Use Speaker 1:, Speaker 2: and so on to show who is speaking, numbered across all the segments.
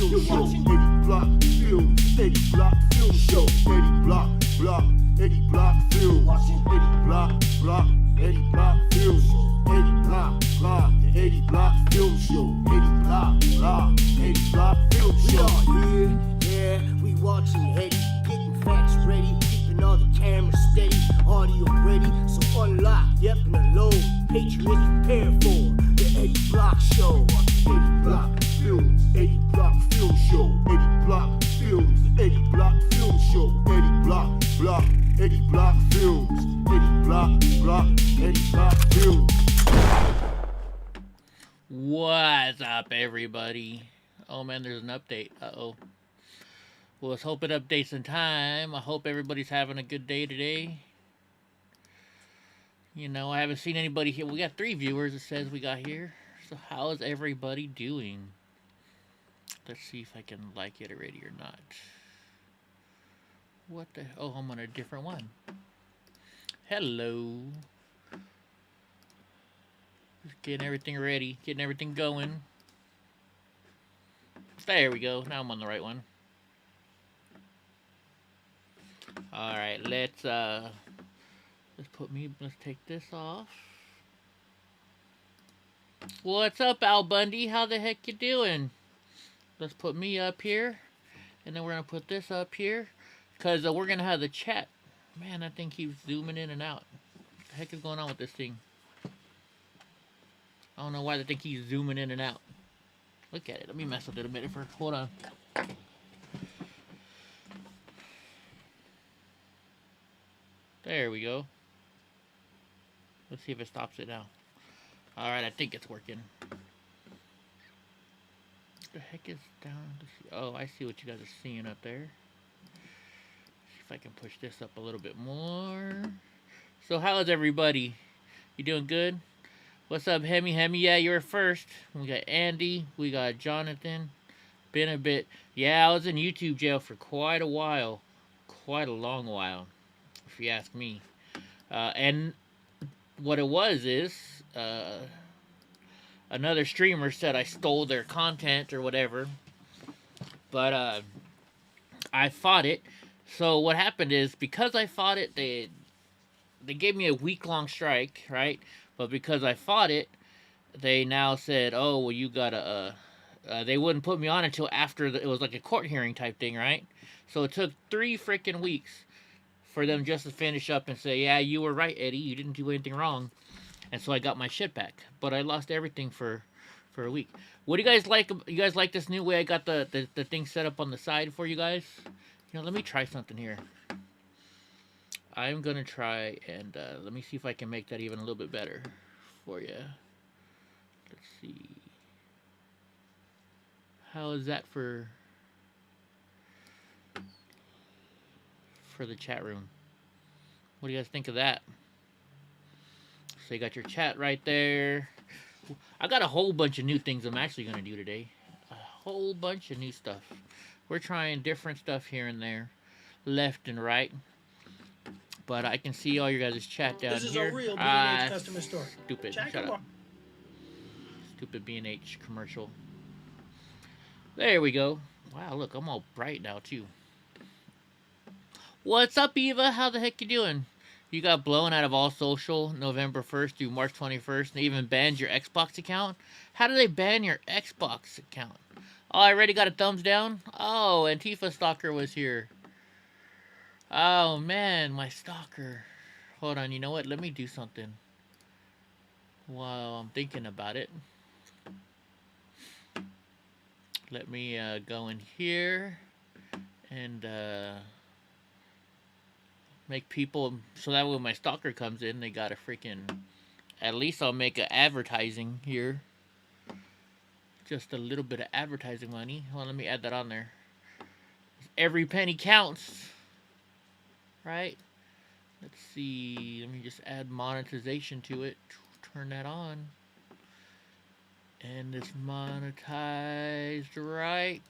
Speaker 1: Film Show, Eddie Block Films, Eddie Block Film Show, Eddie Block, Eddie Block Films, Eddie Block, Eddie Block Films, Eddie Block, Eddie Block Film Show, Eddie Block, Eddie Block Film Show. We are here, yeah, we watching Eddie, getting facts ready, keeping all the cameras steady, audio ready, so unlock, yep, and unload, Patriots prepare for the Eddie Block Show. Eddie Block Films, Eddie Block Film Show, Eddie Block Films, Eddie Block Film Show, Eddie Block, Eddie Block Films, Eddie Block, Eddie Block Films.
Speaker 2: What's up, everybody? Oh man, there's an update. Uh-oh. Well, let's hope it updates in time. I hope everybody's having a good day today. You know, I haven't seen anybody here. We got 3 viewers, it says we got here. So how is everybody doing? Let's see if I can like it already or not. What the... Oh, I'm on a different one. Hello. Just getting everything ready. Getting everything going. There we go. Now I'm on the right one. Alright, let's take this off. What's up, Al Bundy? How the heck you doing? Let's put me up here. And then we're going to put this up here. Because we're going to have the chat. Man, that thing keeps zooming in and out. What the heck is going on with this thing? I don't know why the thing keeps zooming in and out. Look at it. Let me mess with it a minute first. Hold on. There we go. Let's see if it stops it now. Alright, I think it's working. What the heck is down? Oh, I see what you guys are seeing up there. See if I can push this up a little bit more. So how is everybody? You doing good? What's up, Hemi? Yeah, you're first. We got Andy. We got Jonathan. Been a bit. Yeah, I was in YouTube jail for quite a while. Quite a long while, if you ask me. And what it was is... another streamer said I stole their content or whatever, but I fought it. So what happened is, because I fought it, they gave me a week-long strike, right? But because I fought it, they now said, oh, well, you gotta they wouldn't put me on until after it was like a court hearing type thing, right? So it took 3 freaking weeks for them just to finish up and say, yeah, you were right, Eddie, you didn't do anything wrong. And so I got my shit back, but I lost everything for a week. What do you guys like? You guys like this new way I got the thing set up on the side for you guys? You know, let me try something here. I'm gonna try and let me see if I can make that even a little bit better for you. Let's see. How is that for the chat room? What do you guys think of that? So you got your chat right there. I got a whole bunch of new things I'm actually going to do today. A whole bunch of new stuff. We're trying different stuff here and there. Left and right. But I can see all your guys' chat down here.
Speaker 3: This is a real B&H customer store.
Speaker 2: Stupid. Shut up. Stupid B&H commercial. There we go. Wow, look, I'm all bright now too. What's up, Eva? How the heck you doing? You got blown out of all social November 1st through March 21st. They even banned your Xbox account. How do they ban your Xbox account? Oh, I already got a thumbs down? Oh, Antifa Stalker was here. Oh, man, my stalker. Hold on, you know what? Let me do something while I'm thinking about it. Let me go in here and... make people, so that when my stalker comes in, they got a freaking, at least I'll make a advertising here. Just a little bit of advertising money. Hold on, let me add that on there. Every penny counts. Right? Let's see. Let me just add monetization to it. Turn that on. And it's monetized, right?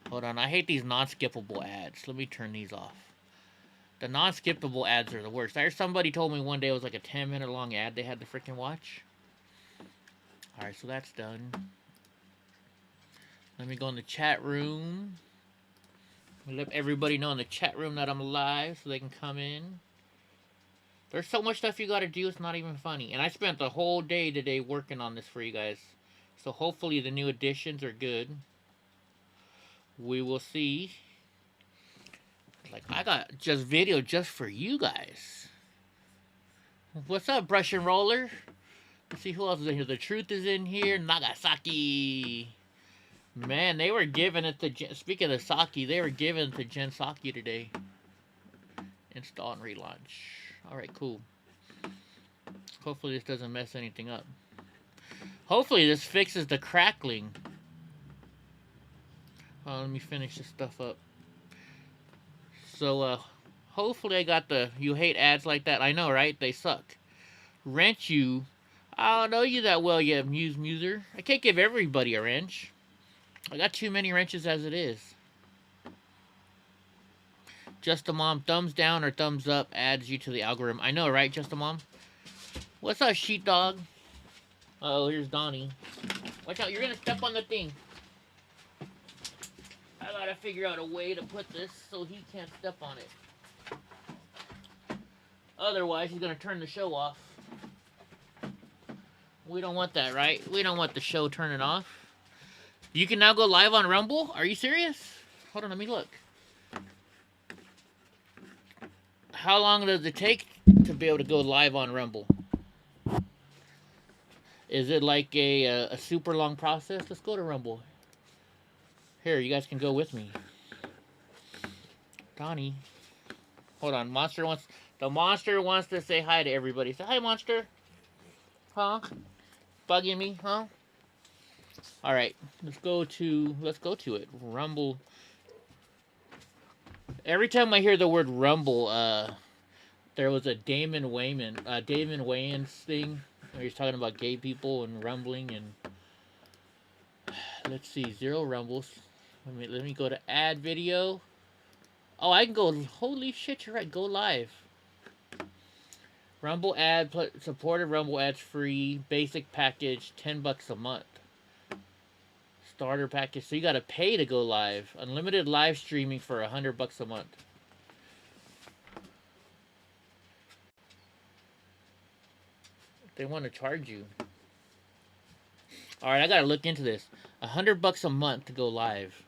Speaker 2: Hold on, I hate these non-skippable ads. Let me turn these off. The non-skippable ads are the worst. I heard somebody told me one day it was like a 10-minute long ad they had to freaking watch. Alright, so that's done. Let me go in the chat room. Let everybody know in the chat room that I'm live so they can come in. There's so much stuff you gotta do, it's not even funny. And I spent the whole day today working on this for you guys. So hopefully the new additions are good. We will see. Like, I got just video just for you guys. What's up, Brush and Roller? Let's see who else is in here. The Truth is in here. Nagasaki. Man, they were giving it to... Speaking of Saki, they were giving it to Jen Psaki today. Install and relaunch. Alright, cool. Hopefully this doesn't mess anything up. Hopefully this fixes the crackling. Let me finish this stuff up. So, hopefully I got the... You hate ads like that. I know, right? They suck. Wrench you. I don't know you that well yet, Muser. I can't give everybody a wrench. I got too many wrenches as it is. Just a Mom, thumbs down or thumbs up adds you to the algorithm. I know, right, Just a Mom? What's up, sheepdog? Uh-oh, here's Donnie. Watch out, you're gonna step on the thing. I gotta figure out a way to put this so he can't step on it. Otherwise, he's gonna turn the show off. We don't want that, right? We don't want the show turning off. You can now go live on Rumble? Are you serious? Hold on, let me look. How long does it take to be able to go live on Rumble? Is it like a super long process? Let's go to Rumble. Here, you guys can go with me. Donnie. Hold on, the monster wants to say hi to everybody. Say hi, monster. Huh? Bugging me, huh? Alright, let's go to it. Rumble. Every time I hear the word Rumble, there was a Damon Wayans thing where he's talking about gay people and rumbling and let's see, 0 rumbles. Let me go to add video. Oh, I can go, holy shit, you're right, go live. Rumble ad, supported Rumble ads free, basic package, $10 a month. Starter package, so you gotta pay to go live. Unlimited live streaming for $100 a month. They want to charge you. All right, I gotta look into this. $100 a month to go live.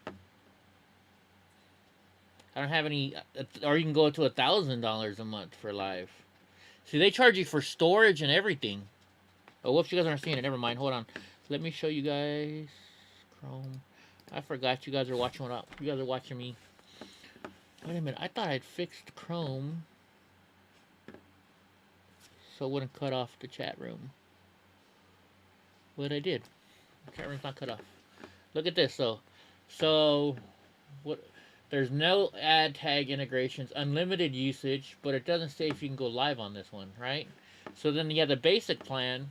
Speaker 2: I don't have any, or you can go to $1,000 a month for live. See, they charge you for storage and everything. Oh, whoops, you guys aren't seeing it. Never mind. Hold on. Let me show you guys. Chrome. I forgot you guys are watching what you guys are watching me. Wait a minute. I thought I'd fixed Chrome so it wouldn't cut off the chat room. What I did. The chat room's not cut off. Look at this. So what? There's no ad tag integrations, unlimited usage, but it doesn't say if you can go live on this one, right? So then you have the basic plan,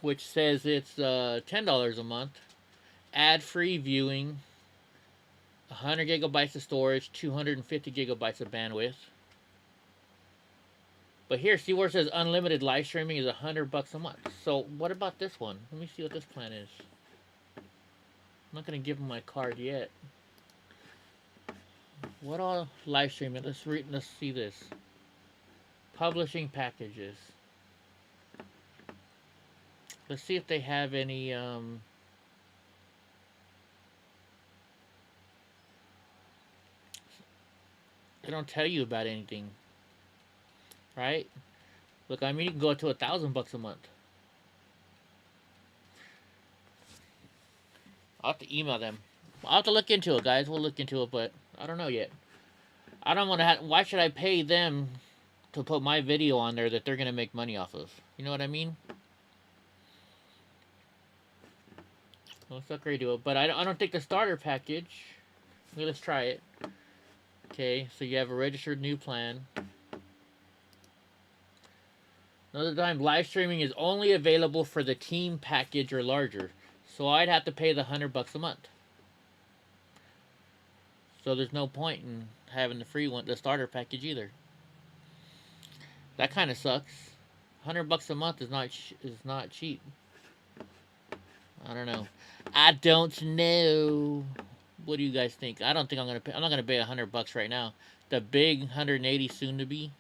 Speaker 2: which says it's $10 a month, ad-free viewing, 100 gigabytes of storage, 250 gigabytes of bandwidth. But here, see where it says unlimited live streaming is $100 a month. So what about this one? Let me see what this plan is. I'm not gonna give them my card yet. What all live streaming? Let's see this. Publishing packages. Let's see if they have any they don't tell you about anything. Right? Look, I mean you can go to $1,000 a month. I'll have to email them. I'll have to look into it, guys. We'll look into it, but I don't know yet. I don't want to why should I pay them to put my video on there that they're going to make money off of? You know what I mean? Well, let's upgrade to it. But I don't think the starter package... Okay, let's try it. Okay, so you have a registered new plan. Another time, live streaming is only available for the team package or larger. So I'd have to pay the $100 a month. So there's no point in having the free one, the starter package either. That kind of sucks. $100 a month is not cheap. I don't know. I don't know. What do you guys think? I don't think I'm gonna pay. I'm not gonna pay $100 right now. The big 180 soon to be.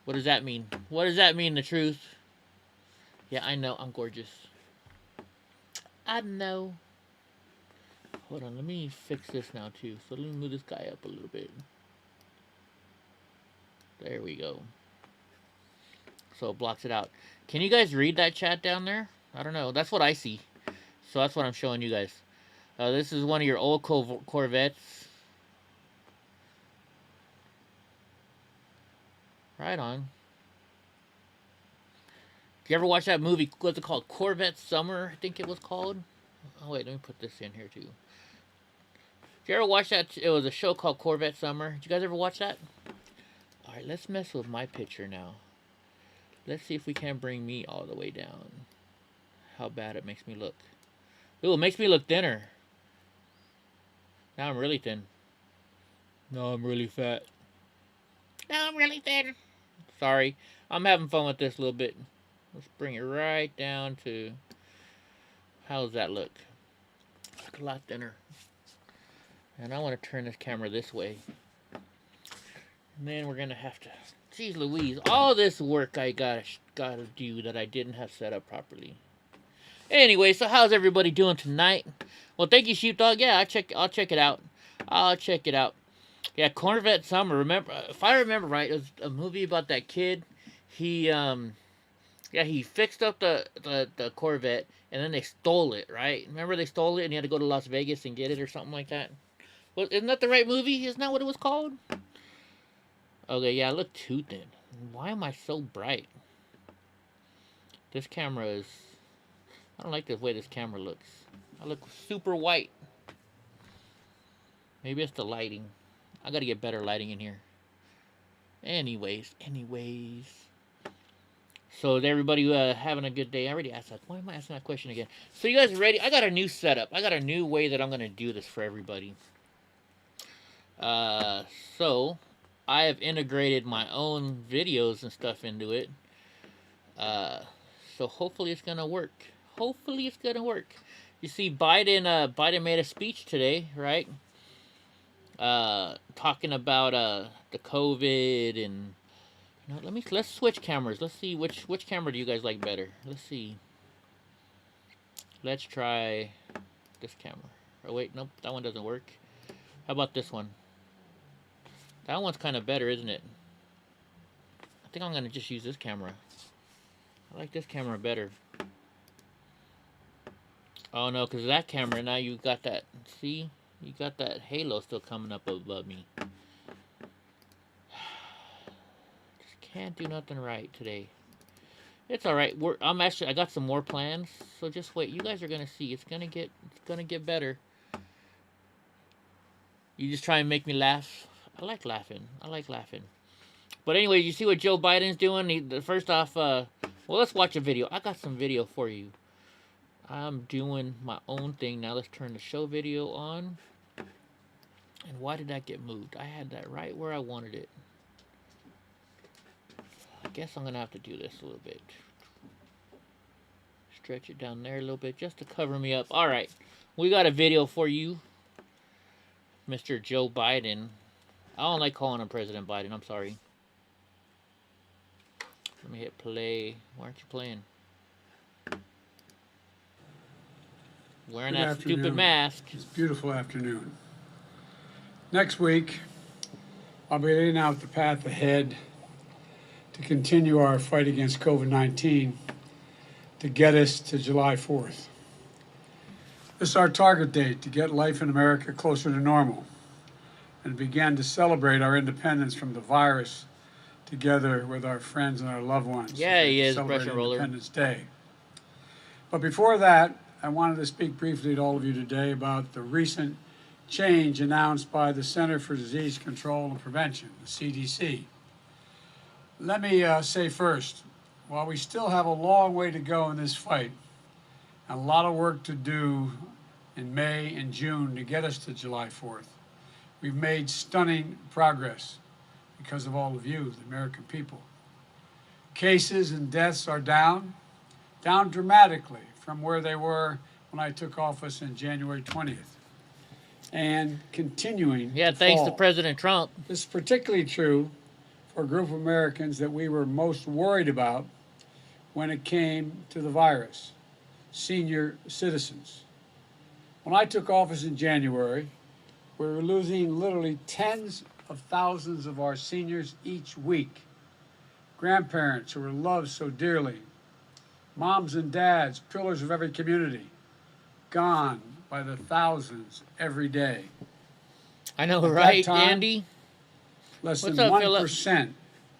Speaker 2: What does that mean? What does that mean? The truth? Yeah, I know. I'm gorgeous. I know. Hold on. Let me fix this now too. So let me move this guy up a little bit. There we go. So it blocks it out. Can you guys read that chat down there? I don't know. That's what I see. So that's what I'm showing you guys. This is one of your old Corvettes. Right on. Did you ever watch that movie? What's it called? Corvette Summer, I think it was called. Oh wait, let me put this in here too. Did you ever watch that? It was a show called Corvette Summer. Did you guys ever watch that? All right, let's mess with my picture now. Let's see if we can bring me all the way down. How bad it makes me look. Ooh, it makes me look thinner. Now I'm really thin. No, I'm really fat. Now I'm really thin. Sorry. I'm having fun with this a little bit. Let's bring it right down to... How does that look? Look a lot thinner. And I want to turn this camera this way. And then we're going to have to... Jeez Louise. All this work I gotta do that I didn't have set up properly. Anyway, so how's everybody doing tonight? Well, thank you, Sheepdog. Yeah, I'll check it out. I'll check it out. Yeah, Corvette Summer. Remember, if I remember right, it was a movie about that kid. He fixed up the Corvette, and then they stole it, right? Remember they stole it, and he had to go to Las Vegas and get it or something like that? Well, isn't that the right movie? Isn't that what it was called? Okay, yeah, I look too thin. Why am I so bright? This camera is... I don't like the way this camera looks. I look super white. Maybe it's the lighting. I gotta get better lighting in here. Anyways. So is everybody having a good day? I already asked that. Why am I asking that question again? So you guys ready? I got a new setup. I got a new way that I'm gonna do this for everybody. So I have integrated my own videos and stuff into it. So hopefully it's gonna work. Hopefully it's gonna work. You see, Biden made a speech today, right? Talking about the COVID and let's switch cameras. Let's see which camera do you guys like better. Let's see. Let's try this camera. Oh wait, nope, that one doesn't work. How about this one? That one's kind of better, isn't it? I think I'm gonna just use this camera. I like this camera better. Oh no, because that camera, now you got that, see? You got that halo still coming up above me. Just can't do nothing right today. It's alright. I got some more plans, so just wait. You guys are gonna see. It's gonna get better. You just try and make me laugh. I like laughing. But anyway, you see what Joe Biden's doing? First off, well, let's watch a video. I got some video for you. I'm doing my own thing. Now let's turn the show video on. And why did that get moved? I had that right where I wanted it. I guess I'm going to have to do this a little bit. Stretch it down there a little bit just to cover me up. Alright, we got a video for you. Mr. Joe Biden. I don't like calling him President Biden. I'm sorry. Let me hit play. Why aren't you playing? Wearing
Speaker 4: Good
Speaker 2: that
Speaker 4: afternoon.
Speaker 2: stupid mask.
Speaker 4: It's a beautiful afternoon. Next week, I'll be laying out the path ahead to continue our fight against COVID-19 to get us to July 4th. This is our target date to get life in America closer to normal and begin to celebrate our independence from the virus together with our friends and our loved ones.
Speaker 2: Yeah, he is,
Speaker 4: Celebrate
Speaker 2: brush and roller.
Speaker 4: Independence Day. But before that, I wanted to speak briefly to all of you today about the recent change announced by the Center for Disease Control and Prevention, the CDC. Let me say first, while we still have a long way to go in this fight, and a lot of work to do in May and June to get us to July 4th, we've made stunning progress because of all of you, the American people. Cases and deaths are down dramatically from where they were when I took office on January 20th, and continuing
Speaker 2: Yeah,
Speaker 4: to
Speaker 2: thanks
Speaker 4: fall.
Speaker 2: to President Trump.
Speaker 4: This is particularly true for a group of Americans that we were most worried about when it came to the virus, senior citizens. When I took office in January, we were losing literally tens of thousands of our seniors each week. Grandparents who were loved so dearly, moms and dads, pillars of every community, gone by the thousands every day.
Speaker 2: I know,
Speaker 4: At that
Speaker 2: right,
Speaker 4: time,
Speaker 2: Andy?
Speaker 4: Less
Speaker 2: What's
Speaker 4: than
Speaker 2: up, Philip?
Speaker 4: 1%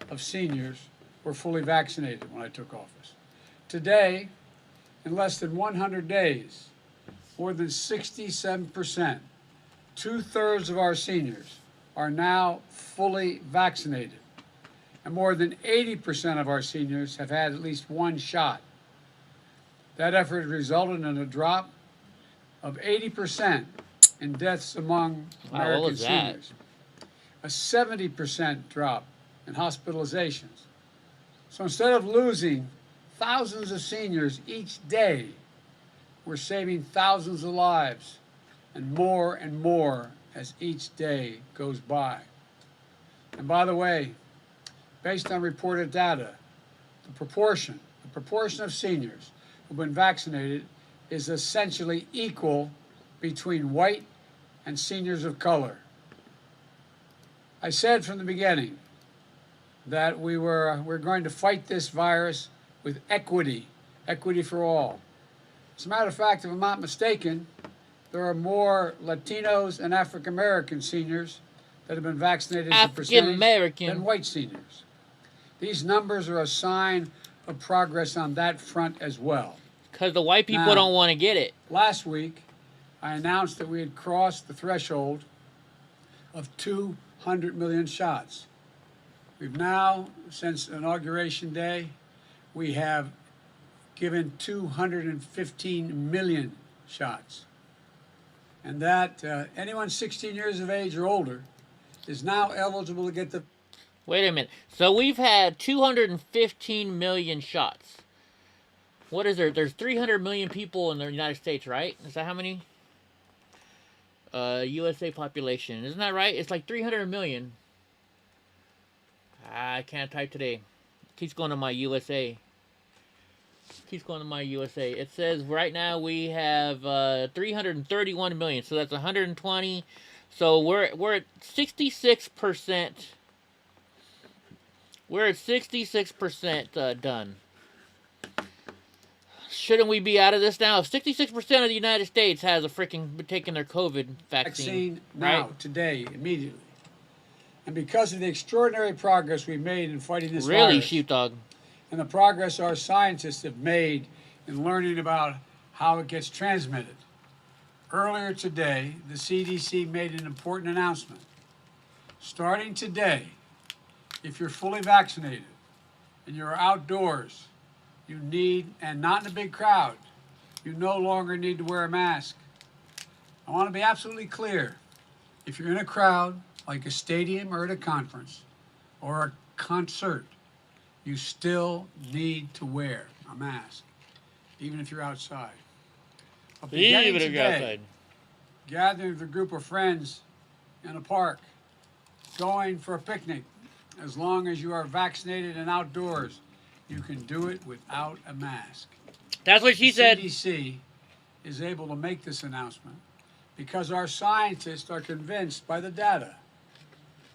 Speaker 4: of seniors were fully vaccinated when I took office. Today, in less than 100 days, more than 67%, 2/3 of our seniors, are now fully vaccinated. And more than 80% of our seniors have had at least one shot. That effort resulted in a drop of 80% in deaths among
Speaker 2: Wow, what
Speaker 4: American
Speaker 2: was that?
Speaker 4: seniors. A 70% drop in hospitalizations. So instead of losing thousands of seniors each day, we're saving thousands of lives, and more as each day goes by. And by the way, based on reported data, the proportion of seniors who've been vaccinated is essentially equal between white and seniors of color. I said from the beginning that we're going to fight this virus with equity for all. As a matter of fact, if I'm not mistaken, there are more Latinos and African American seniors that have been vaccinated as a percentage
Speaker 2: African-American.
Speaker 4: than white seniors. These numbers are a sign of progress on that front as well.
Speaker 2: Because the white people
Speaker 4: Now,
Speaker 2: don't want to get it.
Speaker 4: Last week, I announced that we had crossed the threshold of 200 million shots. We've now, since Inauguration Day, we have given 215 million shots. And that anyone 16 years of age or older is now eligible to get the...
Speaker 2: Wait a minute. So we've had 215 million shots. What is there? There's 300 million people in the United States, right? Is that how many? USA population. Isn't that right? It's like 300 million. I can't type today. Keeps going to my USA. It says right now we have 331 million. So that's 120. So we're at 66%. We're at 66% done. Shouldn't we be out of this now? If 66% of the United States has a freaking taken their COVID vaccine
Speaker 4: now,
Speaker 2: right?
Speaker 4: today, immediately. And because of the extraordinary progress we've made in fighting this
Speaker 2: Really,
Speaker 4: virus,
Speaker 2: sheepdog.
Speaker 4: and the progress our scientists have made in learning about how it gets transmitted. Earlier today, the CDC made an important announcement. Starting today, if you're fully vaccinated and you're outdoors, you need, and not in a big crowd, you no longer need to wear a mask. I want to be absolutely clear. If you're in a crowd, like a stadium or at a conference or a concert, you still need to wear a mask, even if you're outside. But beginning
Speaker 2: Even if you're
Speaker 4: today,
Speaker 2: outside.
Speaker 4: gathering with a group of friends in a park, going for a picnic, as long as you are vaccinated and outdoors, you can do it without a mask.
Speaker 2: That's what she said.
Speaker 4: The CDC is able to make this announcement because our scientists are convinced by the data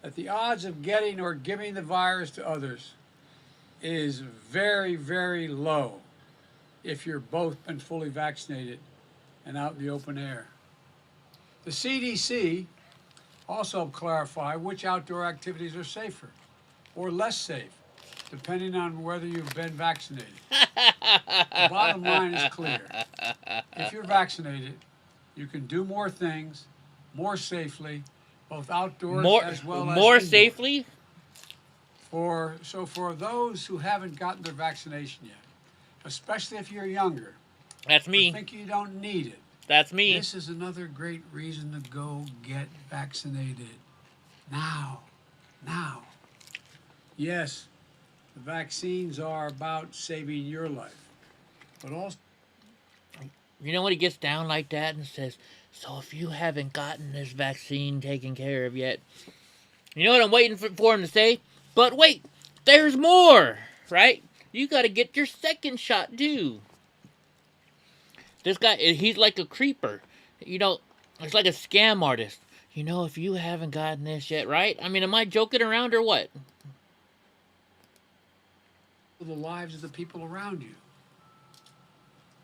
Speaker 4: that the odds of getting or giving the virus to others is very, very low if you're both been fully vaccinated and out in the open air. The CDC also clarify which outdoor activities are safer or less safe, depending on whether you've been vaccinated. The bottom line is clear. If you're vaccinated, you can do more things more safely, both outdoors as well as
Speaker 2: more
Speaker 4: indoors.
Speaker 2: safely.
Speaker 4: For those who haven't gotten their vaccination yet, especially if you're younger,
Speaker 2: That's
Speaker 4: or
Speaker 2: me.
Speaker 4: think you don't need it,
Speaker 2: That's me.
Speaker 4: this is another great reason to go get vaccinated. Now. Yes, the vaccines are about saving your life, but also
Speaker 2: You know when he gets down like that and says, so if you haven't gotten this vaccine taken care of yet, you know what I'm waiting for him to say? But wait, there's more, right? You got to get your second shot too. This guy, he's like a creeper. You know, it's like a scam artist. You know, if you haven't gotten this yet, right? I mean, am I joking around or what?
Speaker 4: The lives of the people around you.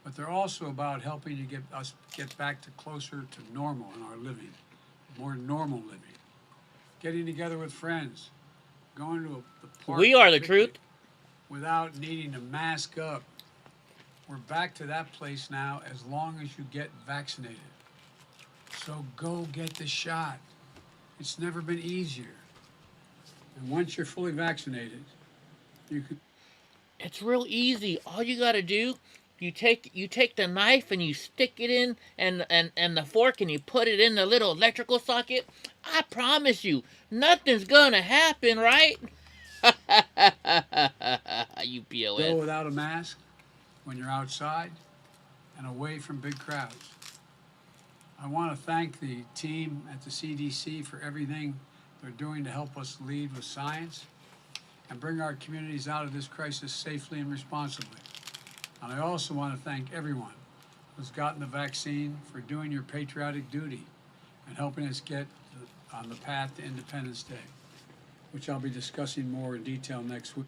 Speaker 4: But they're also about helping you get back to closer to normal in our living, more normal living. Getting together with friends, going to the park.
Speaker 2: We are the truth.
Speaker 4: Without needing to mask up. We're back to that place now as long as you get vaccinated. So go get the shot. It's never been easier. And once you're fully vaccinated, you can.
Speaker 2: It's real easy. All you gotta do, you take the knife and you stick it in and the fork and you put it in the little electrical socket. I promise you, nothing's gonna happen, right? You POS.
Speaker 4: Go without a mask when you're outside and away from big crowds. I want to thank the team at the CDC for everything they're doing to help us lead with science and bring our communities out of this crisis safely and responsibly. And I also want to thank everyone who's gotten the vaccine for doing your patriotic duty and helping us get on the path to Independence Day, which I'll be discussing more in detail next week.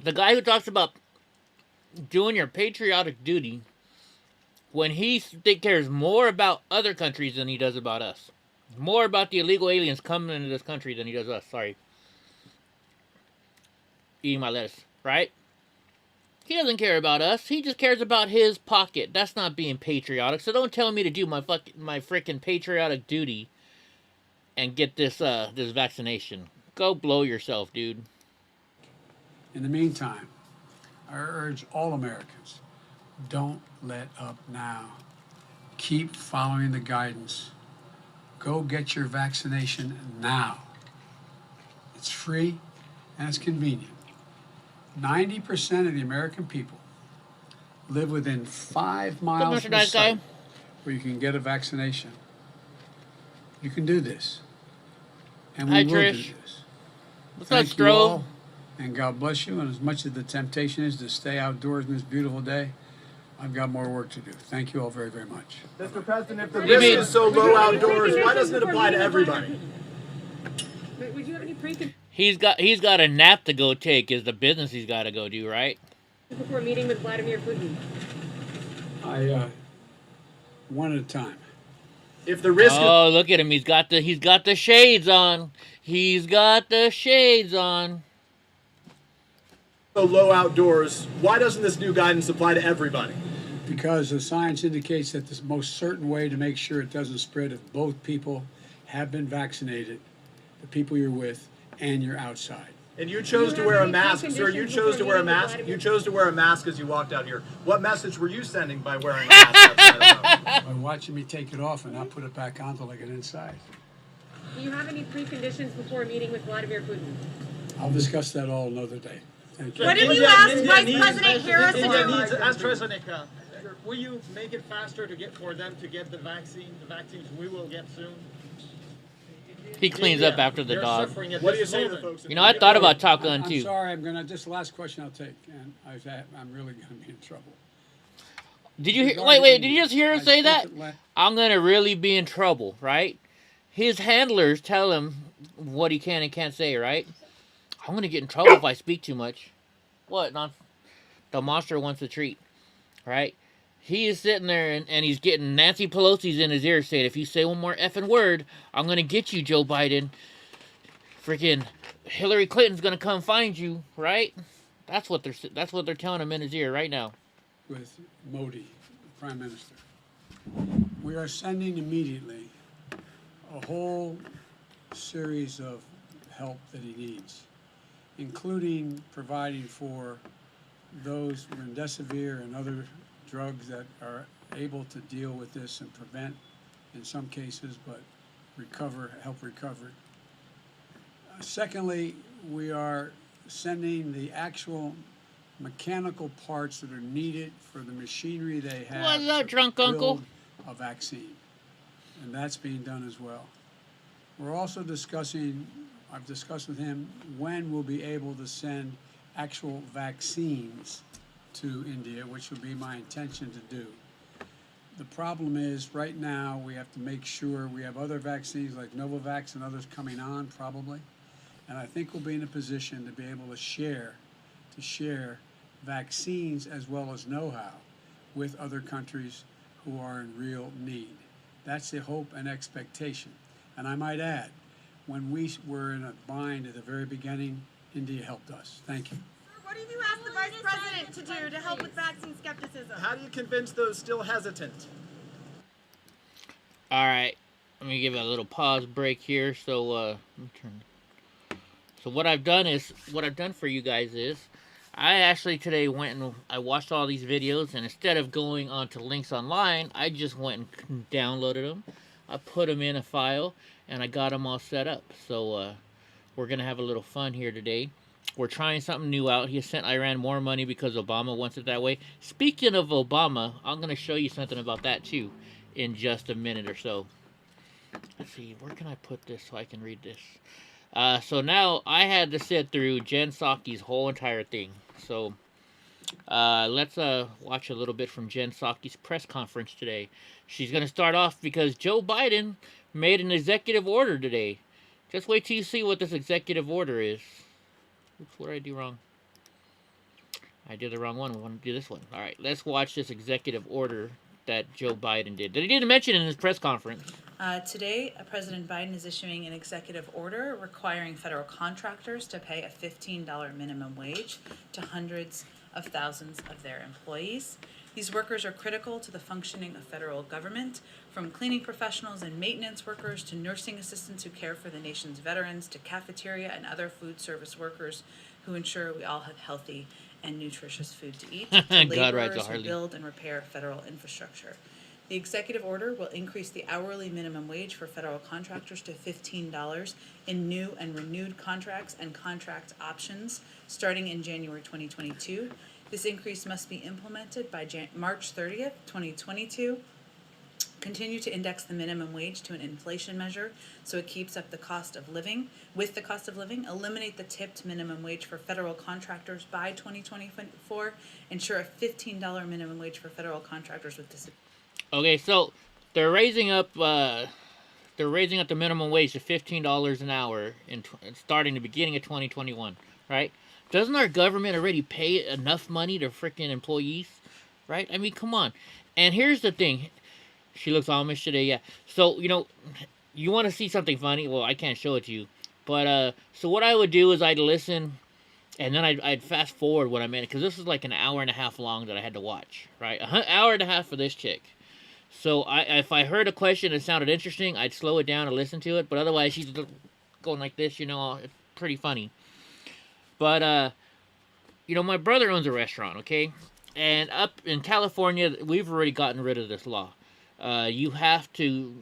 Speaker 2: The guy who talks about doing your patriotic duty when he cares more about other countries than he does about us. More about the illegal aliens coming into this country than he does us. Sorry. Eating my lettuce, right? He doesn't care about us. He just cares about his pocket. That's not being patriotic. So don't tell me to do my freaking patriotic duty and get this this vaccination. Go blow yourself, dude.
Speaker 4: In the meantime, I urge all Americans, don't let up now. Keep following the guidance. Go get your vaccination now. It's free and it's convenient. 90% of the American people live within 5 miles of a site where you can get a vaccination. You can do this. And we
Speaker 2: Hi,
Speaker 4: will
Speaker 2: Trish.
Speaker 4: do this.
Speaker 2: What's
Speaker 4: Thank
Speaker 2: up,
Speaker 4: you
Speaker 2: Stro?
Speaker 4: all, and God bless you. And as much as the temptation is to stay outdoors in this beautiful day, I've got more work to do. Thank you all very, very much.
Speaker 5: Mr. President, if the risk is so low outdoors, why doesn't it apply to everybody?
Speaker 6: Would you have any pre-conditions
Speaker 2: He's got a nap to go take. Is the business he's got to go do, right?
Speaker 6: before meeting with Vladimir Putin?
Speaker 4: One at a time.
Speaker 5: If the risk
Speaker 2: Oh, look at him. He's got the shades on. He's got the shades on.
Speaker 5: is so low outdoors, why doesn't this new guidance apply to everybody?
Speaker 4: Because the science indicates that the most certain way to make sure it doesn't spread if both people have been vaccinated, the people you're with, and you're outside.
Speaker 5: And you chose to wear a mask, sir. You chose to wear a mask. You chose to wear a mask as you walked out here. What message were you sending by wearing a mask outside?
Speaker 4: By watching me take it off and not put it back on until I get inside.
Speaker 6: Do you have any preconditions before meeting with Vladimir Putin?
Speaker 4: I'll discuss that all another day. Thank you.
Speaker 7: What did you ask Vice President Harris to
Speaker 8: India
Speaker 7: do?
Speaker 8: needs, as President, will you make it faster for them to get the vaccine? The vaccines we will get soon.
Speaker 2: He cleans up after the
Speaker 8: They're
Speaker 2: dog.
Speaker 8: suffering at
Speaker 5: What do you
Speaker 8: this
Speaker 5: say to the
Speaker 8: moment.
Speaker 5: folks?
Speaker 2: You know, I thought about Top Gun
Speaker 4: I'm
Speaker 2: too.
Speaker 4: sorry, this is the last question I'll take, and I'm really going to be in trouble.
Speaker 2: Did you hear? Wait, did you just hear him say that? I'm gonna really be in trouble, right? His handlers tell him what he can and can't say, right? I'm gonna get in trouble if I speak too much. What? The monster wants a treat, right? He is sitting there and he's getting Nancy Pelosi's in his ear saying, if you say one more effing word, I'm gonna get you, Joe Biden. Freaking Hillary Clinton's gonna come find you, right? That's what they're telling him in his ear right now.
Speaker 4: With Modi, the Prime Minister. We are sending immediately a whole series of help that he needs, including providing for those remdesivir and other drugs that are able to deal with this and prevent, in some cases, but help recover it. Secondly, we are sending the actual mechanical parts that are needed for the machinery they have
Speaker 2: What's up,
Speaker 4: to
Speaker 2: drunk
Speaker 4: build
Speaker 2: uncle?
Speaker 4: a vaccine. And that's being done as well. We're also discussing, I've discussed with him, when we'll be able to send actual vaccines to India, which would be my intention to do. The problem is, right now, we have to make sure we have other vaccines like Novavax and others coming on, probably. And I think we'll be in a position to be able to share vaccines as well as know-how with other countries who are in real need. That's the hope and expectation. And I might add, when we were in a bind at the very beginning, India helped us. Thank you.
Speaker 7: What have you asked the Vice President to do to help with vaccine skepticism?
Speaker 5: How do you convince those still hesitant?
Speaker 2: All right, let me give it a little pause break here. So, let me turn. So what I've done for you guys is, I actually today went and I watched all these videos, and instead of going onto links online, I just went and downloaded them. I put them in a file, and I got them all set up. So we're gonna have a little fun here today. We're trying something new out. He sent Iran more money because Obama wants it that way. Speaking of Obama, I'm gonna show you something about that too in just a minute or so. Let's see, where can I put this so I can read this? So now I had to sit through Jen Psaki's whole entire thing. So let's watch a little bit from Jen Psaki's press conference today. She's going to start off because Joe Biden made an executive order today. Just wait till you see what this executive order is. Oops, what did I do wrong? I did the wrong one. We want to do this one. All right, let's watch this executive order that Joe Biden did. That he didn't mention in his press conference.
Speaker 9: Today, President Biden is issuing an executive order requiring federal contractors to pay a $15 minimum wage to hundreds of thousands of their employees. These workers are critical to the functioning of federal government, from cleaning professionals and maintenance workers to nursing assistants who care for the nation's veterans to cafeteria and other food service workers who ensure we all have healthy and nutritious food to eat, to laborers who build and repair federal infrastructure. The executive order will increase the hourly minimum wage for federal contractors to $15 in new and renewed contracts and contract options starting in January 2022. This increase must be implemented by March 30th, 2022. Continue to index the minimum wage to an inflation measure so it keeps up the cost of living. With the cost of living, eliminate the tipped minimum wage for federal contractors by 2024. Ensure a $15 minimum wage for federal contractors with disabilities.
Speaker 2: Okay, so they're raising up the minimum wage to $15 an hour starting the beginning of 2021, right? Doesn't our government already pay enough money to freaking employees, right? I mean, come on. And here's the thing. She looks Amish today, yeah. So, you want to see something funny? Well, I can't show it to you. But, so what I would do is I'd listen, and then I'd fast forward what I meant, because this is like an hour and a half long that I had to watch, right? An hour and a half for this chick. So if I heard a question that sounded interesting, I'd slow it down and listen to it. But otherwise, she's going like this, it's pretty funny. But, my brother owns a restaurant, okay? And up in California, we've already gotten rid of this law. You have to,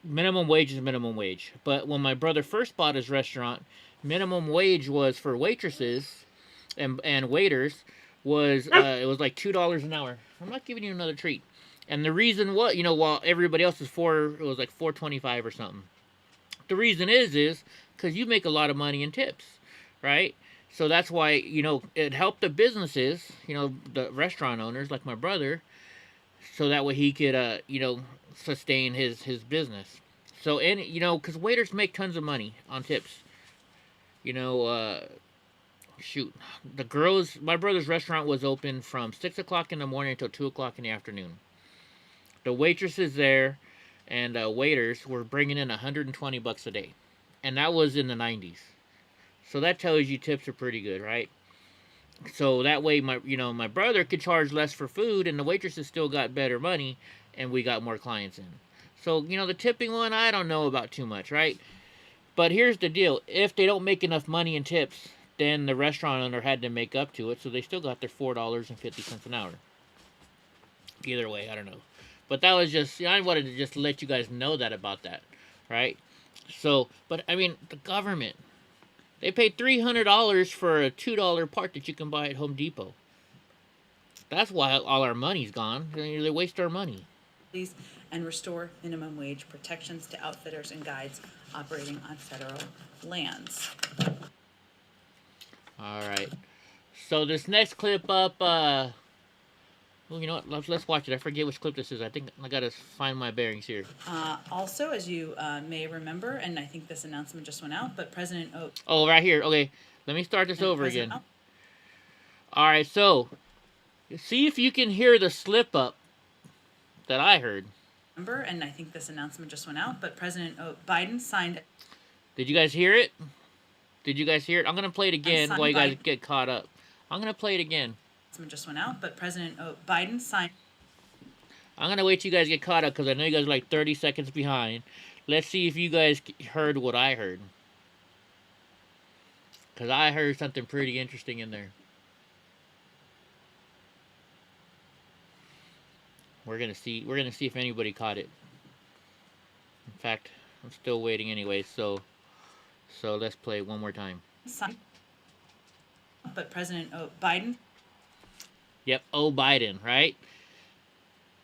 Speaker 2: minimum wage is minimum wage. But when my brother first bought his restaurant, minimum wage was for waitresses and waiters was, it was like $2 an hour. I'm not giving you another treat. And the reason what, while everybody else is it was like $4.25 or something. The reason is because you make a lot of money in tips, right? So that's why, it helped the businesses, the restaurant owners like my brother, so that way he could, sustain his business. So, because waiters make tons of money on tips. Shoot, my brother's restaurant was open from 6 o'clock in the morning until 2 o'clock in the afternoon. The waitresses there and waiters were bringing in $120 a day. And that was in the 90s. So that tells you tips are pretty good, right? So that way my brother could charge less for food and the waitresses still got better money and we got more clients in. So, the tipping one, I don't know about too much, right? But here's the deal. If they don't make enough money in tips, then the restaurant owner had to make up to it. So they still got their $4.50 an hour. Either way, I don't know. But that was just, I wanted to just let you guys know that about that, right? So, but I mean, the government, they paid $300 for a $2 part that you can buy at Home Depot. That's why all our money's gone. They waste our money.
Speaker 9: And restore minimum wage protections to outfitters and guides operating on federal lands.
Speaker 2: All right. So this next clip up, well, you know what? Let's watch it. I forget which clip this is. I think I gotta find my bearings here.
Speaker 9: Also, as you may remember, and I think this announcement just went out, but President
Speaker 2: Oh, right here. Okay, let me start this over again. All right, so see if you can hear the slip up that I heard.
Speaker 9: And I think this announcement just went out, but President Biden signed.
Speaker 2: Did you guys hear it? Did you guys hear it? I'm gonna play it again while you guys get caught up. I'm gonna play it again.
Speaker 9: Just went out, but President Biden signed.
Speaker 2: I'm gonna wait till you guys get caught up because I know you guys are like 30 seconds behind. Let's see if you guys heard what I heard. Because I heard something pretty interesting in there. We're gonna see if anybody caught it. In fact, I'm still waiting anyway, so let's play it one more time.
Speaker 9: But President Biden.
Speaker 2: Yep, Biden, right?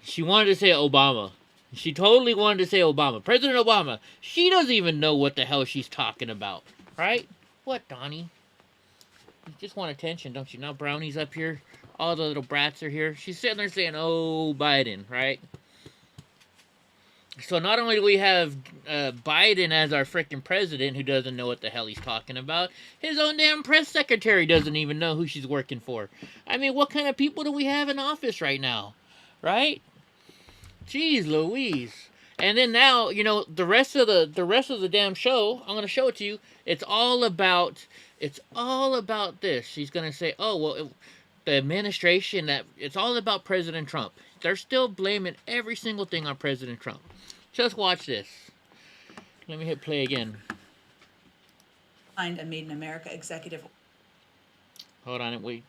Speaker 2: She wanted to say Obama. She totally wanted to say Obama. President Obama. She doesn't even know what the hell she's talking about, right? What, Donnie? You just want attention, don't you? Now Brownie's up here. All the little brats are here. She's sitting there saying, "Oh, Biden," right? So not only do we have Biden as our freaking president who doesn't know what the hell he's talking about, his own damn press secretary doesn't even know who she's working for. I mean, what kind of people do we have in office right now? Right? Jeez Louise. And then now, you know, the rest of the damn show, I'm going to show it to you. It's all about this. She's going to say, "Oh, well, the administration, that it's all about President Trump." They're still blaming every single thing on President Trump. Just watch this. Let me hit play again.
Speaker 9: Signed a Made in America executive.
Speaker 2: Hold on, wait.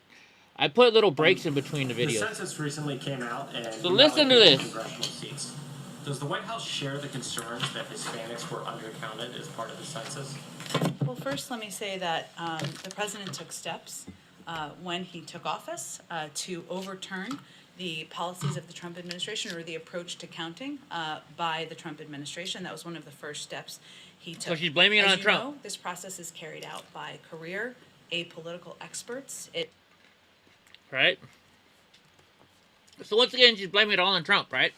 Speaker 2: I put little breaks in between the videos.
Speaker 10: The census recently came out, and
Speaker 2: so listen to this.
Speaker 10: Congressional seats. Does the White House share the concerns that Hispanics were undercounted as part of the census?
Speaker 9: Well, first, let me say that the president took steps when he took office to overturn the policies of the Trump administration, or the approach to counting by the Trump administration. That was one of the first steps he took.
Speaker 2: So she's blaming it on Trump.
Speaker 9: Know, this process is carried out by career apolitical experts.
Speaker 2: Right? So once again, she's blaming it all on Trump, right?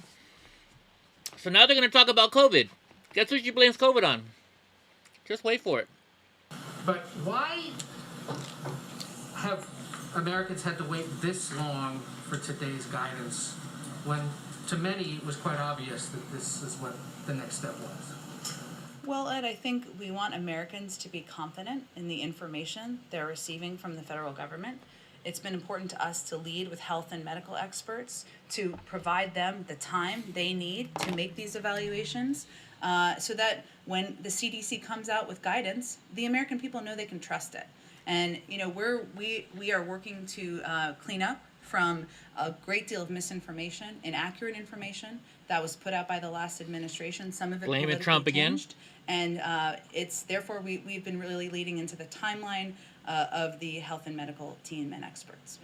Speaker 2: So now they're going to talk about COVID. Guess what she blames COVID on? Just wait for it.
Speaker 11: But why have Americans had to wait this long for today's guidance when to many it was quite obvious that this is what the next step was?
Speaker 9: Well, Ed, I think we want Americans to be confident in the information they're receiving from the federal government. It's been important to us to lead with health and medical experts, to provide them the time they need to make these evaluations, so that when the CDC comes out with guidance, the American people know they can trust it. And you know, we are working to clean up from a great deal of misinformation, inaccurate information that was put out by the last administration. Some of it
Speaker 2: blame it Trump again.
Speaker 9: And it's therefore we've been really leading into the timeline of the health and medical team and experts.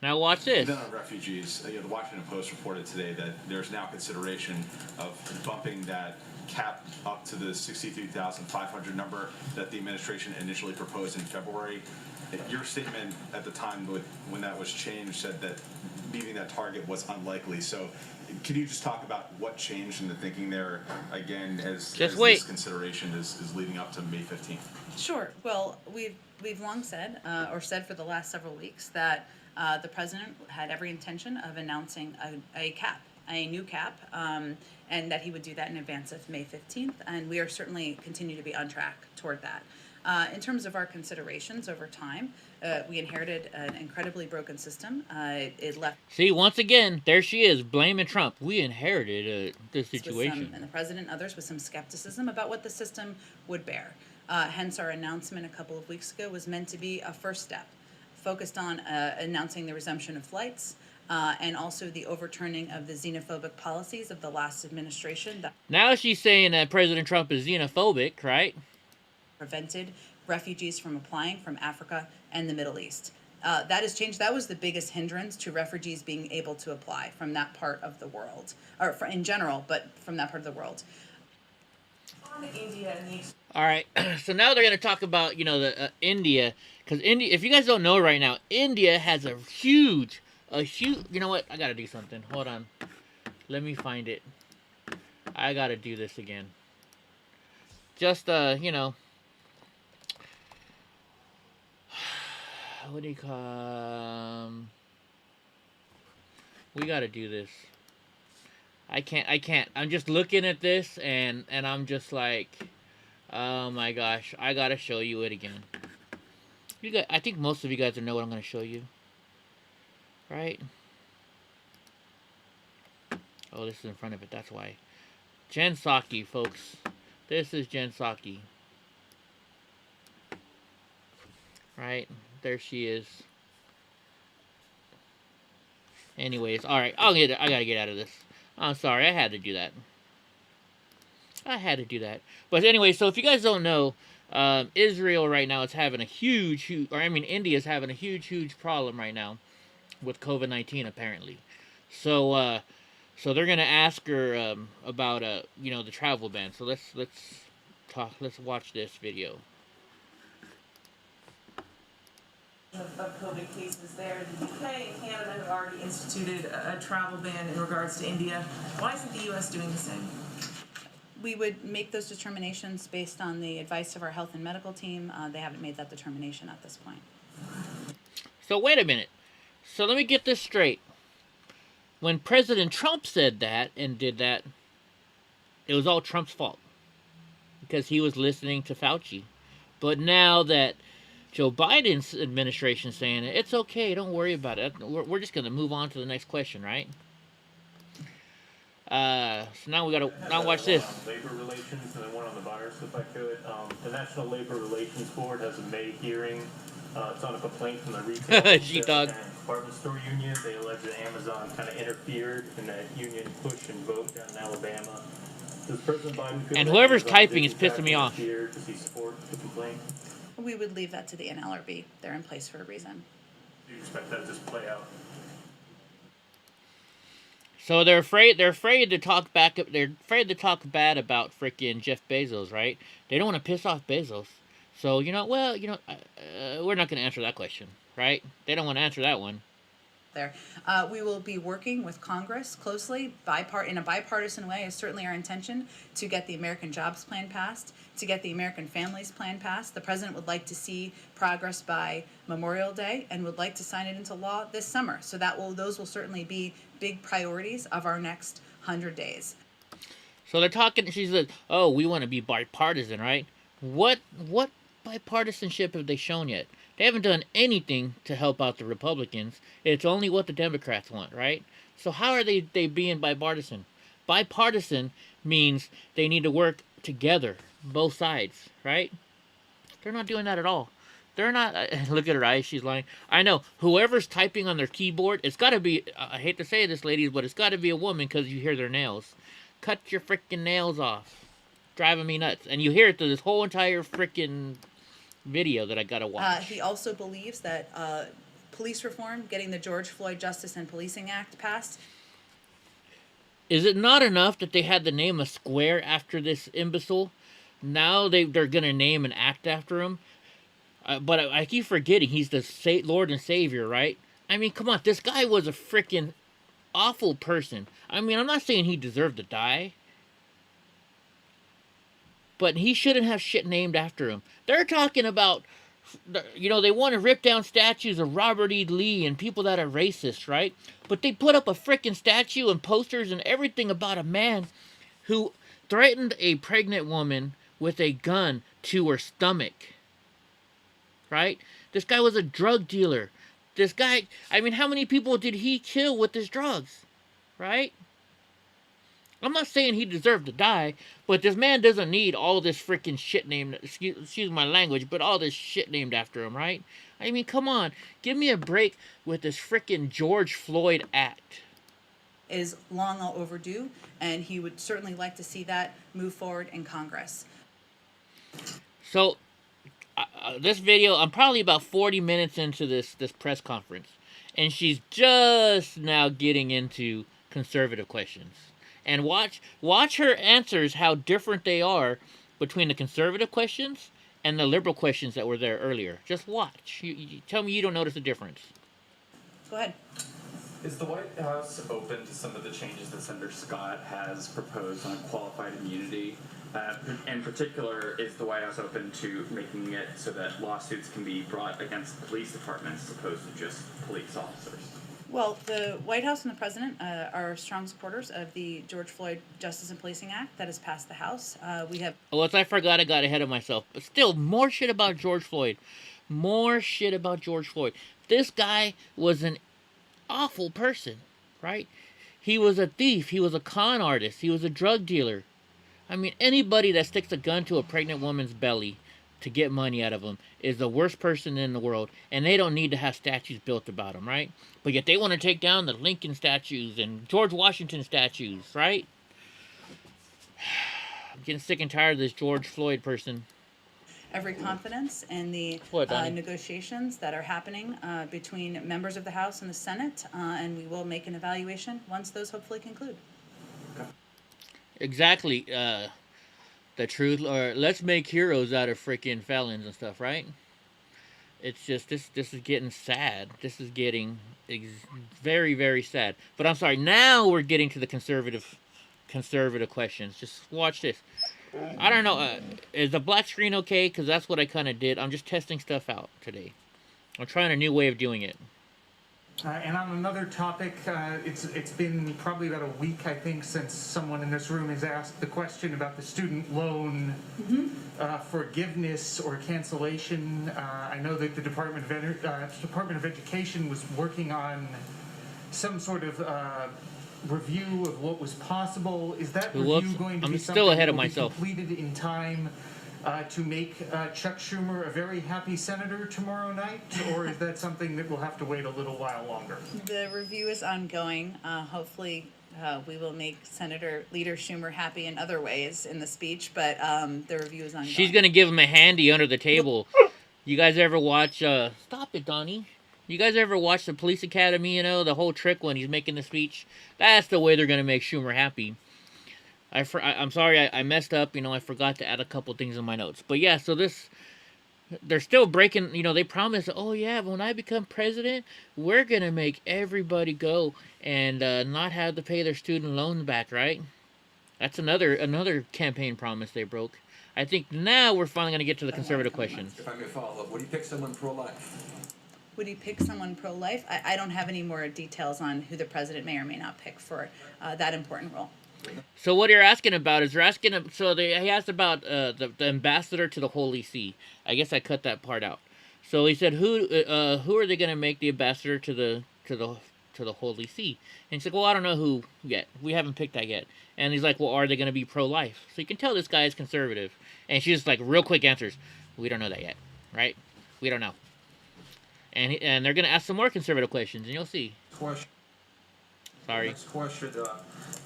Speaker 2: Now watch this.
Speaker 12: Then on refugees, the Washington Post reported today that there's now consideration of bumping that cap up to the 63,500 number that the administration initially proposed in February. Your statement at the time when that was changed said that meeting that target was unlikely. So can you just talk about what changed in the thinking there, again, as this consideration is leading up to May 15th?
Speaker 9: Sure. Well, we've long said, or said for the last several weeks, that the president had every intention of announcing a new cap, and that he would do that in advance of May 15th. And we are certainly continue to be on track toward that. In terms of our considerations over time, we inherited an incredibly broken system. It left.
Speaker 2: See, once again, there she is, blaming Trump. We inherited this situation.
Speaker 9: And the president and others with some skepticism about what the system would bear. Hence, our announcement a couple of weeks ago was meant to be a first step, focused on announcing the resumption of flights, and also the overturning of the xenophobic policies of the last administration.
Speaker 2: Now she's saying that President Trump is xenophobic, right?
Speaker 9: Prevented refugees from applying from Africa and the Middle East. That has changed. That was the biggest hindrance to refugees being able to apply from that part of the world, or in general, but from that part of the world.
Speaker 2: All right, so now they're going to talk about, you know, the India, because India, if you guys don't know right now, India has a huge, you know what, I got to do something. Hold on. Let me find it. I got to do this again. Just, you know, what do you call, we got to do this. I can't. I'm just looking at this and I'm just like, oh my gosh, I gotta show you it again. You guys, I think most of you guys know what I'm gonna show you, right? Oh, this is in front of it. That's why. Jen Psaki, folks. This is Jen Psaki. Right there, she is. Anyways, all right. I gotta get out of this. I'm sorry, I had to do that. But anyway, so if you guys don't know, Israel right now is having a India is having a huge problem right now with COVID-19 apparently. So they're gonna ask her about you know, the travel ban. So let's watch this video.
Speaker 13: Of COVID cases there. The UK and Canada have already instituted a travel ban in regards to India. Why isn't the U.S. doing the same?
Speaker 9: We would make those determinations based on the advice of our health and medical team. They haven't made that determination at this point.
Speaker 2: So wait a minute. So let me get this straight. When President Trump said that and did that, it was all Trump's fault because he was listening to Fauci. But now that Joe Biden's administration saying it's okay, don't worry about it. We're just going to move on to the next question, right? So now we got to now watch this.
Speaker 10: Labor relations and then one on the virus, if I could. The National Labor Relations Board has a May hearing. It's on a complaint from the retail
Speaker 2: Sheepdog.
Speaker 10: and department store union. They allege that Amazon kind of interfered in that union push and vote down in Alabama. Does President Biden feel
Speaker 2: and
Speaker 10: that
Speaker 2: whoever's
Speaker 10: Amazon
Speaker 2: typing
Speaker 10: did
Speaker 2: is pissing me off.
Speaker 10: Does he support the complaint?
Speaker 9: We would leave that to the NLRB. They're in place for a reason.
Speaker 10: Do you expect that to just play out?
Speaker 2: So they're afraid to talk back. They're afraid to talk bad about freaking Jeff Bezos, right? They don't want to piss off Bezos. So we're not going to answer that question, right? They don't want to answer that one.
Speaker 9: There, we will be working with Congress closely, in a bipartisan way. Is certainly our intention to get the American Jobs Plan passed, to get the American Families Plan passed. The president would like to see progress by Memorial Day and would like to sign it into law this summer. So those will certainly be big priorities of our next 100 days.
Speaker 2: So they're talking. She said, "Oh, we want to be bipartisan, right? What bipartisanship have they shown yet? They haven't done anything to help out the Republicans. It's only what the Democrats want, right? So how are they being bipartisan? Bipartisan means they need to work together, both sides, right? They're not doing that at all. They're not. Look at her eyes. She's lying. I know. Whoever's typing on their keyboard, it's got to be, I hate to say this, ladies, but it's got to be a woman because you hear their nails. Cut your freaking nails off. Driving me nuts. And you hear it through this whole entire freaking video that I gotta watch.
Speaker 9: He also believes that police reform, getting the George Floyd Justice and Policing Act passed.
Speaker 2: Is it not enough that they had to name a square after this imbecile? Now they're gonna name an act after him. But I keep forgetting he's the Lord and Savior, right? I mean, come on, this guy was a freaking awful person. I mean, I'm not saying he deserved to die. But he shouldn't have shit named after him. They're talking about, they want to rip down statues of Robert E. Lee and people that are racist, right? But they put up a freaking statue and posters and everything about a man who threatened a pregnant woman with a gun to her stomach, right? This guy was a drug dealer. This guy, I mean, how many people did he kill with his drugs, right? I'm not saying he deserved to die, but this man doesn't need all this freaking shit named, excuse my language, but all this shit named after him, right? I mean, come on. Give me a break with this freaking George Floyd Act.
Speaker 9: Is long overdue, and he would certainly like to see that move forward in Congress.
Speaker 2: So, this video, I'm probably about 40 minutes into this press conference, and she's just now getting into conservative questions. And watch her answers, how different they are between the conservative questions and the liberal questions that were there earlier. Just watch. You tell me you don't notice a difference.
Speaker 9: Go ahead.
Speaker 14: Is the White House open to some of the changes that Senator Scott has proposed on qualified immunity? In particular, is the White House open to making it so that lawsuits can be brought against police departments as opposed to just police officers?
Speaker 9: Well, the White House and the President are strong supporters of the George Floyd Justice and Policing Act that has passed the House. We have...
Speaker 2: Well, I forgot, I got ahead of myself. But still, more shit about George Floyd. More shit about George Floyd. This guy was an awful person, right? He was a thief. He was a con artist. He was a drug dealer. I mean, anybody that sticks a gun to a pregnant woman's belly to get money out of them is the worst person in the world, and they don't need to have statues built about them, right? But yet they want to take down the Lincoln statues and George Washington statues, right? I'm getting sick and tired of this George Floyd person.
Speaker 9: Every confidence in the negotiations that are happening between members of the House and the Senate, and we will make an evaluation once those hopefully conclude.
Speaker 2: Exactly. The truth, or let's make heroes out of freaking felons and stuff, right? It's just, this is getting sad. This is getting very, very sad. But I'm sorry, now we're getting to the conservative questions. Just watch this. I don't know, is the black screen okay? Because that's what I kind of did. I'm just testing stuff out today. I'm trying a new way of doing it.
Speaker 11: And on another topic, it's been probably about a week, I think, since someone in this room has asked the question about the student loan forgiveness or cancellation. I know that the Department of Education was working on some sort of review of what was possible. Is that review going to be something that will be completed in time to make Chuck Schumer a very happy senator tomorrow night, or is that something that will have to wait a little while longer?
Speaker 9: The review is ongoing. Hopefully we will make Leader Schumer happy in other ways in the speech, but the review is ongoing.
Speaker 2: She's going to give him a handy under the table. You guys ever watch, stop it, Donnie. You guys ever watch the Police Academy, you know, the whole trick when he's making the speech? That's the way they're going to make Schumer happy. I'm sorry, I messed up, you know, I forgot to add a couple things in my notes. But yeah, so they're still breaking, you know, they promise, oh yeah, when I become president, we're going to make everybody go and not have to pay their student loans back, right? That's another campaign promise they broke. I think now we're finally going to get to the conservative questions.
Speaker 15: If I may follow up, would you pick someone pro-life?
Speaker 9: Would he pick someone pro-life? I don't have any more details on who the president may or may not pick for that important role.
Speaker 2: So what you're asking about is, he asked about the ambassador to the Holy See. I guess I cut that part out. So he said, who are they going to make the ambassador to the Holy See? And he's like, well, I don't know who yet. We haven't picked that yet. And he's like, well, are they going to be pro-life? So you can tell this guy is conservative. And she's just like, real quick answers. We don't know that yet, right? We don't know. And they're going to ask some more conservative questions, and you'll see. Sorry.
Speaker 15: Next question.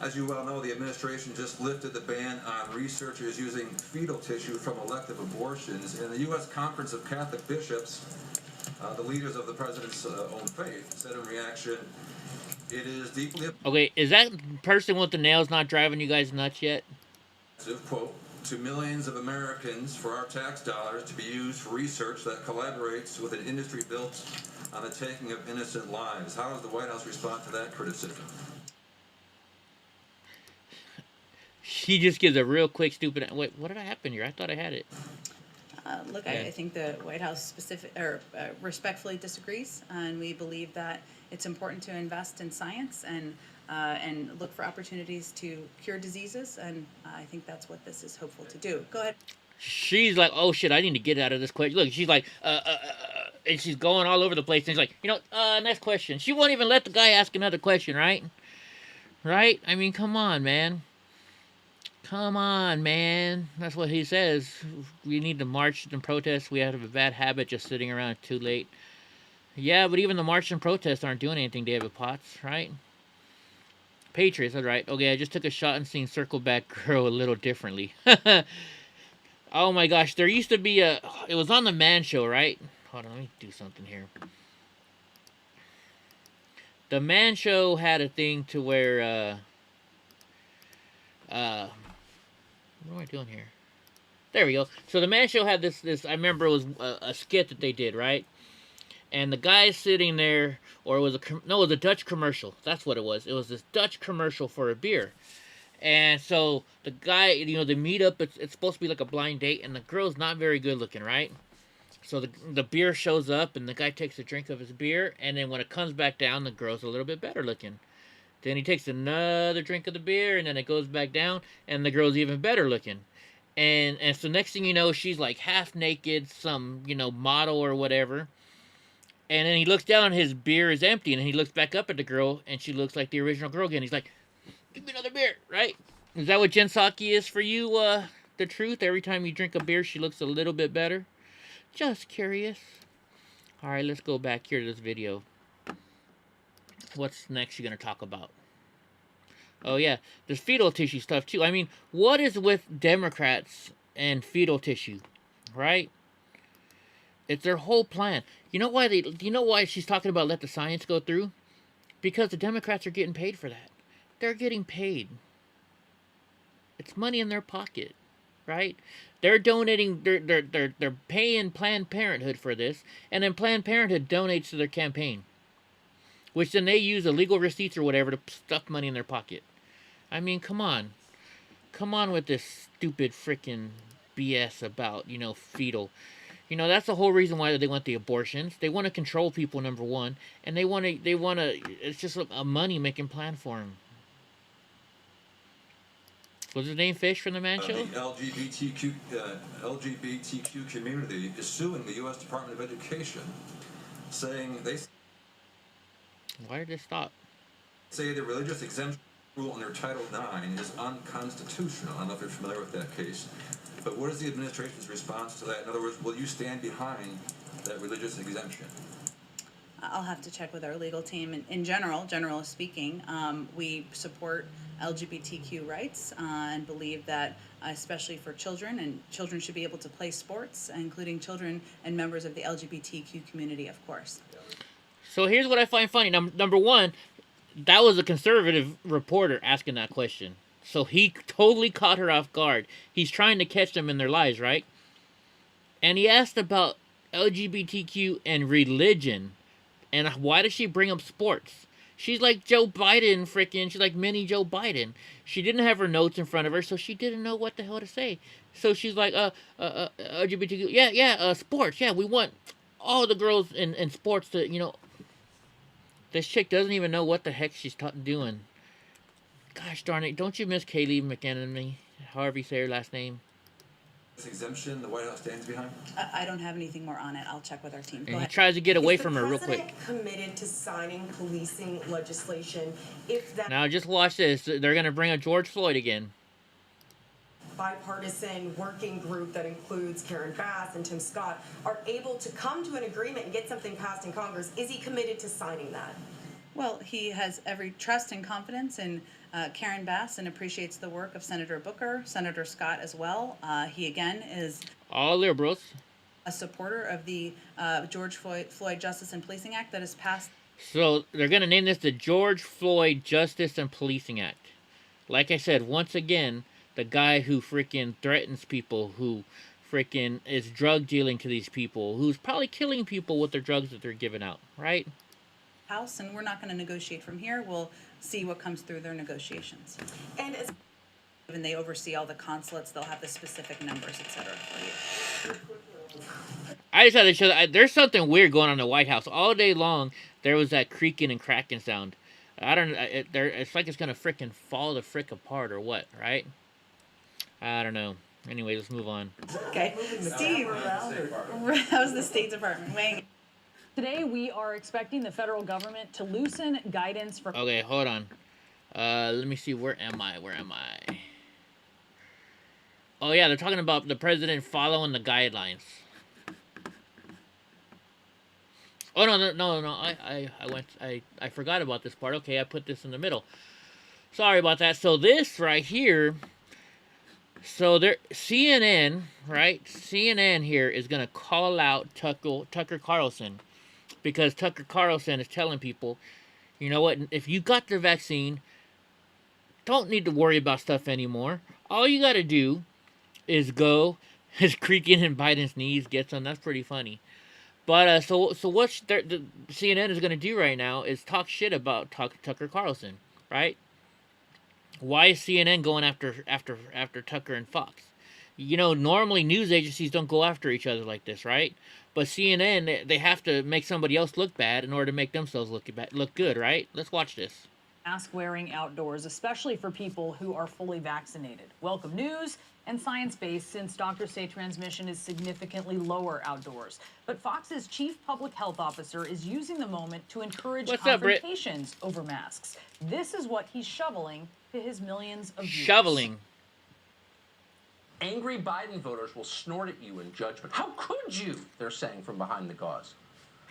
Speaker 15: As you well know, the administration just lifted the ban on researchers using fetal tissue from elective abortions. In the U.S. Conference of Catholic Bishops, the leaders of the president's own faith said in reaction, it is deeply...
Speaker 2: Okay, is that person with the nails not driving you guys nuts yet?
Speaker 15: Quote, to millions of Americans for our tax dollars to be used for research that collaborates with an industry built on the taking of innocent lives. How does the White House respond to that criticism?
Speaker 2: She just gives a real quick, stupid... Wait, what did happen here? I thought I had it.
Speaker 9: Look, yeah. I think the White House respectfully disagrees, and we believe that it's important to invest in science and look for opportunities to cure diseases, and I think that's what this is hopeful to do. Go ahead.
Speaker 2: She's like, oh shit, I need to get out of this question. Look, she's like, and she's going all over the place, and she's like, you know, next question. She won't even let the guy ask another question, right? Right? I mean, come on, man. Come on, man. That's what he says. We need to march and protest. We have a bad habit just sitting around too late. Yeah, but even the march and protest aren't doing anything, David Potts, right? Patriots, all right. Okay, I just took a shot and seen Circle Back grow a little differently. Oh my gosh, there used to be a... It was on the Man Show, right? Hold on, let me do something here. The Man Show had a thing to where... what am I doing here? There we go. So the Man Show had this... I remember it was a skit that they did, right? And the guy's sitting there... Or it was it was a Dutch commercial. That's what it was. It was this Dutch commercial for a beer. And so the guy, they meet up. It's supposed to be like a blind date, and the girl's not very good looking, right? So the beer shows up, and the guy takes a drink of his beer, and then when it comes back down, the girl's a little bit better looking. Then he takes another drink of the beer, and then it goes back down, and the girl's even better looking. And so next thing you know, she's like half naked, some model or whatever. And then he looks down, and his beer is empty, and he looks back up at the girl, and she looks like the original girl again. He's like, give me another beer, right? Is that what Psaki is for you, the truth? Every time you drink a beer, she looks a little bit better? Just curious. Alright, let's go back here to this video. What's next you're going to talk about? Oh, yeah. There's fetal tissue stuff, too. I mean, what is with Democrats and fetal tissue? Right? It's their whole plan. You know why she's talking about let the science go through? Because the Democrats are getting paid for that. They're getting paid. It's money in their pocket, right? They're donating. They're paying Planned Parenthood for this, and then Planned Parenthood donates to their campaign, which then they use illegal receipts or whatever to stuff money in their pocket. I mean, come on with this stupid freaking BS about fetal. That's the whole reason why they want the abortions. They want to control people, number one, and they want to. It's just a money-making plan for them. Was his name Fish from the Man Show?
Speaker 15: The LGBTQ community is suing the U.S. Department of Education, saying
Speaker 2: Why did it stop?
Speaker 15: Say the religious exemption rule under Title IX is unconstitutional. I don't know if you're familiar with that case. But what is the administration's response to that? In other words, will you stand behind that religious exemption?
Speaker 9: I'll have to check with our legal team. In generally speaking, we support LGBTQ rights and believe that, especially for children, and children should be able to play sports, including children and members of the LGBTQ community, of course.
Speaker 2: So here's what I find funny. Number one, that was a conservative reporter asking that question. So he totally caught her off guard. He's trying to catch them in their lies, right? And he asked about LGBTQ and religion. And why does she bring up sports? She's like Joe Biden, she's like mini Joe Biden. She didn't have her notes in front of her, so she didn't know what the hell to say. So she's like, LGBTQ, sports, we want all the girls in sports to, This chick doesn't even know what the heck she's doing. Gosh darn it, don't you miss Kaylee McEnany, however you say her last name?
Speaker 15: This exemption the White House stands behind?
Speaker 9: I don't have anything more on it. I'll check with our team.
Speaker 2: And he tries to get away from her real quick.
Speaker 7: Committed to signing policing legislation if that
Speaker 2: Now just watch this. They're going to bring up George Floyd again.
Speaker 7: bipartisan working group that includes Karen Bass and Tim Scott are able to come to an agreement and get something passed in Congress, is he committed to signing that?
Speaker 9: Well, he has every trust and confidence in Karen Bass and appreciates the work of Senator Booker, Senator Scott as well. He, again, is
Speaker 2: all liberals.
Speaker 9: A supporter of the George Floyd Justice and Policing Act that has passed.
Speaker 2: So they're going to name this the George Floyd Justice and Policing Act. Like I said, once again, the guy who freaking threatens people, who freaking is drug dealing to these people, who's probably killing people with their drugs that they're giving out, right?
Speaker 9: House, and we're not going to negotiate from here. We'll see what comes through their negotiations. And they oversee all the consulates, they'll have the specific numbers, etc. for you.
Speaker 2: I just had to show that there's something weird going on in the White House. All day long, there was that creaking and cracking sound. I don't know. It's like it's going to freaking fall the frick apart or what, right? I don't know. Anyway, let's move on.
Speaker 9: Okay. Steve, how's the State Department weighing?
Speaker 16: Today, we are expecting the federal government to loosen guidance for...
Speaker 2: Okay, hold on. Let me see. Where am I? Oh, yeah, they're talking about the president following the guidelines. Oh, no. I forgot about this part. Okay, I put this in the middle. Sorry about that. So this right here, So there, CNN, right? CNN here is gonna call out Tucker Carlson because Tucker Carlson is telling people, you know what? If you got the vaccine, don't need to worry about stuff anymore. All you gotta do is go. His creaking in Biden's knees gets him. That's pretty funny. But so what the CNN is gonna do right now is talk shit about Tucker Carlson, right? Why is CNN going after Tucker and Fox? You know, normally news agencies don't go after each other like this, right? But CNN, they have to make somebody else look bad in order to make themselves look good, right? Let's watch this.
Speaker 16: Mask wearing outdoors, especially for people who are fully vaccinated. Welcome news and science-based, since doctors say transmission is significantly lower outdoors. But Fox's chief public health officer is using the moment to encourage confrontations over masks. This is what he's shoveling to his millions of viewers.
Speaker 2: Shoveling.
Speaker 17: Angry Biden voters will snort at you in judgment. How could you? They're saying from behind the gauze.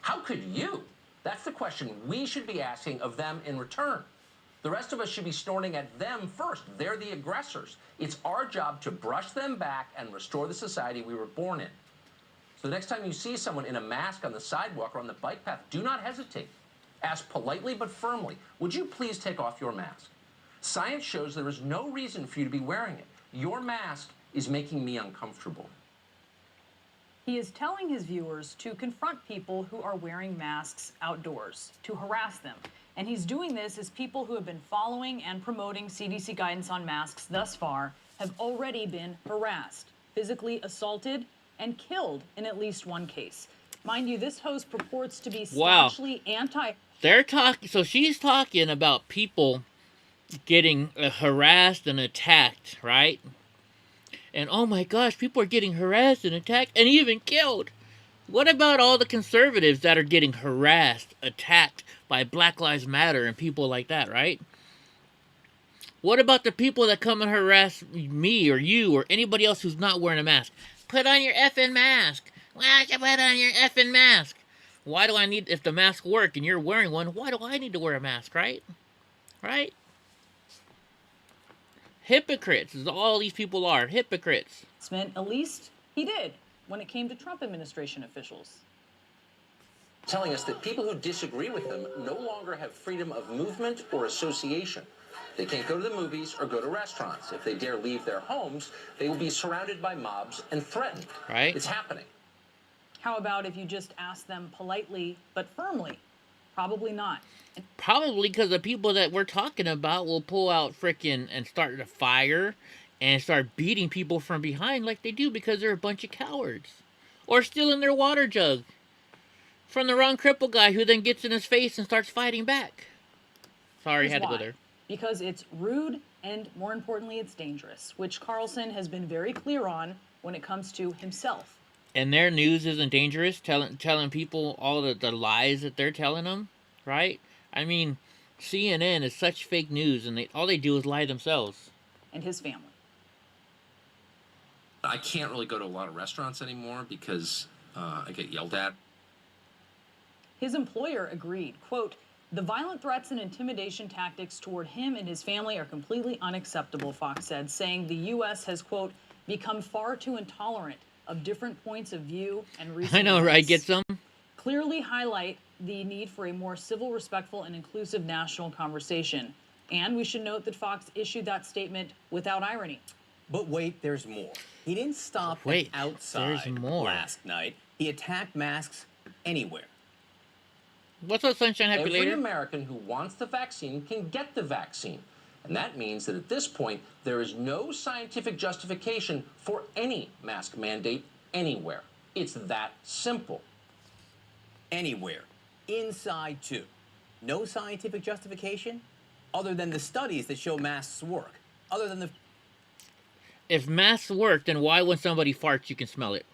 Speaker 17: How could you? That's the question we should be asking of them in return. The rest of us should be snorting at them first. They're the aggressors. It's our job to brush them back and restore the society we were born in. So the next time you see someone in a mask on the sidewalk or on the bike path, do not hesitate. Ask politely but firmly, would you please take off your mask? Science shows there is no reason for you to be wearing it. Your mask is making me uncomfortable.
Speaker 16: He is telling his viewers to confront people who are wearing masks outdoors, to harass them. And he's doing this as people who have been following and promoting CDC guidance on masks thus far have already been harassed, physically assaulted, and killed in at least one case. Mind you, this host purports to be staunchly anti.
Speaker 2: They're talking. So she's talking about people getting harassed and attacked, right? And oh my gosh, people are getting harassed and attacked and even killed. What about all the conservatives that are getting harassed, attacked by Black Lives Matter and people like that, right? What about the people that come and harass me or you or anybody else who's not wearing a mask? Put on your effing mask. Why don't you put on your effing mask? Why do I need, if the masks work and you're wearing one, why do I need to wear a mask, right? Right? Hypocrites is all these people are. Hypocrites.
Speaker 16: At least he did when it came to Trump administration officials.
Speaker 17: Telling us that people who disagree with them no longer have freedom of movement or association. They can't go to the movies or go to restaurants. If they dare leave their homes, they will be surrounded by mobs and threatened.
Speaker 2: Right.
Speaker 17: It's happening.
Speaker 16: How about if you just ask them politely but firmly? Probably not.
Speaker 2: Probably because the people that we're talking about will pull out frickin' and start a fire and start beating people from behind like they do because they're a bunch of cowards. Or stealing their water jug from the wrong cripple guy who then gets in his face and starts fighting back. Sorry, had to go there.
Speaker 16: Because it's rude and, more importantly, it's dangerous, which Carlson has been very clear on when it comes to himself.
Speaker 2: And their news isn't dangerous, telling people all the lies that they're telling them, right? I mean, CNN is such fake news, and all they do is lie themselves.
Speaker 16: And his family.
Speaker 18: I can't really go to a lot of restaurants anymore because I get yelled at.
Speaker 16: His employer agreed, quote, "The violent threats and intimidation tactics toward him and his family are completely unacceptable," Fox said, saying the U.S. has, quote, "become far too intolerant of different points of view and recent
Speaker 2: I know, right? Get some?
Speaker 16: Clearly highlight the need for a more civil, respectful, and inclusive national conversation. And we should note that Fox issued that statement without irony.
Speaker 19: But wait, there's more. He didn't stop outside last night. He attacked masks anywhere.
Speaker 2: What's up, Sunshine? Happy
Speaker 17: Every
Speaker 2: later?
Speaker 17: American who wants the vaccine can get the vaccine. And that means that at this point, there is no scientific justification for any mask mandate anywhere. It's that simple.
Speaker 19: Anywhere. Inside, too. No scientific justification other than the studies that show masks work. Other than the...
Speaker 2: If masks work, then why when somebody farts, you can smell it?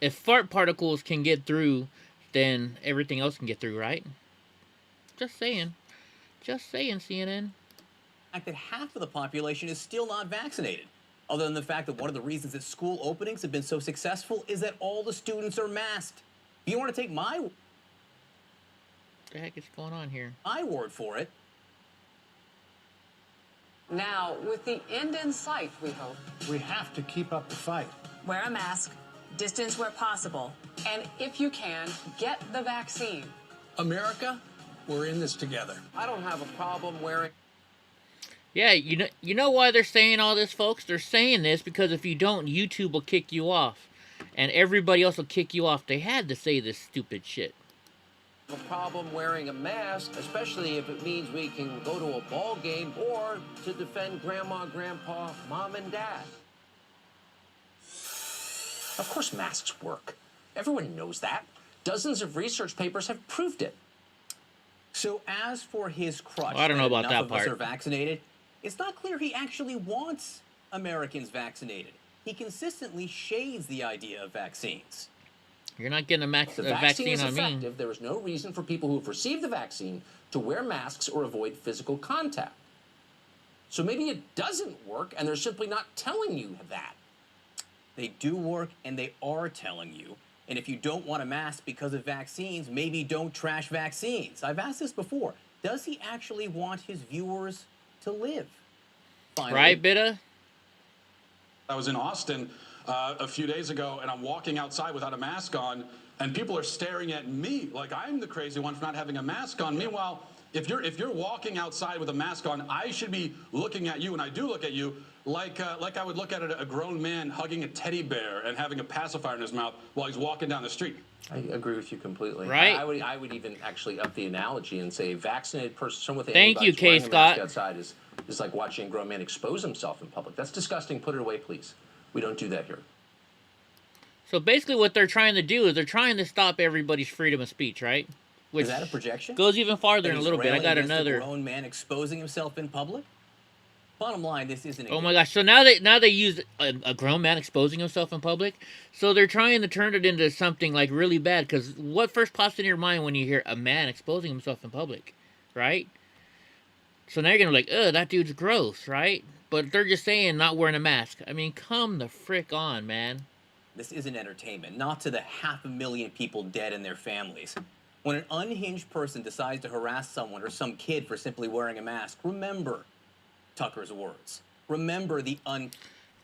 Speaker 2: If fart particles can get through, then everything else can get through, right? Just saying. Just saying, CNN.
Speaker 19: The fact that half of the population is still not vaccinated. Other than the fact that one of the reasons that school openings have been so successful is that all the students are masked. If you want to take my...
Speaker 2: What the heck is going on here?
Speaker 19: My word for it.
Speaker 20: Now, with the end in sight, we hope.
Speaker 3: We have to keep up the fight.
Speaker 20: Wear a mask, distance where possible, and if you can, get the vaccine.
Speaker 19: America, we're in this together. I don't have a problem wearing...
Speaker 2: Yeah, you know why they're saying all this, folks? They're saying this because if you don't, YouTube will kick you off. And everybody else will kick you off. They had to say this stupid shit.
Speaker 17: A problem wearing a mask, especially if it means we can go to a ball game or to defend grandma, grandpa, mom, and dad. Of course masks work. Everyone knows that. Dozens of research papers have proved it.
Speaker 19: So as for his crutch,
Speaker 2: I don't know about that
Speaker 19: enough of us
Speaker 2: part.
Speaker 19: are vaccinated, it's not clear he actually wants Americans vaccinated. He consistently shades the idea of vaccines.
Speaker 2: You're not getting a
Speaker 17: If the
Speaker 2: vaccine
Speaker 17: is
Speaker 2: on me.
Speaker 17: effective, there is no reason for people who have received the vaccine to wear masks or avoid physical contact. So maybe it doesn't work and they're simply not telling you that.
Speaker 19: They do work and they are telling you. And if you don't want a mask because of vaccines, maybe don't trash vaccines. I've asked this before. Does he actually want his viewers to live? Finally,
Speaker 2: Right, Bitta?
Speaker 21: I was in Austin a few days ago, and I'm walking outside without a mask on, and people are staring at me like I'm the crazy one for not having a mask on. Meanwhile, if you're walking outside with a mask on, I should be looking at you, and I do look at you like I would look at a grown man hugging a teddy bear and having a pacifier in his mouth while he's walking down the street.
Speaker 17: I agree with you completely.
Speaker 2: Right.
Speaker 17: I would even actually up the analogy and say a vaccinated person, someone with
Speaker 2: Thank you,
Speaker 17: antibodies wearing
Speaker 2: K.
Speaker 17: a
Speaker 2: Scott.
Speaker 17: mask outside is like watching a grown man expose himself in public. That's disgusting. Put it away, please. We don't do that here.
Speaker 2: So basically what they're trying to do is they're trying to stop everybody's freedom of speech, right? Which
Speaker 19: is that a projection?
Speaker 2: goes even farther in
Speaker 19: That
Speaker 2: a
Speaker 19: he's
Speaker 2: little bit. I
Speaker 19: railing
Speaker 2: got
Speaker 19: against
Speaker 2: another.
Speaker 19: a grown man exposing himself in public? Bottom line, this isn't a
Speaker 2: Oh my gosh! So now they use a grown man exposing himself in public. So they're trying to turn it into something like really bad. Because what first pops in your mind when you hear a man exposing himself in public, right? So now you're gonna be like, ugh, that dude's gross, right? But they're just saying not wearing a mask. I mean, come the frick on, man.
Speaker 19: This isn't entertainment, not to the 500,000 people dead and their families. When an unhinged person decides to harass someone or some kid for simply wearing a mask, remember Tucker's words. Remember the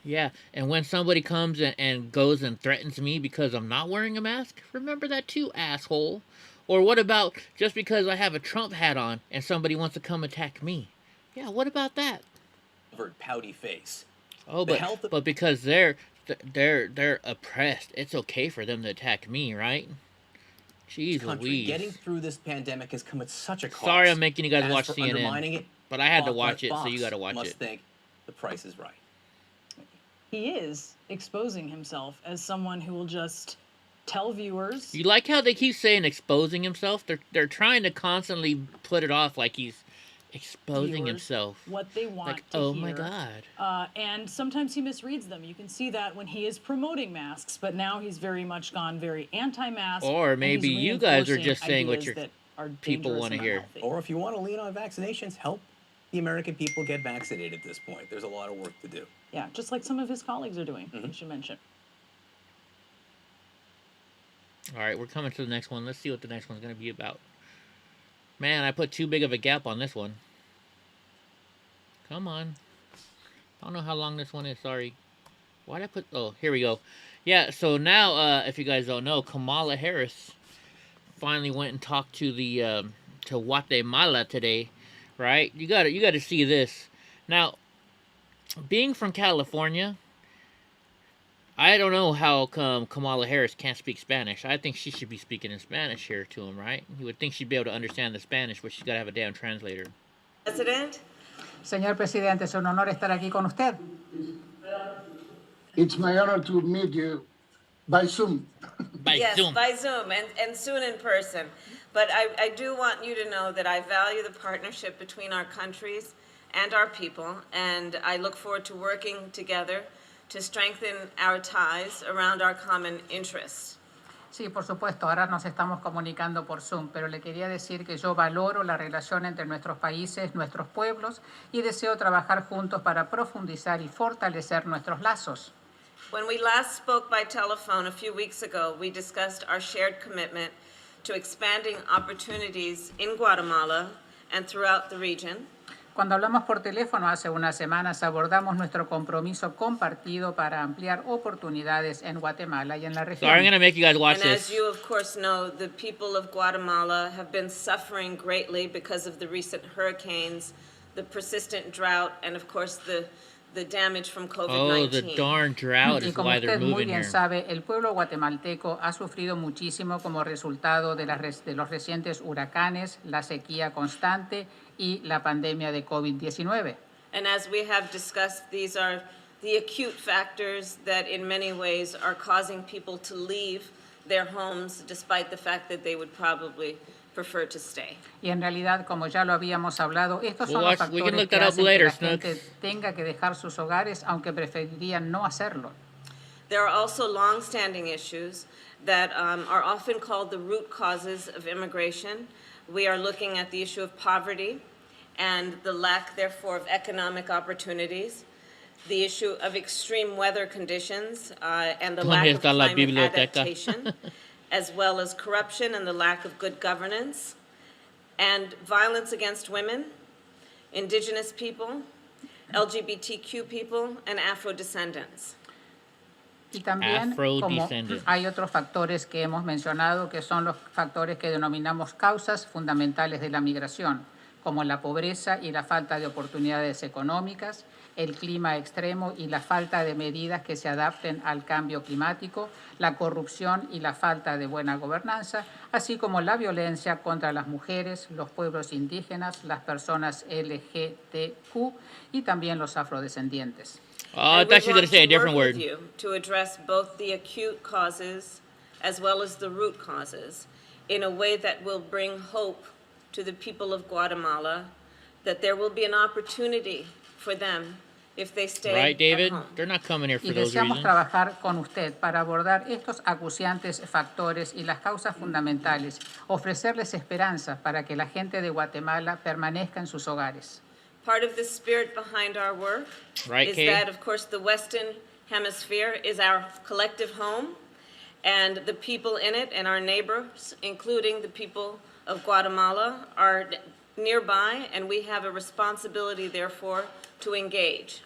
Speaker 2: Yeah, and when somebody comes and goes and threatens me because I'm not wearing a mask, remember that too, asshole. Or what about just because I have a Trump hat on and somebody wants to come attack me? Yeah, what about that?
Speaker 19: pouty face.
Speaker 2: Oh, but because they're oppressed, it's okay for them to attack me, right? Jeez Louise.
Speaker 19: Getting through this pandemic has come at such a cost.
Speaker 2: Sorry I'm making you guys
Speaker 19: As
Speaker 2: watch
Speaker 19: for
Speaker 2: CNN,
Speaker 19: undermining it,
Speaker 2: but I had to
Speaker 19: Fox-
Speaker 2: watch it, so
Speaker 19: Fox
Speaker 2: you got to watch
Speaker 19: must
Speaker 2: it.
Speaker 19: think the price is right.
Speaker 16: He is exposing himself as someone who will just tell viewers.
Speaker 2: You like how they keep saying exposing himself? They're trying to constantly put it off like he's exposing
Speaker 16: viewers
Speaker 2: himself.
Speaker 16: what they want
Speaker 2: Like,
Speaker 16: to
Speaker 2: oh
Speaker 16: hear.
Speaker 2: my God.
Speaker 16: And sometimes he misreads them. You can see that when he is promoting masks, but now he's very much gone very anti-mask.
Speaker 2: Or
Speaker 16: and
Speaker 2: maybe
Speaker 16: he's
Speaker 2: you guys are
Speaker 16: reinforcing
Speaker 2: just saying what
Speaker 16: ideas
Speaker 2: your
Speaker 16: that are
Speaker 2: people
Speaker 16: dangerous
Speaker 2: want to
Speaker 16: and
Speaker 2: hear.
Speaker 16: unhealthy.
Speaker 19: Or if you want to lean on vaccinations, help the American people get vaccinated at this point. There's a lot of work to do.
Speaker 16: Yeah, just like some of his colleagues are doing,
Speaker 2: Mm-hmm.
Speaker 16: you should mention.
Speaker 2: All right, we're coming to the next one. Let's see what the next one's going to be about. Man, I put too big of a gap on this one. Come on. I don't know how long this one is. Sorry. Why'd I put... Oh, here we go. Yeah, so now, if you guys don't know, Kamala Harris finally went and talked to the to Guatemala today, right? You got to see this. Now, being from California, I don't know how come Kamala Harris can't speak Spanish. I think she should be speaking in Spanish here to him, right? You would think she'd be able to understand the Spanish, but she's got to have a damn translator.
Speaker 22: President.
Speaker 23: Señor Presidente, es un honor estar aquí con usted.
Speaker 1: It's my honor to meet you by Zoom.
Speaker 22: Yes, by Zoom and soon in person. But I do want you to know that I value the partnership between our countries and our people, and I look forward to working together to strengthen our ties around our common interests.
Speaker 23: Sí, por supuesto, ahora nos estamos comunicando por Zoom, pero le quería decir que yo valoro la relación entre nuestros países, nuestros pueblos, y deseo trabajar juntos para profundizar y fortalecer nuestros lazos.
Speaker 22: When we last spoke by telephone a few weeks ago, we discussed our shared commitment to expanding opportunities in Guatemala and throughout the region.
Speaker 23: Cuando hablamos por teléfono hace unas semanas, abordamos nuestro compromiso compartido para ampliar oportunidades en Guatemala y en la región.
Speaker 2: Sorry, I'm gonna make you guys watch
Speaker 22: And
Speaker 2: this.
Speaker 22: as you of course know, the people of Guatemala have been suffering greatly because of the recent hurricanes, the persistent drought, and of course the damage from COVID-19.
Speaker 2: Oh, the darn drought
Speaker 23: Y
Speaker 2: is
Speaker 23: como
Speaker 2: why they're
Speaker 23: usted muy
Speaker 2: moving
Speaker 23: bien
Speaker 2: here.
Speaker 23: sabe, el pueblo guatemalteco ha sufrido muchísimo como resultado de los recientes huracanes, la sequía constante y la pandemia de COVID-19.
Speaker 22: And as we have discussed, these are the acute factors that in many ways are causing people to leave their homes despite the fact that they would probably prefer to stay.
Speaker 23: Y en realidad, como ya lo habíamos hablado, estos son
Speaker 2: Well,
Speaker 23: los
Speaker 2: we can
Speaker 23: factores
Speaker 2: look
Speaker 23: que
Speaker 2: that up
Speaker 23: hacen
Speaker 2: later,
Speaker 23: que la gente
Speaker 2: Snooks.
Speaker 23: tenga que dejar sus hogares, aunque preferirían no hacerlo.
Speaker 22: There are also long-standing issues that are often called the root causes of immigration. We are looking at the issue of poverty and the lack, therefore, of economic opportunities, the issue of extreme weather conditions and the lack of climate adaptation, as well as corruption and the lack of good governance, and violence against women, indigenous people, LGBTQ people, and Afro-descendants.
Speaker 23: Y también como
Speaker 2: Afro-descendants.
Speaker 23: hay otros factores que hemos mencionado que son los factores que denominamos causas fundamentales de la migración, como la pobreza y la falta de oportunidades económicas, el clima extremo y la falta de medidas que se adapten al cambio climático, la corrupción y la falta de buena gobernanza, así como la violencia contra las mujeres, los pueblos indígenas, las personas LGTQ y también los afrodescendientes.
Speaker 2: Oh, I thought you were going to say a different
Speaker 22: work
Speaker 2: word.
Speaker 22: with you to address both the acute causes as well as the root causes in a way that will bring hope to the people of Guatemala, that there will be an opportunity for them if they stay
Speaker 2: Right, David?
Speaker 22: at home.
Speaker 2: They're not coming here
Speaker 23: Y
Speaker 2: for those
Speaker 23: deseamos
Speaker 2: reasons.
Speaker 23: trabajar con usted para abordar estos acuciantes factores y las causas fundamentales, ofrecerles esperanza para que la gente de Guatemala permanezca en sus hogares.
Speaker 22: Part of the spirit behind our work
Speaker 2: Right,
Speaker 22: is
Speaker 2: Kay?
Speaker 22: that, of course, the Western Hemisphere is our collective home, and the people in it and our neighbors, including the people of Guatemala, are nearby, and we have a responsibility, therefore, to engage.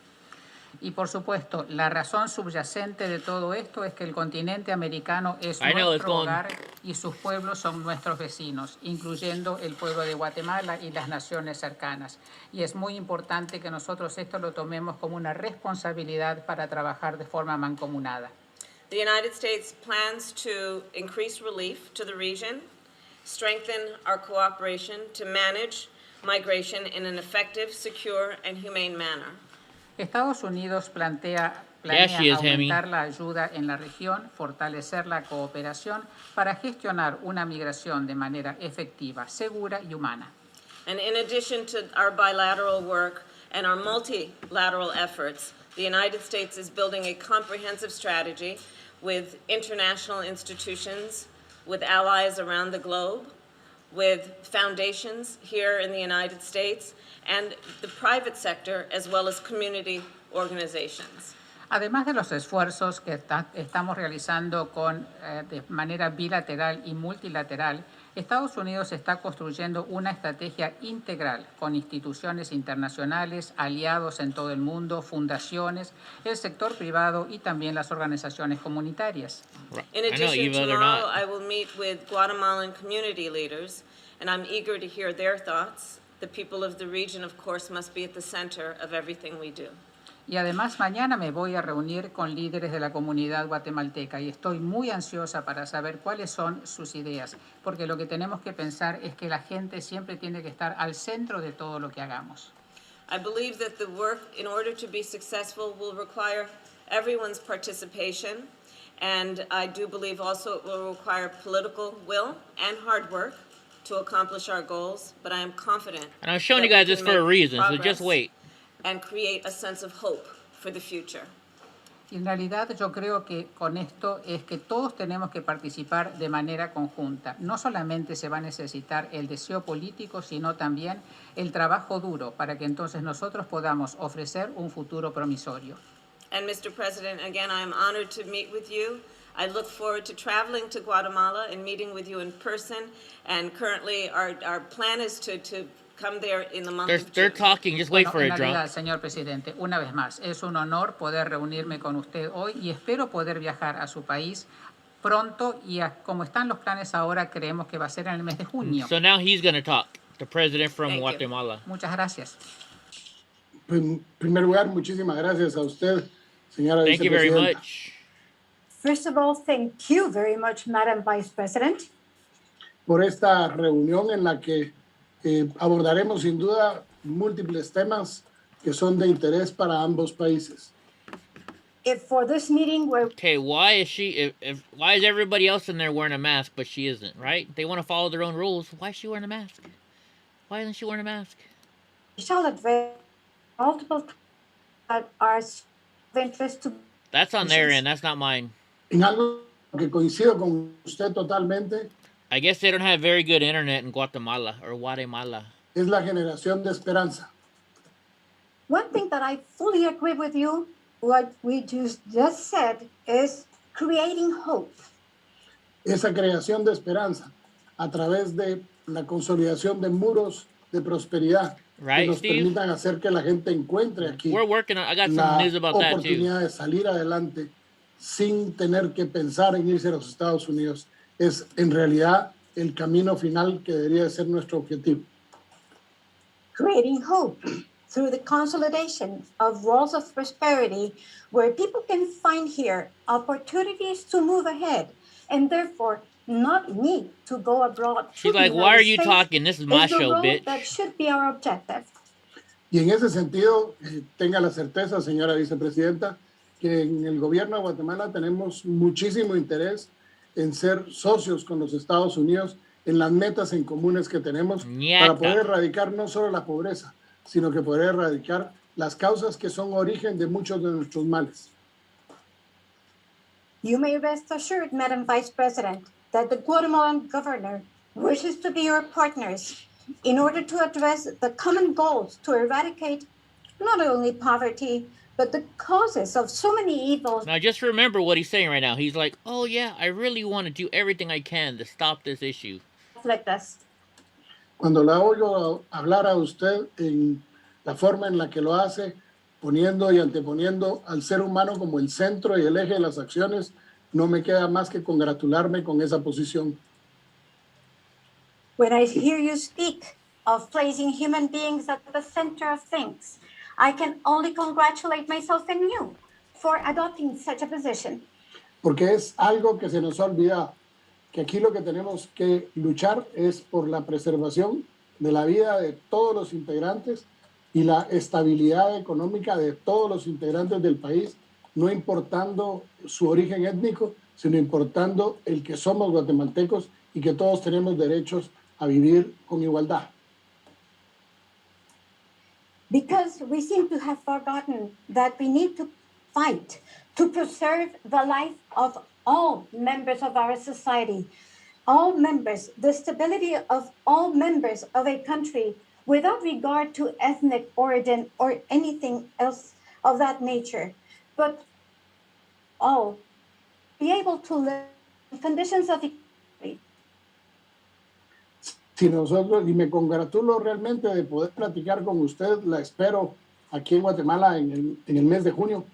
Speaker 23: Y por supuesto, la razón subyacente de todo esto es que el continente americano es
Speaker 2: I know, it's
Speaker 23: nuestro
Speaker 2: going-
Speaker 23: hogar y sus pueblos son nuestros vecinos, incluyendo el pueblo de Guatemala y las naciones cercanas. Y es muy importante que nosotros esto lo tomemos como una responsabilidad para trabajar de forma mancomunada.
Speaker 22: The United States plans to increase relief to the region, strengthen our cooperation to manage migration in an effective, secure, and humane manner.
Speaker 23: Estados Unidos planea
Speaker 2: Yeah, she is, Hammy.
Speaker 23: aumentar la ayuda en la región, fortalecer la cooperación para gestionar una migración de manera efectiva, segura y humana.
Speaker 22: And in addition to our bilateral work and our multilateral efforts, the United States is building a comprehensive strategy with international institutions, with allies around the globe, with foundations here in the United States, and the private sector, as well as community organizations.
Speaker 23: Además de los esfuerzos que estamos realizando de manera bilateral y multilateral, Estados Unidos está construyendo una estrategia integral con instituciones internacionales, aliados en todo el mundo, fundaciones, el sector privado y también las organizaciones comunitarias.
Speaker 22: In addition, tomorrow I will meet with Guatemalan community leaders, and I'm eager to hear their thoughts. The people of the region, of course, must be at the center of everything we do.
Speaker 23: Y además mañana me voy a reunir con líderes de la comunidad guatemalteca y estoy muy ansiosa para saber cuáles son sus ideas, porque lo que tenemos que pensar es que la gente siempre tiene que estar al centro de todo lo que hagamos.
Speaker 22: I believe that the work, in order to be successful, will require everyone's participation, and I do believe also it will require political will and hard work to accomplish our goals, but I am confident.
Speaker 2: And I'm showing you
Speaker 22: that
Speaker 2: guys
Speaker 22: we
Speaker 2: this
Speaker 22: can
Speaker 2: for a
Speaker 22: make
Speaker 2: reason, so
Speaker 22: progress
Speaker 2: just wait.
Speaker 22: and create a sense of hope for the future.
Speaker 23: Y en realidad yo creo que con esto es que todos tenemos que participar de manera conjunta. No solamente se va a necesitar el deseo político, sino también el trabajo duro para que entonces nosotros podamos ofrecer un futuro promisorio.
Speaker 22: And Mr. President, again, I am honored to meet with you. I look forward to traveling to Guatemala and meeting with you in person. And currently, our plan is to come there in the month
Speaker 2: They're,
Speaker 22: of June.
Speaker 2: they're talking. Just wait
Speaker 23: Bueno,
Speaker 2: for
Speaker 23: en
Speaker 2: it,
Speaker 23: realidad,
Speaker 2: drunk.
Speaker 23: señor presidente, una vez más, es un honor poder reunirme con usted hoy y espero poder viajar a su país pronto y como están los planes ahora, creemos que va a ser en el mes de junio.
Speaker 2: So now he's going to talk. The president from
Speaker 23: Thank you.
Speaker 2: Guatemala.
Speaker 23: Muchas gracias.
Speaker 4: En primer lugar, muchísimas gracias a usted, señora
Speaker 2: Thank you very
Speaker 4: vicepresidenta.
Speaker 2: much.
Speaker 6: First of all, thank you very much, Madam Vice President,
Speaker 4: por esta reunión en la que abordaremos sin duda múltiples temas que son de interés para ambos países.
Speaker 6: for this meeting where
Speaker 2: Okay, why is she? Why is everybody else in there wearing a mask, but she isn't? Right? They want to follow their own rules. Why is she wearing a mask? Why isn't she wearing a mask?
Speaker 6: we shall address multiple that are of interest to
Speaker 2: That's on their end. That's not mine.
Speaker 4: En algo que coincido con usted totalmente
Speaker 2: I guess they don't have very good internet in Guatemala or Guatemala.
Speaker 4: es la generación de esperanza.
Speaker 6: One thing that I fully agree with you, what we just said, is creating hope.
Speaker 4: Esa creación de esperanza a través de la consolidación de muros de prosperidad
Speaker 2: Right,
Speaker 4: que nos
Speaker 2: Steve?
Speaker 4: permitan hacer que la gente encuentre aquí
Speaker 2: We're working on. I got
Speaker 4: la
Speaker 2: some news about that too.
Speaker 4: oportunidad de salir adelante sin tener que pensar en irse a los Estados Unidos. Es en realidad el camino final que debería ser nuestro objetivo.
Speaker 6: Creating hope through the consolidation of walls of prosperity where people can find here opportunities to move ahead and therefore not need to go abroad.
Speaker 2: She's like, "Why are you talking? This is my
Speaker 6: the
Speaker 2: show,
Speaker 6: road
Speaker 2: bitch."
Speaker 6: That should be our objective.
Speaker 4: Y en ese sentido, tenga la certeza, señora vicepresidenta, que en el gobierno de Guatemala tenemos muchísimo interés en ser socios con los Estados Unidos en las metas en comunes que tenemos para poder erradicar no solo la pobreza, sino que poder erradicar las causas que son origen de muchos de nuestros males.
Speaker 6: You may rest assured, Madam Vice President, that the Guatemalan governor wishes to be your partners in order to address the common goals to eradicate not only poverty, but the causes of so many evils.
Speaker 2: Now just remember what he's saying right now. He's like, "Oh yeah, I really want to do everything I can to stop this issue."
Speaker 6: Like this.
Speaker 4: Cuando la oigo hablar a usted en la forma en la que lo hace, poniendo y anteponiendo al ser humano como el centro y el eje de las acciones, no me queda más que congratularme con esa posición.
Speaker 6: When I hear you speak of placing human beings at the center of things, I can only congratulate myself and you for adopting such a position.
Speaker 4: Porque es algo que se nos ha olvidado, que aquí lo que tenemos que luchar es por la preservación de la vida de todos los integrantes y la estabilidad económica de todos los integrantes del país, no importando su origen étnico, sino importando el que somos guatemaltecos y que todos tenemos derechos a vivir con igualdad.
Speaker 6: Because we seem to have forgotten that we need to fight to preserve the life of all members of our society, all members, the stability of all members of a country without regard to ethnic origin or anything else of that nature, but all be able to live in conditions of equality.
Speaker 4: Si nosotros, y me congratulo realmente de poder platicar con usted, la espero aquí en Guatemala en el mes de junio.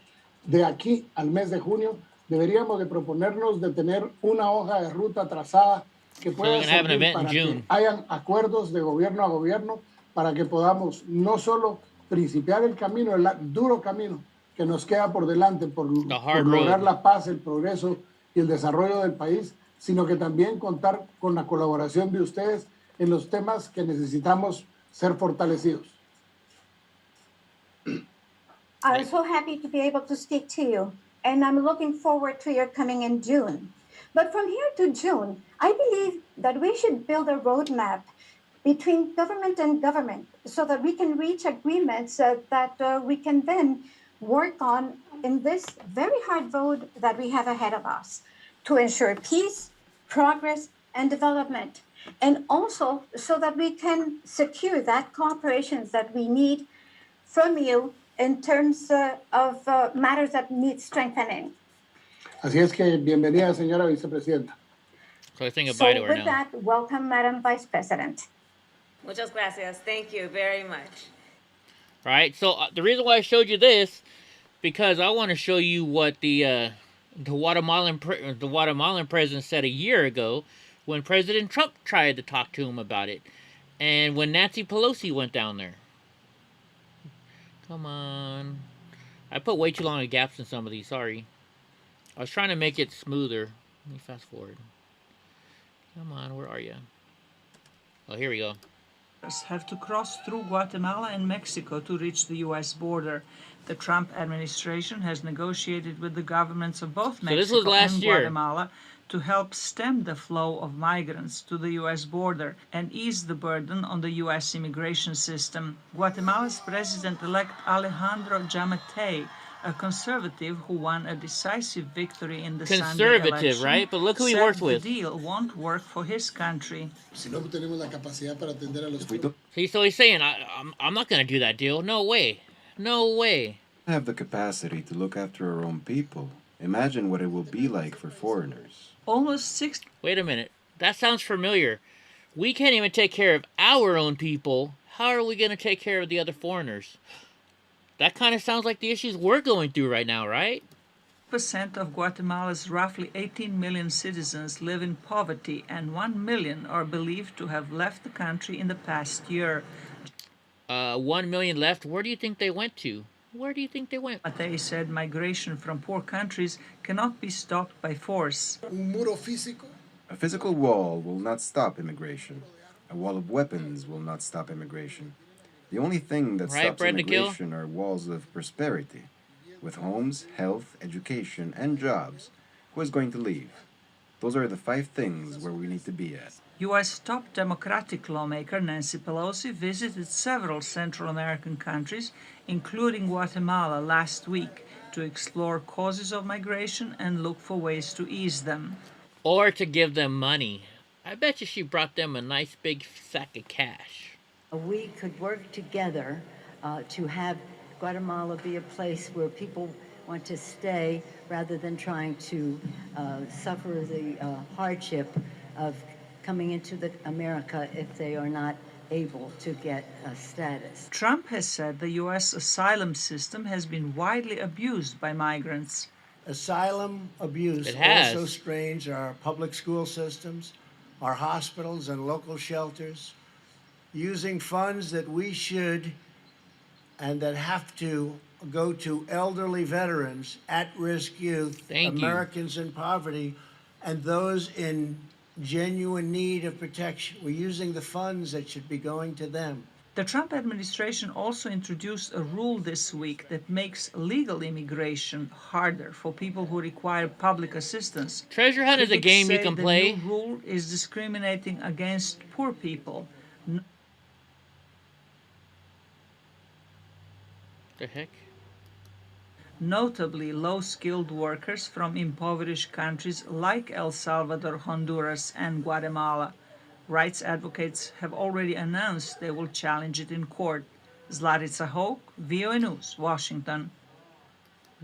Speaker 4: De aquí al mes de junio deberíamos de proponernos de tener una hoja de ruta trazada que pueda servir para que hayan acuerdos de gobierno a gobierno para que podamos no solo principiar el camino, el duro camino que nos queda por delante por lograr la paz, el progreso y el desarrollo del país, sino que también contar con la colaboración de ustedes en los temas que necesitamos ser fortalecidos.
Speaker 6: I'm so happy to be able to speak to you, and I'm looking forward to your coming in June. But from here to June, I believe that we should build a roadmap between government and government so that we can reach agreements that we can then work on in this very hard road that we have ahead of us to ensure peace, progress, and development, and also so that we can secure that cooperation that we need from you in terms of matters that need strengthening.
Speaker 4: Así es que bienvenida, señora vicepresidenta.
Speaker 2: So I think
Speaker 6: So with that, welcome, Madam Vice President.
Speaker 22: Muchas gracias. Thank you very much.
Speaker 2: Right? So the reason why I showed you this, because I want to show you what the Guatemalan president said a year ago when President Trump tried to talk to him about it, and when Nancy Pelosi went down there. Come on. I put way too long of gaps in some of these, sorry. I was trying to make it smoother. Let me fast forward. Come on, where are you? Oh, here we go.
Speaker 5: Have to cross through Guatemala and Mexico to reach the U.S. border. The Trump administration has negotiated with the governments of both Mexico and Guatemala to help stem the flow of migrants to the U.S. border and ease the burden on the U.S. immigration system. Guatemala's President-elect Alejandro Giammattei, a conservative who won a decisive victory in the Sunday election,
Speaker 2: conservative, right? But look who he worked with.
Speaker 5: The deal won't work for his country.
Speaker 2: See, so he's saying, I'm not going to do that deal. No way. No way.
Speaker 8: We have the capacity to look after our own people. Imagine what it will be like for foreigners.
Speaker 5: Almost 6.
Speaker 2: Wait a minute. That sounds familiar. We can't even take care of our own people. How are we going to take care of the other foreigners? That kind of sounds like the issues we're going through right now, right?
Speaker 5: % of Guatemala's roughly 18 million citizens live in poverty, and 1 million are believed to have left the country in the past year.
Speaker 2: 1 million left. Where do you think they went to? Where do you think they went?
Speaker 5: They said migration from poor countries cannot be stopped by force.
Speaker 8: A physical wall will not stop immigration. A wall of weapons will not stop immigration. The only thing that stops immigration are walls of prosperity. With homes, health, education, and jobs, who is going to leave? Those are the 5 things where we need to be at.
Speaker 5: U.S. top Democratic lawmaker Nancy Pelosi visited several Central American countries, including Guatemala, last week to explore causes of migration and look for ways to ease them.
Speaker 2: Or to give them money. I bet you she brought them a nice big sack of cash.
Speaker 12: We could work together to have Guatemala be a place where people want to stay rather than trying to suffer the hardship of coming into America if they are not able to get a status.
Speaker 5: Trump has said the U.S. asylum system has been widely abused by migrants.
Speaker 3: Asylum abuse also strains our public school systems, our hospitals and local shelters, using funds that we should and that have to go to elderly veterans, at-risk youth, Americans in poverty, and those in genuine need of protection. We're using the funds that should be going to them.
Speaker 5: The Trump administration also introduced a rule this week that makes legal immigration harder for people who require public assistance.
Speaker 2: Treasure Hunt is a game you can play.
Speaker 5: The new rule is discriminating against poor people.
Speaker 2: The heck?
Speaker 5: Notably low-skilled workers from impoverished countries like El Salvador, Honduras, and Guatemala. Rights advocates have already announced they will challenge it in court. Zlarica Hoke, VOA News, Washington.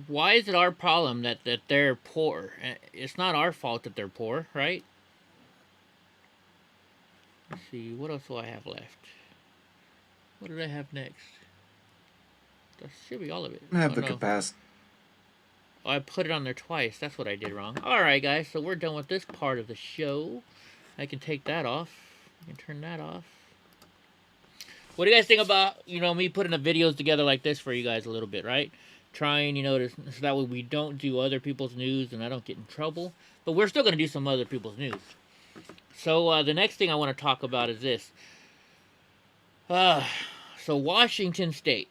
Speaker 2: Why is it our problem that they're poor? It's not our fault that they're poor, right? Let's see, what else do I have left? What did I have next? That should be all of it.
Speaker 8: I have the capacity.
Speaker 2: Oh, I put it on there twice. That's what I did wrong. Alright, guys, so we're done with this part of the show. I can take that off. I can turn that off. What do you guys think about, me putting the videos together like this for you guys a little bit, right? Trying, so that way we don't do other people's news and I don't get in trouble. But we're still going to do some other people's news. So, the next thing I want to talk about is this. So, Washington State.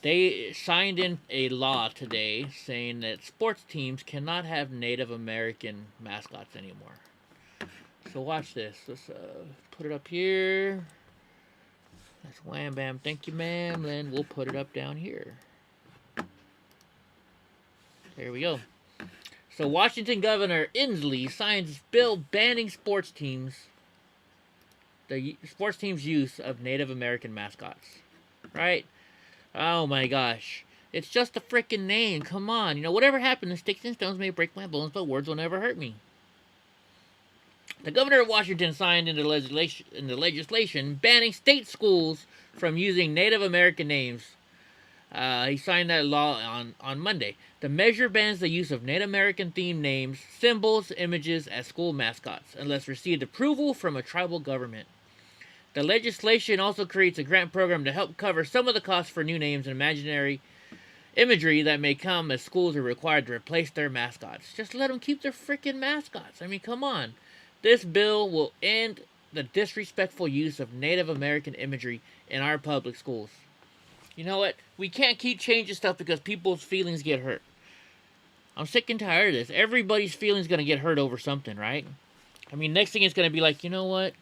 Speaker 2: They signed in a law today saying that sports teams cannot have Native American mascots anymore. So watch this. Let's put it up here. That's wham bam. Thank you, ma'am. Then we'll put it up down here. There we go. So Washington Governor Inslee signs bill banning sports teams' use of Native American mascots. Right? Oh my gosh. It's just a freaking name. Come on. Whatever happened, the sticks and stones may break my bones, but words will never hurt me. The governor of Washington signed into legislation banning state schools from using Native American names. He signed that law on Monday. The measure bans the use of Native American-themed names, symbols, images as school mascots, unless received approval from a tribal government. The legislation also creates a grant program to help cover some of the costs for new names and imaginary imagery that may come as schools are required to replace their mascots. Just let them keep their freaking mascots. I mean, come on. This bill will end the disrespectful use of Native American imagery in our public schools. You know what? We can't keep changing stuff because people's feelings get hurt. I'm sick and tired of this. Everybody's feelings going to get hurt over something, right? I mean, next thing is going to be like, you know what?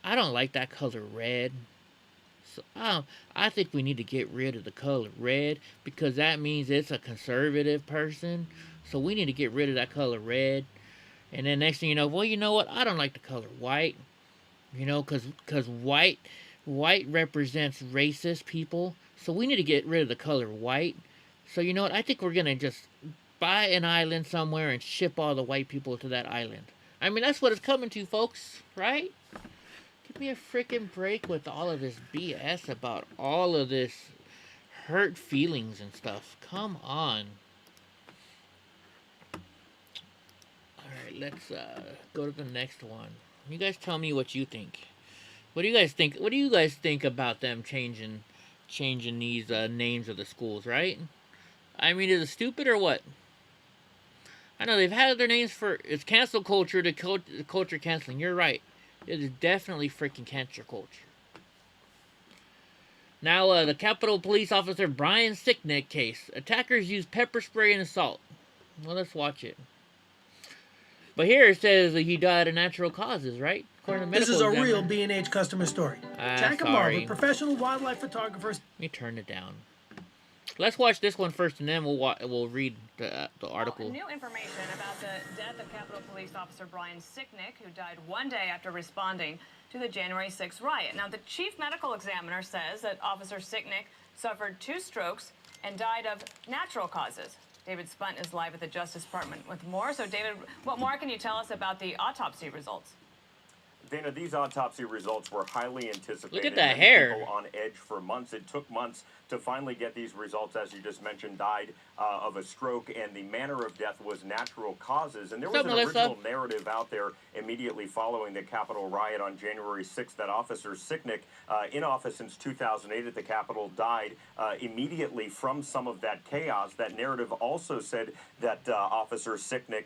Speaker 2: I don't like that color red. So I think we need to get rid of the color red because that means it's a conservative person. So we need to get rid of that color red. And then next thing you know, well, you know what? I don't like the color white. You know, because white represents racist people. So we need to get rid of the color white. So you know what? I think we're going to just buy an island somewhere and ship all the white people to that island. I mean, that's what it's coming to, folks, right? Give me a freaking break with all of this BS about all of this hurt feelings and stuff. Come on. Alright, let's go to the next one. You guys tell me what you think. What do you guys think? What do you guys think about them changing these names of the schools, right? I mean, is it stupid or what? I know they've had their names for... It's cancel culture to culture canceling. You're right. It is definitely freaking cancel culture. Now, the Capitol Police Officer Brian Sicknick case. Attackers used pepper spray and assault. Well, let's watch it. But here it says that he died of natural causes, right?
Speaker 10: This is a real B&H customer story. Jack and Marvin, professional wildlife photographers.
Speaker 2: Let me turn it down. Let's watch this one first, and then we'll read the article.
Speaker 16: Well, new information about the death of Capitol Police Officer Brian Sicknick, who died one day after responding to the January 6th riot. Now, the chief medical examiner says that Officer Sicknick suffered 2 strokes and died of natural causes. David Spunt is live at the Justice Department with more. So, David, what more can you tell us about the autopsy results?
Speaker 13: Dana, these autopsy results were highly anticipated.
Speaker 2: Look at that hair.
Speaker 13: People on edge for months. It took months to finally get these results, as you just mentioned, died of a stroke, and the manner of death was natural causes. And there was an original narrative out there immediately following the Capitol riot on January 6th that Officer Sicknick, in office since 2008 at the Capitol, died immediately from some of that chaos. That narrative also said that Officer Sicknick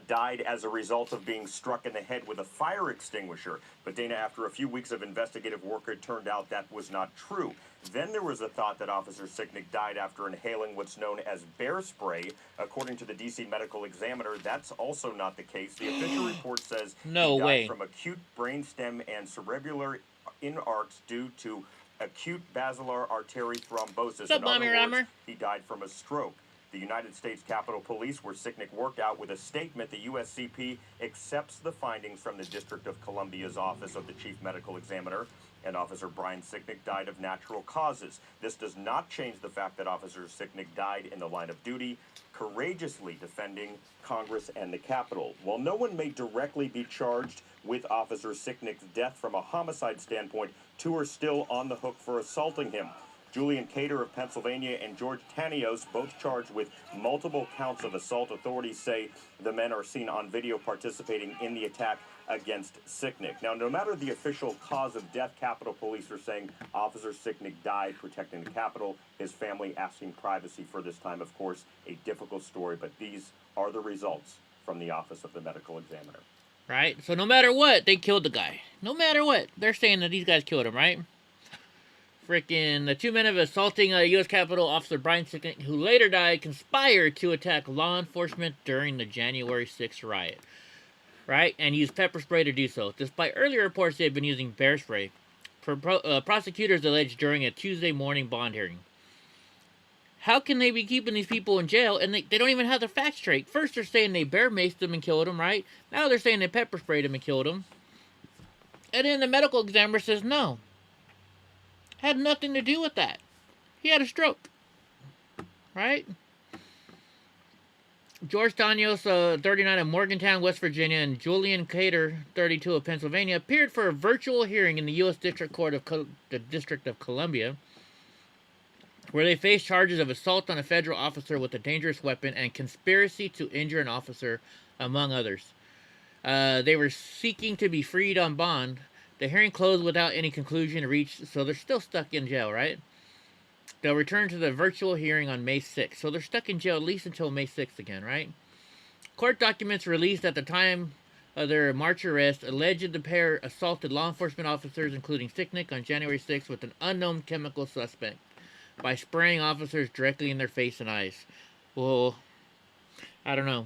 Speaker 13: died as a result of being struck in the head with a fire extinguisher. But Dana, after a few weeks of investigative work, it turned out that was not true. Then there was a thought that Officer Sicknick died after inhaling what's known as bear spray. According to the D.C. Medical Examiner, that's also not the case. The official report says he died from acute brainstem and cerebellar infarcts due to acute basilar artery thrombosis. In other words, he died from a stroke. The United States Capitol Police, where Sicknick worked out with a statement, the USCP accepts the findings from the District of Columbia's Office of the Chief Medical Examiner, and Officer Brian Sicknick died of natural causes. This does not change the fact that Officer Sicknick died in the line of duty, courageously defending Congress and the Capitol. While no one may directly be charged with Officer Sicknick's death from a homicide standpoint, 2 are still on the hook for assaulting him. Julian Cater of Pennsylvania and George Tanios, both charged with multiple counts of assault. Authorities say the men are seen on video participating in the attack against Sicknick. Now, no matter the official cause of death, Capitol Police are saying Officer Sicknick died protecting the Capitol. His family asking privacy for this time, of course, a difficult story, but these are the results from the Office of the Medical Examiner.
Speaker 2: Right? So no matter what, they killed the guy. No matter what, they're saying that these guys killed him, right? Freaking the 2 men of assaulting U.S. Capitol Officer Brian Sicknick, who later died, conspired to attack law enforcement during the January 6th riot. Right? And used pepper spray to do so. Despite earlier reports they had been using bear spray, prosecutors alleged during a Tuesday morning bond hearing. How can they be keeping these people in jail and they don't even have their facts straight? First they're saying they bear maced them and killed them, right? Now they're saying they pepper sprayed them and killed them. And then the medical examiner says no. Had nothing to do with that. He had a stroke. Right? George Tanos, 39 of Morgantown, West Virginia, and Julian Cater, 32 of Pennsylvania, appeared for a virtual hearing in the U.S. District Court of the District of Columbia, where they faced charges of assault on a federal officer with a dangerous weapon and conspiracy to injure an officer, among others. They were seeking to be freed on bond. The hearing closed without any conclusion reached, so they're still stuck in jail, right? They'll return to the virtual hearing on May 6th. So they're stuck in jail at least until May 6th again, right? Court documents released at the time of their March arrest alleged the pair assaulted law enforcement officers, including Sicknick, on January 6th with an unknown chemical suspect by spraying officers directly in their face and eyes. Well, I don't know.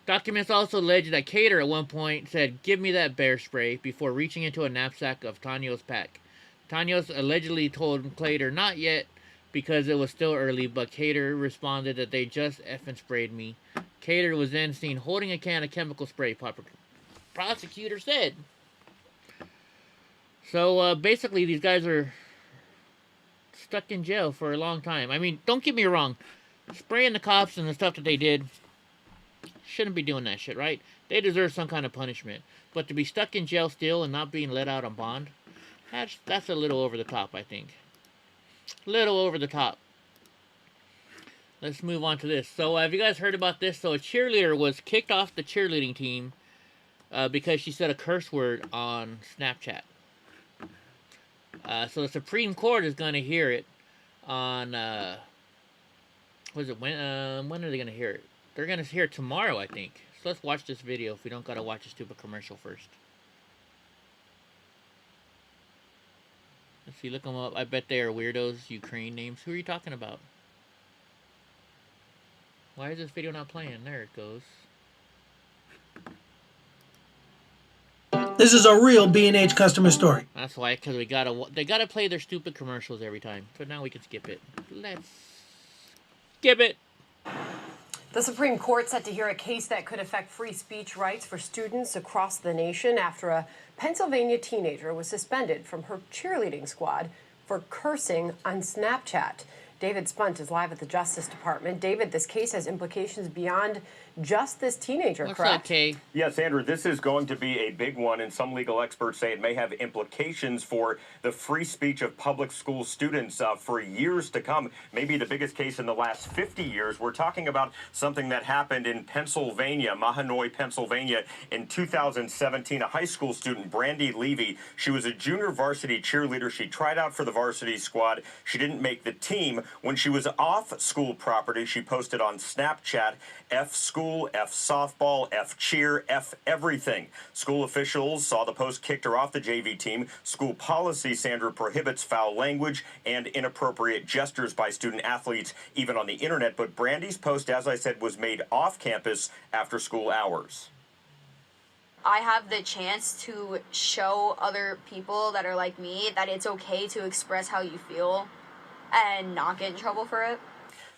Speaker 2: Documents also allege that Cater at one point said, "Give me that bear spray," before reaching into a knapsack of Tanos' pack. Tanos allegedly told Cater not yet because it was still early, but Cater responded that they just effing sprayed me. Cater was then seen holding a can of chemical spray, prosecutor said. So basically these guys are stuck in jail for a long time. I mean, don't get me wrong. Spraying the cops and the stuff that they did, shouldn't be doing that shit, right? They deserve some kind of punishment. But to be stuck in jail still and not being let out on bond, that's a little over the top, I think. Little over the top. Let's move on to this. So, have you guys heard about this? So, a cheerleader was kicked off the cheerleading team because she said a curse word on Snapchat. So, the Supreme Court is going to hear it on... when are they going to hear it? They're going to hear it tomorrow, I think. So, let's watch this video if we don't got to watch a stupid commercial first. Let's see, look them up. I bet they are weirdos, Ukraine names. Who are you talking about? Why is this video not playing? There it goes.
Speaker 10: This is a real B&H customer story.
Speaker 2: That's why, because they gotta play their stupid commercials every time. So now we can skip it. Let's skip it.
Speaker 11: The Supreme Court set to hear a case that could affect free speech rights for students across the nation after a Pennsylvania teenager was suspended from her cheerleading squad for cursing on Snapchat. David Spunt is live at the Justice Department. David, this case has implications beyond just this teenager, correct?
Speaker 2: Okay.
Speaker 13: Yes, Andrew, this is going to be a big one, and some legal experts say it may have implications for the free speech of public school students for years to come. Maybe the biggest case in the last 50 years. We're talking about something that happened in Pennsylvania, Mahanoy, Pennsylvania, in 2017. A high school student, Brandy Levy, she was a junior varsity cheerleader. She tried out for the varsity squad. She didn't make the team. When she was off school property, she posted on Snapchat, F school, F softball, F cheer, F everything. School officials saw the post, kicked her off the JV team. School policy, Sandra, prohibits foul language and inappropriate gestures by student athletes, even on the internet. But Brandy's post, as I said, was made off campus after school hours.
Speaker 14: I have the chance to show other people that are like me that it's okay to express how you feel and not get in trouble for it.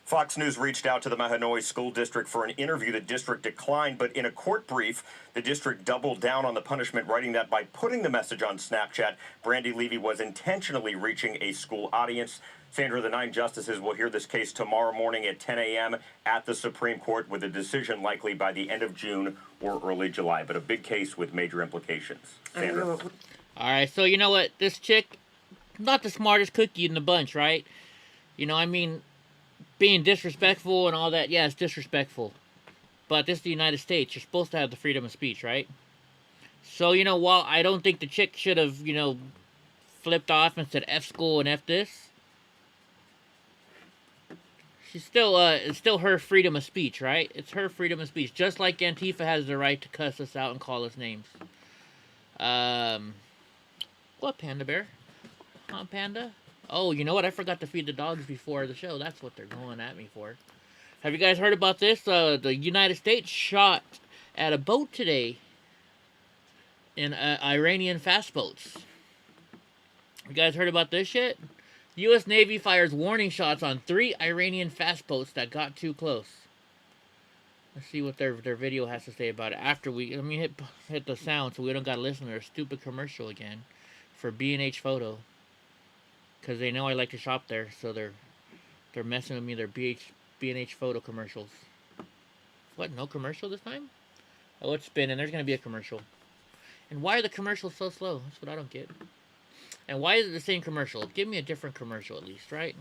Speaker 13: Fox News reached out to the Mahanoy School District for an interview. The district declined, but in a court brief, the district doubled down on the punishment, writing that by putting the message on Snapchat, Brandy Levy was intentionally reaching a school audience. Sandra, the 9 justices will hear this case tomorrow morning at 10 a.m. at the Supreme Court, with a decision likely by the end of June or early July. But a big case with major implications. Sandra.
Speaker 2: All right, so you know what? This chick, not the smartest cookie in the bunch, right? You know, I mean, being disrespectful and all that, yeah, it's disrespectful. But this is the United States. You're supposed to have the freedom of speech, right? So, you know, while I don't think the chick should have, you know, flipped off and said F school and F this, she's still, it's still her freedom of speech, right? It's her freedom of speech. Just like Antifa has the right to cuss us out and call us names. What, Panda Bear? Huh, Panda? Oh, you know what? I forgot to feed the dogs before the show. That's what they're going at me for. Have you guys heard about this? The United States shot at a boat today in Iranian fast boats. You guys heard about this shit? U.S. Navy fires warning shots on 3 Iranian fast boats that got too close. Let's see what their video has to say about it. After let me hit the sound so we don't gotta listen to their stupid commercial again for B&H Photo. Because they know I like to shop there, so they're messing with me. Their B&H Photo commercials. What? No commercial this time? Oh, it's spinning. There's gonna be a commercial. And why are the commercials so slow? That's what I don't get. And why is it the same commercial? Give me a different commercial at least, right?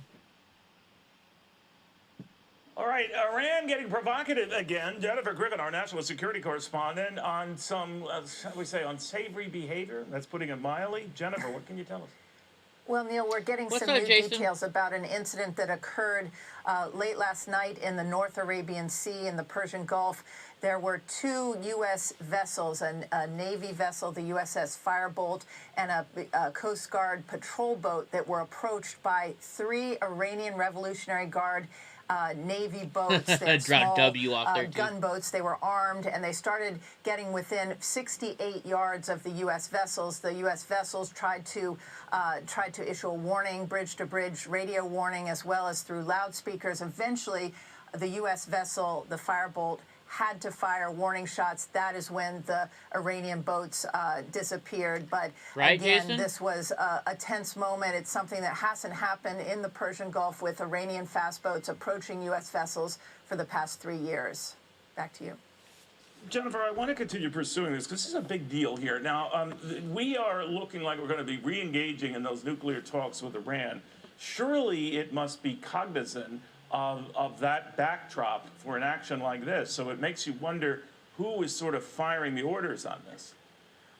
Speaker 7: All right, Iran getting provocative again. Jennifer Griffin, our national security correspondent, on some, shall we say, unsavory behavior. That's putting it mildly. Jennifer, what can you tell us?
Speaker 9: Well, Neil, we're getting some new details about an incident that occurred late last night in the North Arabian Sea in the Persian Gulf. There were two U.S. vessels, a Navy vessel, the USS Firebolt, and a Coast Guard patrol boat that were approached by 3 Iranian Revolutionary Guard Navy boats. They small gunboats. They were armed, and they started getting within 68 yards of the U.S. vessels. The U.S. vessels tried to issue a warning, bridge-to-bridge radio warning, as well as through loudspeakers. Eventually, the U.S. vessel, the Firebolt, had to fire warning shots. That is when the Iranian boats disappeared. But again, this was a tense moment. It's something that hasn't happened in the Persian Gulf with Iranian fast boats approaching U.S. vessels for the past 3 years. Back to you.
Speaker 7: Jennifer, I want to continue pursuing this because this is a big deal here. Now, we are looking like we're going to be re-engaging in those nuclear talks with Iran. Surely it must be cognizant of that backdrop for an action like this. So it makes you wonder who is sort of firing the orders on this.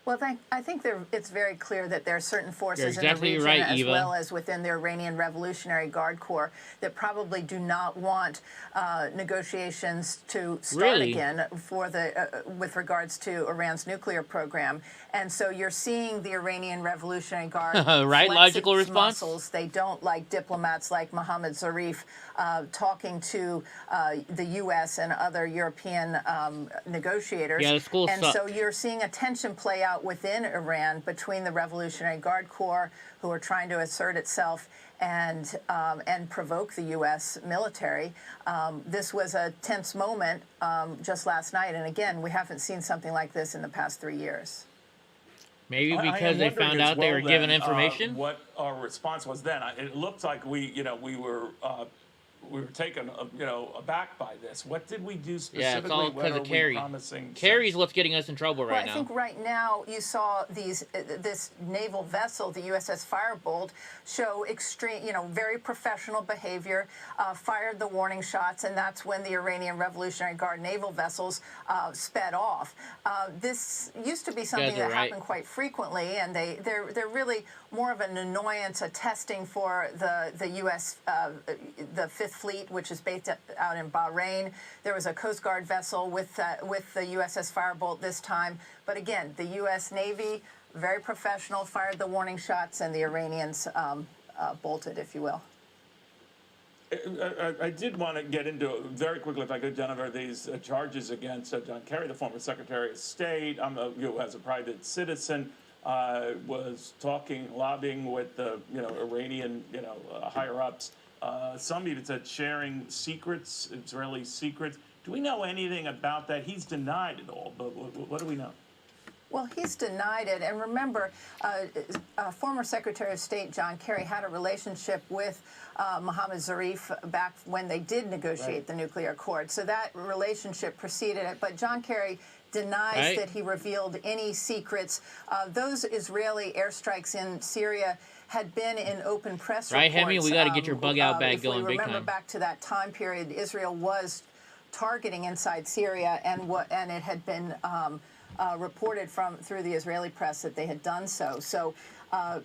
Speaker 9: Well, I think it's very clear that there are certain forces in the region, as well as within the Iranian Revolutionary Guard Corps, that probably do not want negotiations to start again for with regards to Iran's nuclear program. And so you're seeing the Iranian Revolutionary Guard
Speaker 2: logical response.
Speaker 9: Muscles. They don't like diplomats like Mohammad Zarif talking to the U.S. and other European negotiators.
Speaker 2: Yeah, the school sucked.
Speaker 9: So you're seeing a tension play out within Iran between the Revolutionary Guard Corps, who are trying to assert itself and provoke the U.S. military. This was a tense moment just last night, and again, we haven't seen something like this in the past 3 years.
Speaker 2: Maybe because they found out they were given information.
Speaker 7: What our response was then, it looked like we were taken, aback by this. What did we do specifically?
Speaker 2: Yeah, it's all because of Kerry. Kerry's what's getting us in trouble right now.
Speaker 9: I think right now you saw this naval vessel, the USS Firebolt, show extreme, very professional behavior, fired the warning shots, and that's when the Iranian Revolutionary Guard naval vessels sped off. This used to be something that happened quite frequently, and they're really more of an annoyance, a testing for the U.S. The Fifth Fleet, which is based out in Bahrain. There was a Coast Guard vessel with the USS Firebolt this time. But again, the U.S. Navy, very professional, fired the warning shots, and the Iranians bolted, if you will.
Speaker 7: I did want to get into very quickly, if I could, Jennifer, these charges against John Kerry, the former Secretary of State, who as a private citizen was lobbying with the Iranian higher-ups. Some even said sharing secrets, Israeli secrets. Do we know anything about that? He's denied it all, but what do we know?
Speaker 9: Well, he's denied it. And remember, former Secretary of State John Kerry had a relationship with Mohammad Zarif back when they did negotiate the nuclear accord. So that relationship preceded it. But John Kerry denies that he revealed any secrets. Those Israeli airstrikes in Syria had been in open press reports.
Speaker 2: Hemi, we got to get your bug out bag going big time.
Speaker 9: If we remember back to that time period, Israel was targeting inside Syria, and it had been reported through the Israeli press that they had done so. So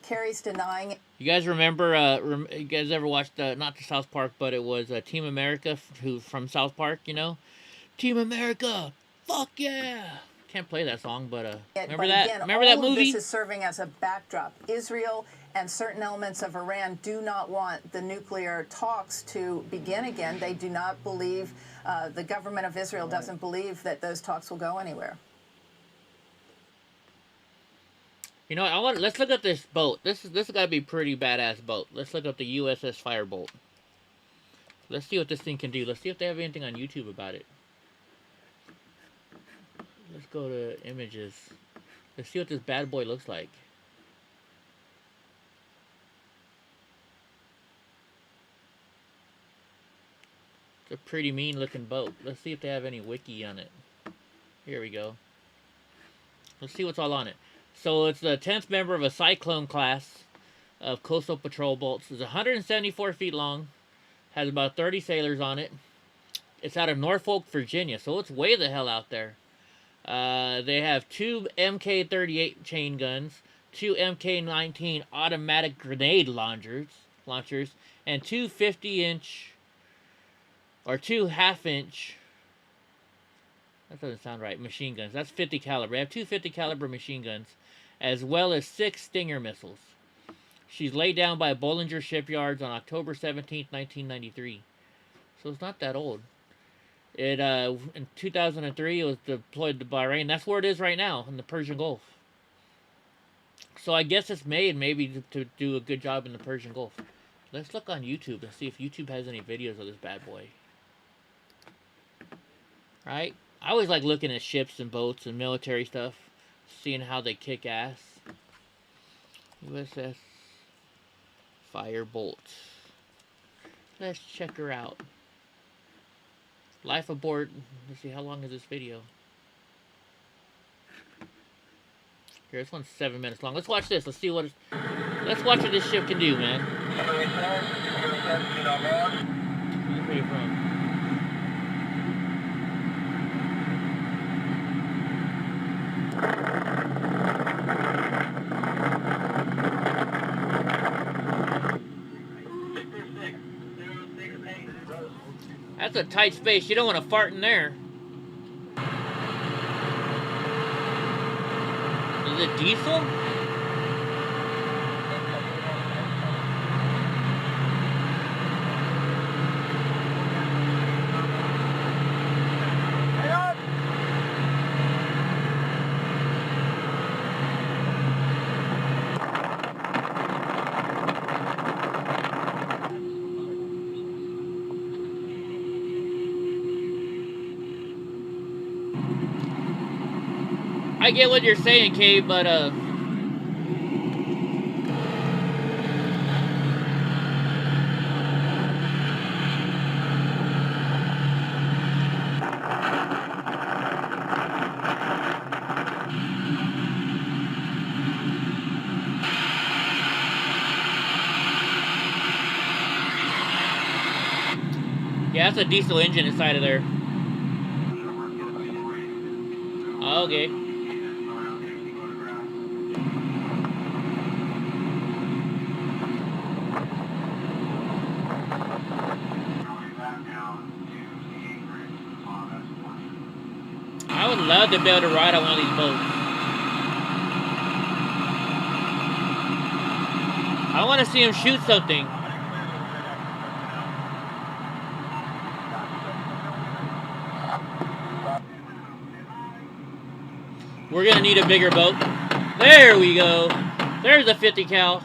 Speaker 9: Kerry's denying it.
Speaker 2: You guys remember? You guys ever watched not the South Park, but it was Team America, who from South Park? Team America, fuck yeah! Can't play that song, but remember that?
Speaker 9: Again,
Speaker 2: remember that movie?
Speaker 9: This is serving as a backdrop. Israel and certain elements of Iran do not want the nuclear talks to begin again. They do not believe, the government of Israel doesn't believe that those talks will go anywhere.
Speaker 2: Let's look at this boat. This has got to be a pretty badass boat. Let's look up the USS Firebolt. Let's see what this thing can do. Let's see if they have anything on YouTube about it. Let's go to images. Let's see what this bad boy looks like. It's a pretty mean looking boat. Let's see if they have any wiki on it. Here we go. Let's see what's all on it. So it's the 10th member of a Cyclone class of coastal patrol boats. It's 174 feet long. Has about 30 sailors on it. It's out of Norfolk, Virginia. So it's way the hell out there. They have 2 MK-38 chain guns, 2 MK-19 automatic grenade launchers, and 2 50-inch or 2 half-inch. That doesn't sound right. Machine guns. That's 50 caliber. They have 2 50 caliber machine guns, as well as 6 Stinger missiles. She's laid down by Bollinger Shipyards on October 17, 1993. So it's not that old. It in 2003 it was deployed to Bahrain. That's where it is right now, in the Persian Gulf. So I guess it's made maybe to do a good job in the Persian Gulf. Let's look on YouTube and see if YouTube has any videos of this bad boy. Right? I always like looking at ships and boats and military stuff, seeing how they kick ass. USS Firebolt. Let's check her out. Life aboard. Let's see, how long is this video? Here, this one's 7 minutes long. Let's watch this. Let's see what let's watch what this ship can do, man. Where you from? That's a tight space. You don't want to fart in there. Is it diesel? I get what you're saying, Kay, but yeah, that's a diesel engine inside of there. Okay. I would love to be able to ride on one of these boats. I want to see him shoot something. We're gonna need a bigger boat. There we go. There's a 50 cal.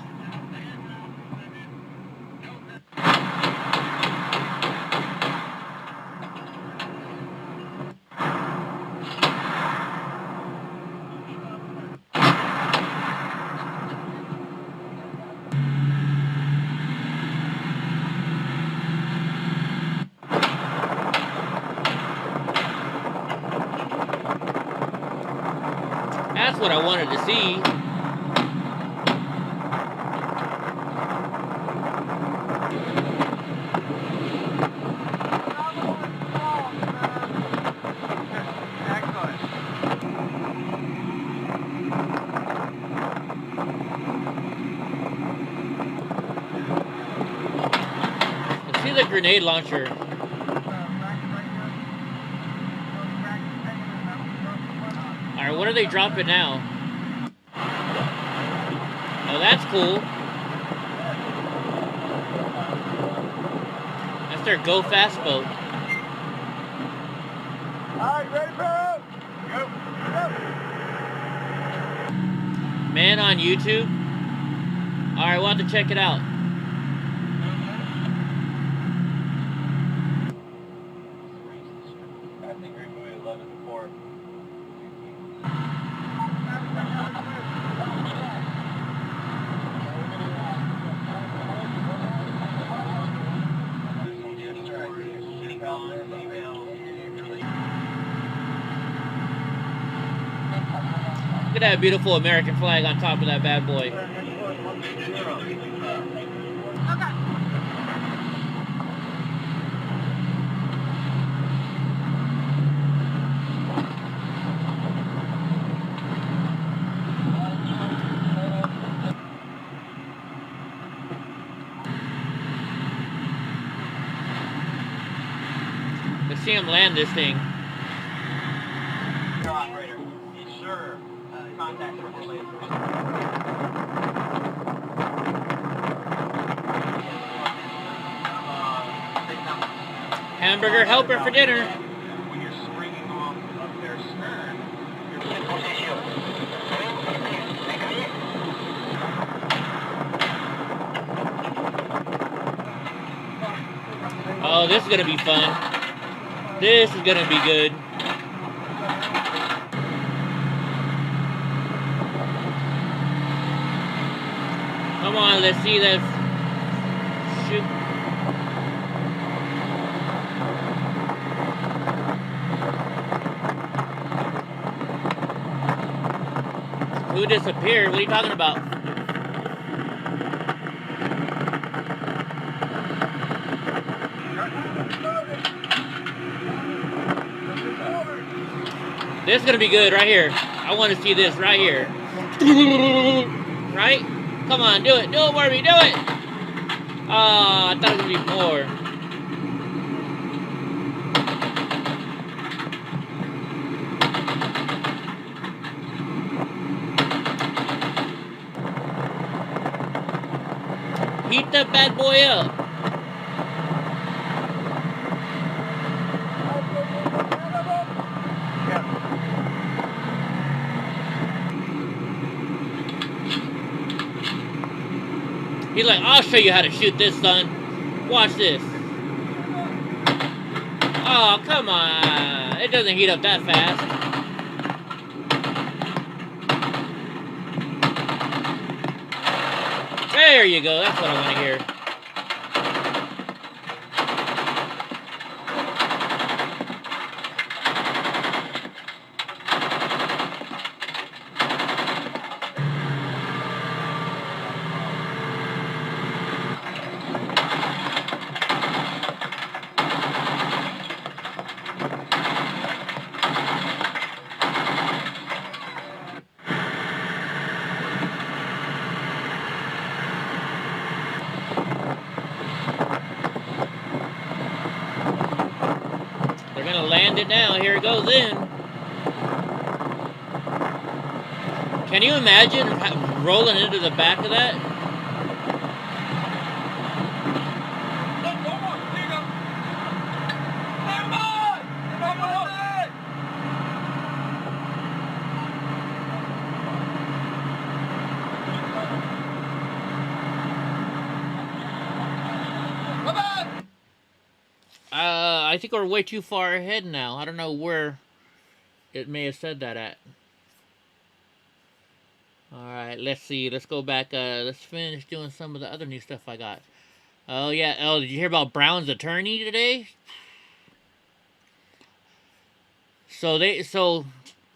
Speaker 2: That's what I wanted to see. Let's see the grenade launcher. Alright, what are they dropping now? Oh, that's cool. That's their Go Fast boat.
Speaker 1: Alright, ready for it? Go.
Speaker 2: Man on YouTube? Alright, we'll have to check it out. Look at that beautiful American flag on top of that bad boy. Let's see him land this thing.
Speaker 15: Operator. Sure. Contact
Speaker 2: Hamburger helper for dinner.
Speaker 15: When you're springing off of their stern,
Speaker 2: oh, this is gonna be fun. This is gonna be good. Come on, let's see this. Shoot. Who disappeared? What are you talking about? This is gonna be good right here. I want to see this right here. Right? Come on, do it. Do it, Barbie. Do it. Oh, I thought it would be more. Heat that bad boy up. He's like, I'll show you how to shoot this, son. Watch this. Oh, come on. It doesn't heat up that fast. There you go. That's what I want to hear. Land it now. Here it goes in. Can you imagine rolling into the back of that? I think we're way too far ahead now. I don't know where it may have said that at. Alright, let's see. Let's go back. Let's finish doing some of the other new stuff I got. Oh, yeah. Oh, did you hear about Brown's attorney today? So, I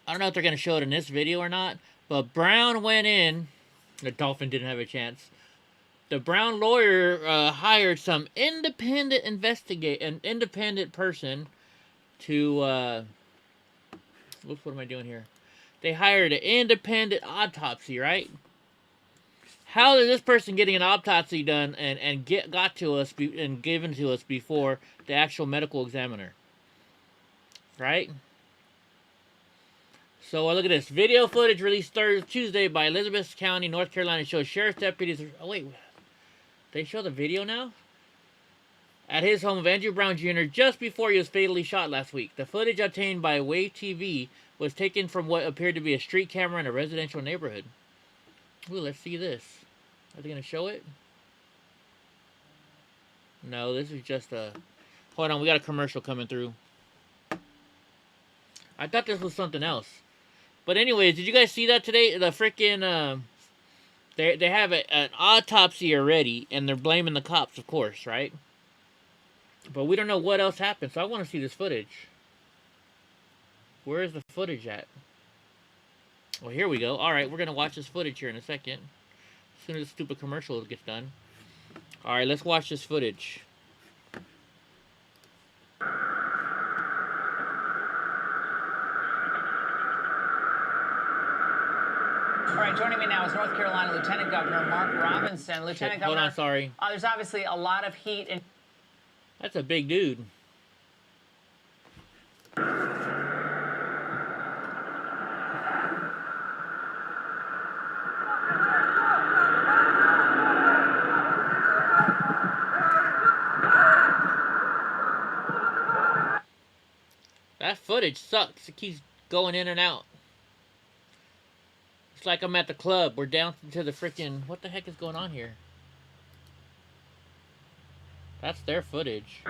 Speaker 2: don't know if they're going to show it in this video or not, but Brown went in. The Dolphin didn't have a chance. The Brown lawyer hired some independent an independent person to, oops, what am I doing here? They hired an independent autopsy, right? How is this person getting an autopsy done and got to us and given to us before the actual medical examiner? Right? So look at this. Video footage released Tuesday by Elizabeth County, North Carolina shows sheriff's deputies. Oh, wait. They show the video now? At his home of Andrew Brown Jr. just before he was fatally shot last week. The footage obtained by Wave TV was taken from what appeared to be a street camera in a residential neighborhood. Ooh, let's see this. Are they going to show it? No, this is just a... Hold on, we got a commercial coming through. I thought this was something else. But anyways, did you guys see that today? The freaking... They have an autopsy already, and they're blaming the cops, of course, right? But we don't know what else happened, so I want to see this footage. Where is the footage at? Well, here we go. Alright, we're going to watch this footage here in a second. As soon as the stupid commercial gets done. Alright, let's watch this footage.
Speaker 18: All right, joining me now is North Carolina Lieutenant Governor Mark Robinson. Lieutenant Governor,
Speaker 2: hold on, sorry.
Speaker 18: There's obviously a lot of heat in...
Speaker 2: That's a big dude. That footage sucks. It keeps going in and out. It's like I'm at the club. We're down to the freaking... What the heck is going on here? That's their footage.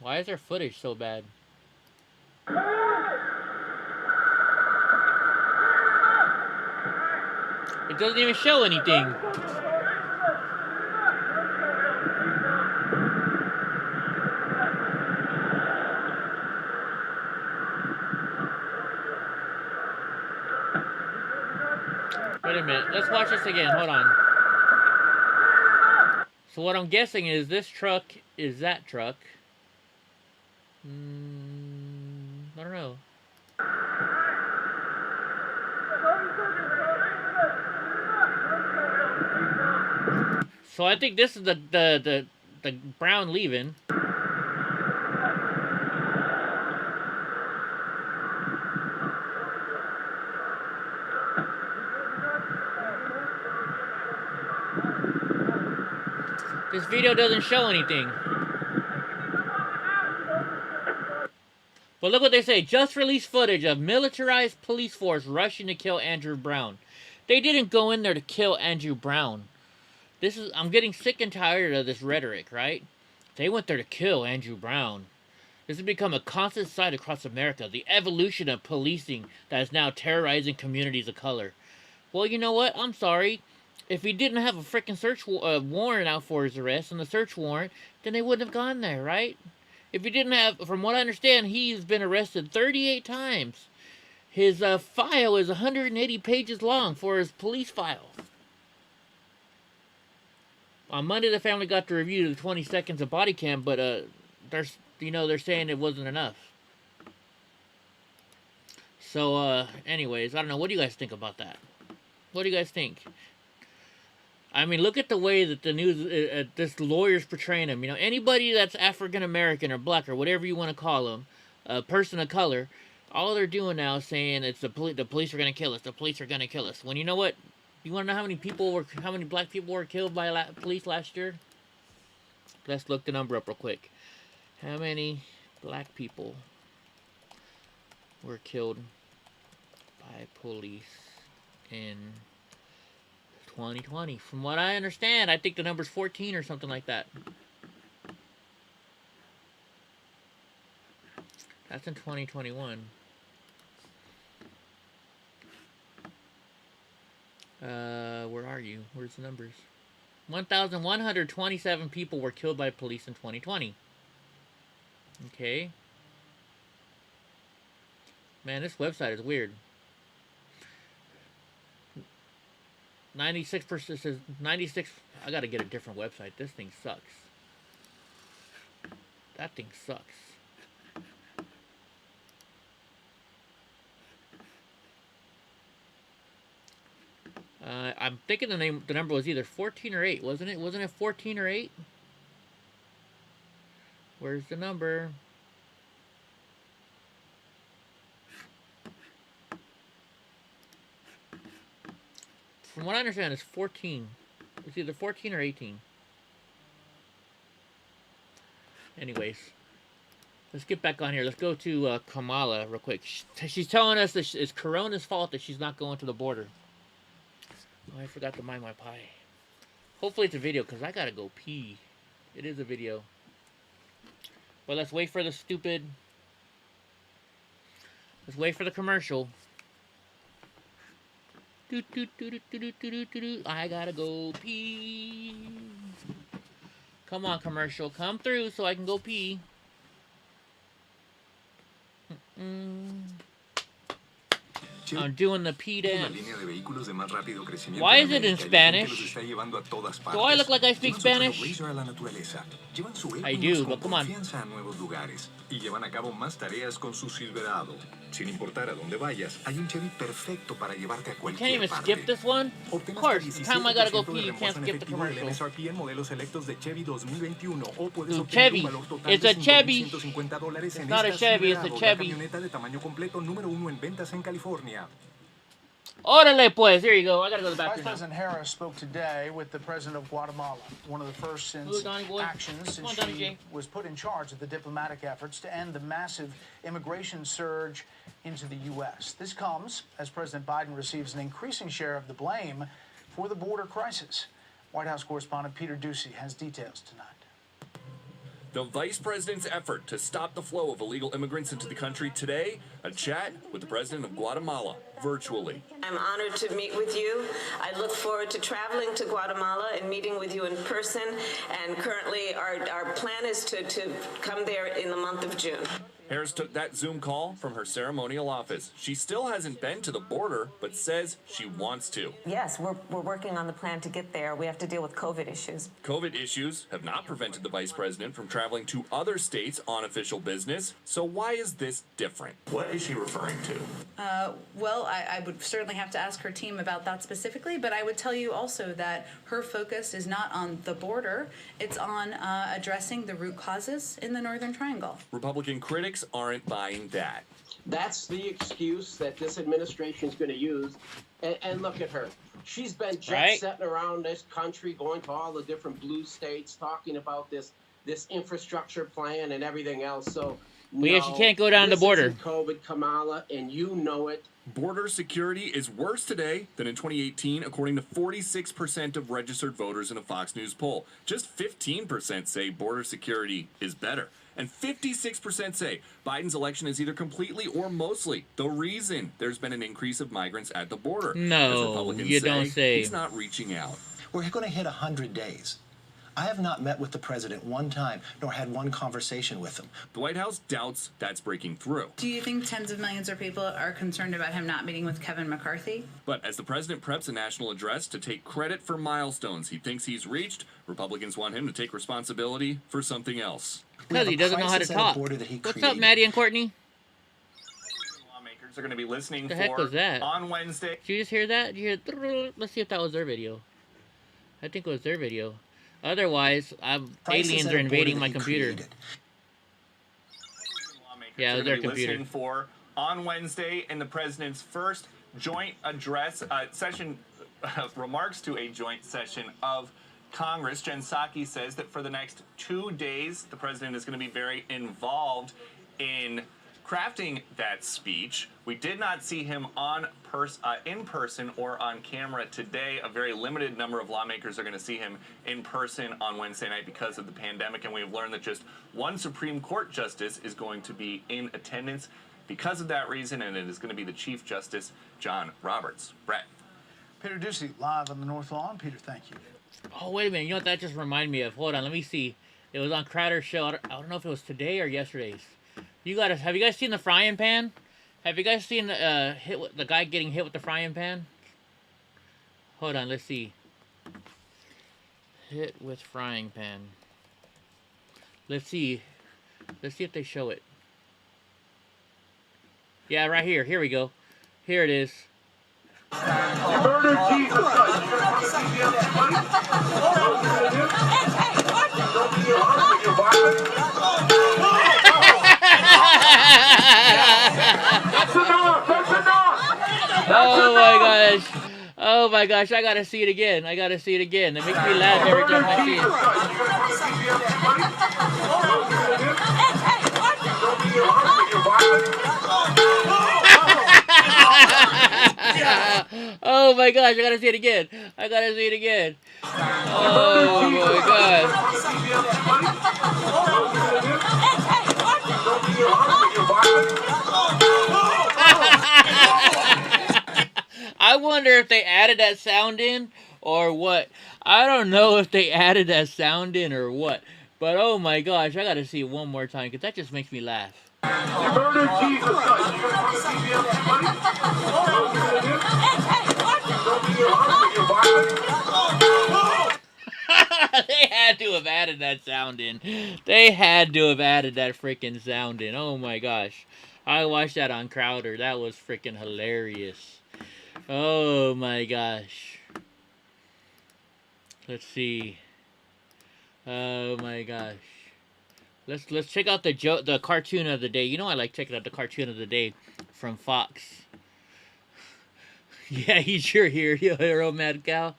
Speaker 2: Why is their footage so bad? It doesn't even show anything. Wait a minute. Let's watch this again. Hold on. So what I'm guessing is this truck is that truck. I don't know. So I think this is the brown leaving. This video doesn't show anything. But look what they say. Just released footage of militarized police force rushing to kill Andrew Brown. They didn't go in there to kill Andrew Brown. I'm getting sick and tired of this rhetoric, right? They went there to kill Andrew Brown. This has become a constant sight across America. The evolution of policing that is now terrorizing communities of color. Well, you know what? I'm sorry. If he didn't have a freaking search warrant out for his arrest and the search warrant, then they wouldn't have gone there, right? If he didn't have, from what I understand, he's been arrested 38 times. His file is 180 pages long for his police file. On Monday, the family got to review the 20 seconds of body cam, but they're saying it wasn't enough. So, anyways, I don't know. What do you guys think about that? What do you guys think? I mean, look at the way that the news, this lawyer's portraying him. You know, anybody that's African American or black or whatever you want to call them, a person of color, all they're doing now is saying it's the police are going to kill us. The police are going to kill us. When you know what? You want to know how many black people were killed by police last year? Let's look the number up real quick. How many black people were killed by police in 2020? From what I understand, I think the number's 14 or something like that. That's in 2021. Where are you? Where's the numbers? 1,127 people were killed by police in 2020. Okay. Man, this website is weird. 96% says 96. I gotta get a different website. This thing sucks. That thing sucks. I'm thinking the number was either 14 or 8, wasn't it? Wasn't it 14 or 8? Where's the number? From what I understand, it's 14. It's either 14 or 18. Anyways, let's get back on here. Let's go to Kamala real quick. She's telling us that it's Corona's fault that she's not going to the border. Oh, I forgot to mind my pie. Hopefully it's a video, because I gotta go pee. It is a video. But let's wait for the stupid... Let's wait for the commercial. I gotta go pee. Come on, commercial. Come through so I can go pee. I'm doing the pee dance. Why is it in Spanish? Do I look like I speak Spanish? I do, but come on.
Speaker 17: Y llevan a cabo más tareas con su Silverado. Sin importar a dónde vayas, hay un Chevy perfecto para llevarte a cualquier parte.
Speaker 2: Can't even skip this one? Of course, the time I gotta go pee, you can't skip the commercial.
Speaker 17: MSRP en modelos selectos de Chevy 2021 o puedes
Speaker 2: Chevy. It's a Chevy.
Speaker 17: It's
Speaker 2: not a Chevy, it's a Chevy.
Speaker 17: Camioneta de tamaño completo número 1 en ventas en California.
Speaker 2: Órale, pues. Here you go. I gotta go to the bathroom.
Speaker 20: Vice President Harris spoke today with the president of Guatemala, one of the first since she was put in charge of the diplomatic efforts to end the massive immigration surge into the U.S. This comes as President Biden receives an increasing share of the blame for the border crisis. White House correspondent Peter Doocy has details tonight.
Speaker 21: The vice president's effort to stop the flow of illegal immigrants into the country today, a chat with the president of Guatemala virtually.
Speaker 22: I'm honored to meet with you. I look forward to traveling to Guatemala and meeting with you in person. And currently our plan is to come there in the month of June.
Speaker 21: Harris took that Zoom call from her ceremonial office. She still hasn't been to the border, but says she wants to.
Speaker 22: Yes, we're working on the plan to get there. We have to deal with COVID issues.
Speaker 21: COVID issues have not prevented the vice president from traveling to other states on official business. So why is this different?
Speaker 17: What is she referring to?
Speaker 24: Well, I would certainly have to ask her team about that specifically, but I would tell you also that her focus is not on the border. It's on addressing the root causes in the Northern Triangle.
Speaker 21: Republican critics aren't buying that.
Speaker 25: That's the excuse that this administration is going to use. And look at her. She's been jet-setting around this country, going to all the different blue states, talking about this infrastructure plan and everything else. So,
Speaker 2: well, yeah, she can't go down the border.
Speaker 25: COVID, Kamala, and you know it.
Speaker 21: Border security is worse today than in 2018, according to 46% of registered voters in a Fox News poll. Just 15% say border security is better. And 56% say Biden's election is either completely or mostly the reason there's been an increase of migrants at the border.
Speaker 2: No, you don't say.
Speaker 21: He's not reaching out.
Speaker 26: We're going to hit 100 days. I have not met with the president one time, nor had one conversation with him.
Speaker 21: The White House doubts that's breaking through.
Speaker 24: Do you think tens of millions of people are concerned about him not meeting with Kevin McCarthy?
Speaker 21: But as the president preps a national address to take credit for milestones he thinks he's reached, Republicans want him to take responsibility for something else.
Speaker 2: Because he doesn't know how to talk. What's up, Maddie and Courtney?
Speaker 21: Lawmakers are going to be listening
Speaker 2: the heck was that?
Speaker 21: On Wednesday.
Speaker 2: Did you just hear that? Did you hear? Let's see if that was their video. I think it was their video. Otherwise, aliens are invading my computer. Yeah, it was their computer.
Speaker 21: Listening for on Wednesday in the president's first joint address session, remarks to a joint session of Congress. Psaki says that for the next 2 days, the president is going to be very involved in crafting that speech. We did not see him in person or on camera today. A very limited number of lawmakers are going to see him in person on Wednesday night because of the pandemic, and we have learned that just one Supreme Court justice is going to be in attendance because of that reason, and it is going to be the Chief Justice, John Roberts. Brett.
Speaker 20: Peter Doocy, live on the North Lawn. Peter, thank you.
Speaker 2: Oh, wait a minute. You know what that just reminded me of? Hold on, let me see. It was on Crowder's show. I don't know if it was today or yesterday's. Have you guys seen the frying pan? Have you guys seen the guy getting hit with the frying pan? Hold on, let's see. Hit with frying pan. Let's see. Let's see if they show it. Yeah, right here. Here we go. Here it is.
Speaker 1: Murder Jesus.
Speaker 2: Oh my gosh. Oh my gosh, I gotta see it again. I gotta see it again. It makes me laugh every time I see it. Oh my gosh, I gotta see it again. I gotta see it again. Oh my god. I wonder if they added that sound in or what. I don't know if they added that sound in or what. But oh my gosh, I gotta see it one more time because that just makes me laugh.
Speaker 1: Murder Jesus
Speaker 2: They had to have added that sound in. They had to have added that freaking sound in. Oh my gosh. I watched that on Crowder. That was freaking hilarious. Oh my gosh. Let's see. Oh my gosh. Let's check out the cartoon of the day. You know I like checking out the cartoon of the day from Fox. Yeah, he's sure here, hero mad cow.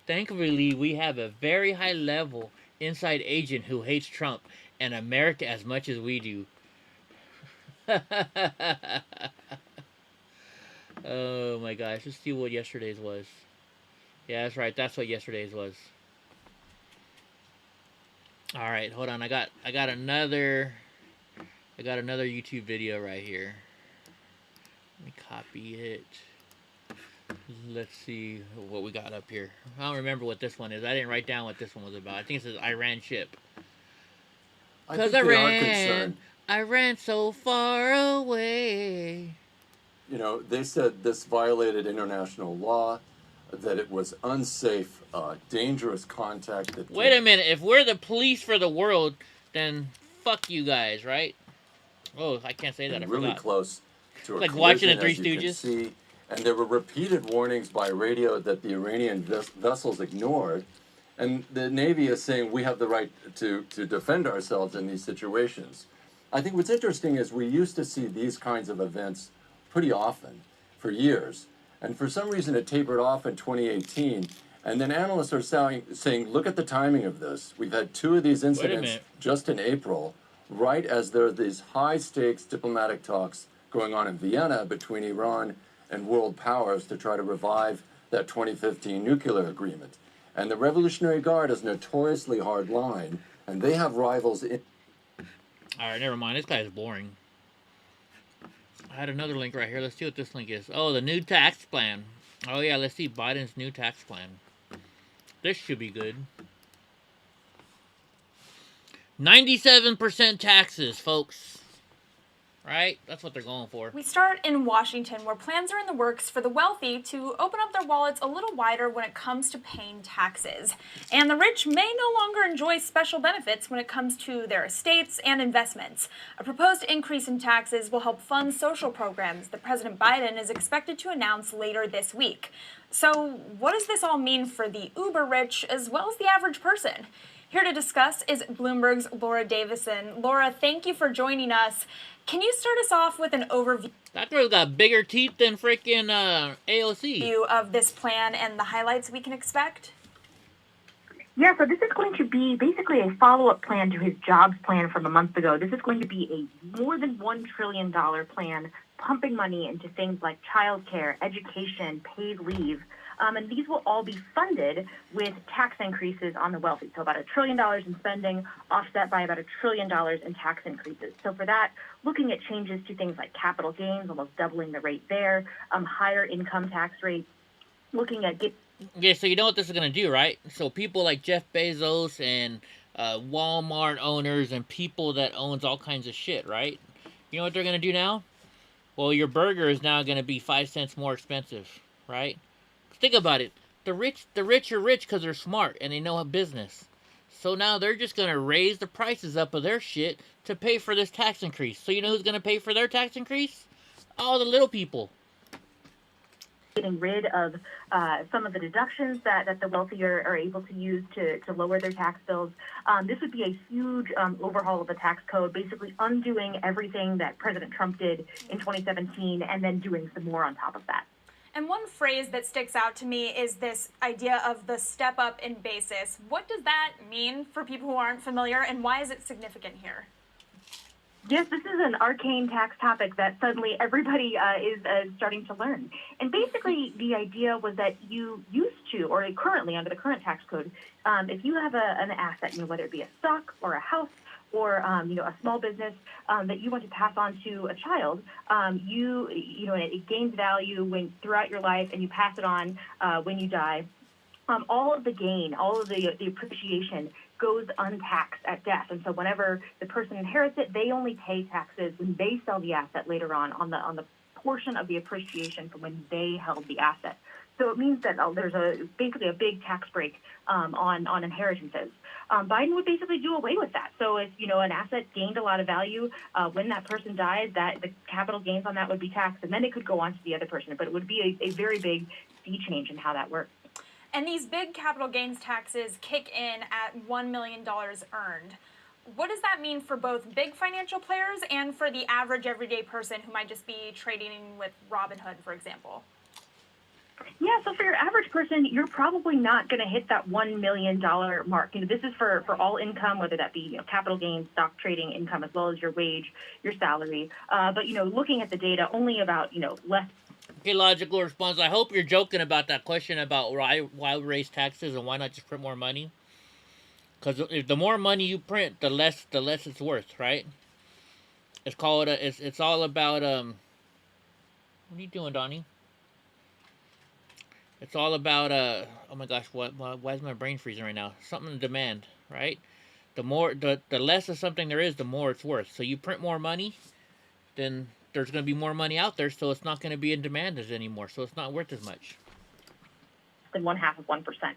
Speaker 2: Thankfully, we have a very high level inside agent who hates Trump and America as much as we do. Oh my gosh, let's see what yesterday's was. Yeah, that's right. That's what yesterday's was. All right, hold on. I got another YouTube video right here. Let me copy it. Let's see what we got up here. I don't remember what this one is. I didn't write down what this one was about. I think it says Iran ship. Because I ran so far away.
Speaker 3: You know, they said this violated international law, that it was unsafe, dangerous contact.
Speaker 2: Wait a minute. If we're the police for the world, then fuck you guys, right? Oh, I can't say that. I
Speaker 3: really
Speaker 2: forgot.
Speaker 3: Close to a
Speaker 2: like watching the
Speaker 3: collision,
Speaker 2: Three
Speaker 3: as you
Speaker 2: Stooges.
Speaker 3: can see. And there were repeated warnings by radio that the Iranian vessels ignored. And the Navy is saying we have the right to defend ourselves in these situations. I think what's interesting is we used to see these kinds of events pretty often for years. And for some reason it tapered off in 2018. And then analysts are saying, look at the timing of this. We've had 2 of these incidents just in April, right as there are these high-stakes diplomatic talks going on in Vienna between Iran and world powers to try to revive that 2015 nuclear agreement. And the Revolutionary Guard is notoriously hard line, and they have rivals in...
Speaker 2: All right, never mind. This guy is boring. I had another link right here. Let's see what this link is. Oh, the new tax plan. Oh, yeah, let's see Biden's new tax plan. This should be good. 97% taxes, folks. Right? That's what they're going for.
Speaker 4: We start in Washington, where plans are in the works for the wealthy to open up their wallets a little wider when it comes to paying taxes. And the rich may no longer enjoy special benefits when it comes to their estates and investments. A proposed increase in taxes will help fund social programs that President Biden is expected to announce later this week. So what does this all mean for the uber rich as well as the average person? Here to discuss is Bloomberg's Laura Davison. Laura, thank you for joining us. Can you start us off with an overview?
Speaker 2: That girl's got bigger teeth than freaking AOC.
Speaker 4: Of this plan and the highlights we can expect?
Speaker 6: Yeah, so this is going to be basically a follow-up plan to his jobs plan from a month ago. This is going to be a more than $1 trillion plan, pumping money into things like childcare, education, paid leave. And these will all be funded with tax increases on the wealthy. So about $1 trillion in spending, offset by about $1 trillion in tax increases. So for that, looking at changes to things like capital gains, almost doubling the rate there, higher income tax rates, looking at...
Speaker 2: Yeah, so you know what this is going to do, right? So people like Jeff Bezos and Walmart owners and people that owns all kinds of shit, right? You know what they're going to do now? Well, your burger is now going to be 5 cents more expensive, right? Think about it. The rich are rich because they're smart and they know a business. So now they're just going to raise the prices up of their shit to pay for this tax increase. So you know who's going to pay for their tax increase? All the little people.
Speaker 6: Getting rid of some of the deductions that the wealthy are able to use to lower their tax bills. This would be a huge overhaul of the tax code, basically undoing everything that President Trump did in 2017 and then doing some more on top of that.
Speaker 4: And one phrase that sticks out to me is this idea of the step up in basis. What does that mean for people who aren't familiar, and why is it significant here?
Speaker 6: Yes, this is an arcane tax topic that suddenly everybody is starting to learn. And basically, the idea was that you used to, or currently under the current tax code, if you have an asset, whether it be a stock or a house, or a small business that you want to pass on to a child, it gains value throughout your life, and you pass it on when you die. all of the gain, all of the appreciation goes untaxed at death. And so whenever the person inherits it, they only pay taxes when they sell the asset later on the portion of the appreciation from when they held the asset. So it means that there's basically a big tax break on inheritances. Biden would basically do away with that. So if an asset gained a lot of value when that person dies, that the capital gains on that would be taxed, and then it could go on to the other person. But it would be a very big sea change in how that works.
Speaker 4: And these big capital gains taxes kick in at $1 million earned. What does that mean for both big financial players and for the average everyday person who might just be trading with Robinhood, for example?
Speaker 6: Yeah, so for your average person, you're probably not going to hit that $1 million mark. This is for all income, whether that be capital gains, stock trading income, as well as your wage, your salary. But looking at the data, only about less.
Speaker 2: Okay, logical response. I hope you're joking about that question about why raise taxes and why not just print more money. Because if the more money you print, the less it's worth, right? It's called it's all about What are you doing, Donnie? It's all about oh my gosh, why is my brain freezing right now? Something in demand, right? The less of something there is, the more it's worth. So you print more money, then there's going to be more money out there, so it's not going to be in demand as anymore, so it's not worth as much.
Speaker 6: Than 0.5%,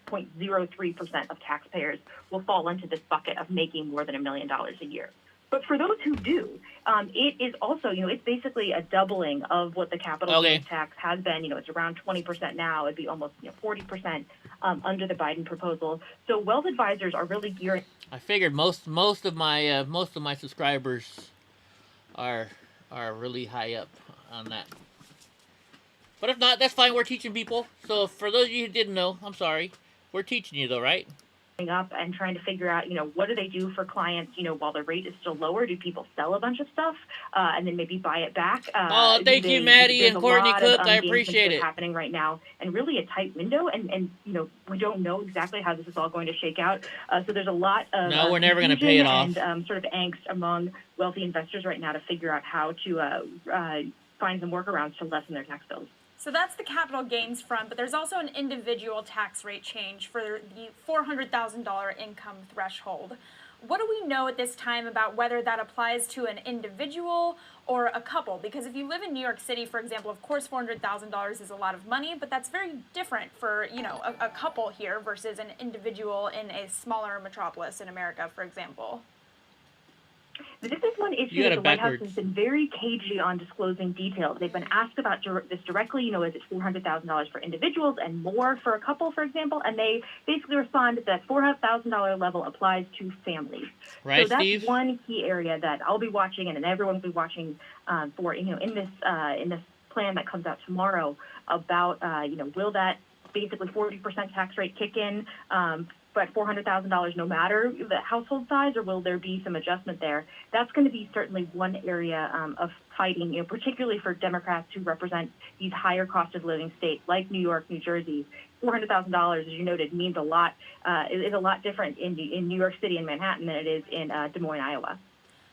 Speaker 6: 0.03% of taxpayers will fall into this bucket of making more than $1 million a year. But for those who do, it is also, it's basically a doubling of what the capital gains tax has been. It's around 20% now. It'd be almost 40% under the Biden proposal. So wealth advisors are really gearing.
Speaker 2: I figured most of my subscribers are really high up on that. But if not, that's fine. We're teaching people. So for those of you who didn't know, I'm sorry. We're teaching you though, right?
Speaker 6: Up and trying to figure out, what do they do for clients, while the rate is still lower? Do people sell a bunch of stuff and then maybe buy it back?
Speaker 2: Thank you, Maddie and Courtney Cook. I appreciate it.
Speaker 6: Happening right now, and really a tight window, and we don't know exactly how this is all going to shake out. So there's a lot of
Speaker 2: we're never going to pay it off.
Speaker 6: And sort of angst among wealthy investors right now to figure out how to find some workarounds to lessen their tax bills.
Speaker 4: So that's the capital gains front, but there's also an individual tax rate change for the $400,000 income threshold. What do we know at this time about whether that applies to an individual or a couple? Because if you live in New York City, for example, of course $400,000 is a lot of money, but that's very different for, a couple here versus an individual in a smaller metropolis in America, for example.
Speaker 6: This is one issue that the White House has been very cagey on disclosing details. They've been asked about this directly, is it $400,000 for individuals and more for a couple, for example? And they basically respond that $400,000 level applies to families.
Speaker 2: Right,
Speaker 6: so that's
Speaker 2: Steve?
Speaker 6: one key area that I'll be watching and everyone will be watching for, in this plan that comes out tomorrow about, will that basically 40% tax rate kick in but $400,000 no matter the household size, or will there be some adjustment there? That's going to be certainly one area of fighting, particularly for Democrats who represent these higher cost of living states like New York, New Jersey. $400,000, as you noted, means a lot. Is a lot different in New York City and Manhattan than it is in Des Moines, Iowa.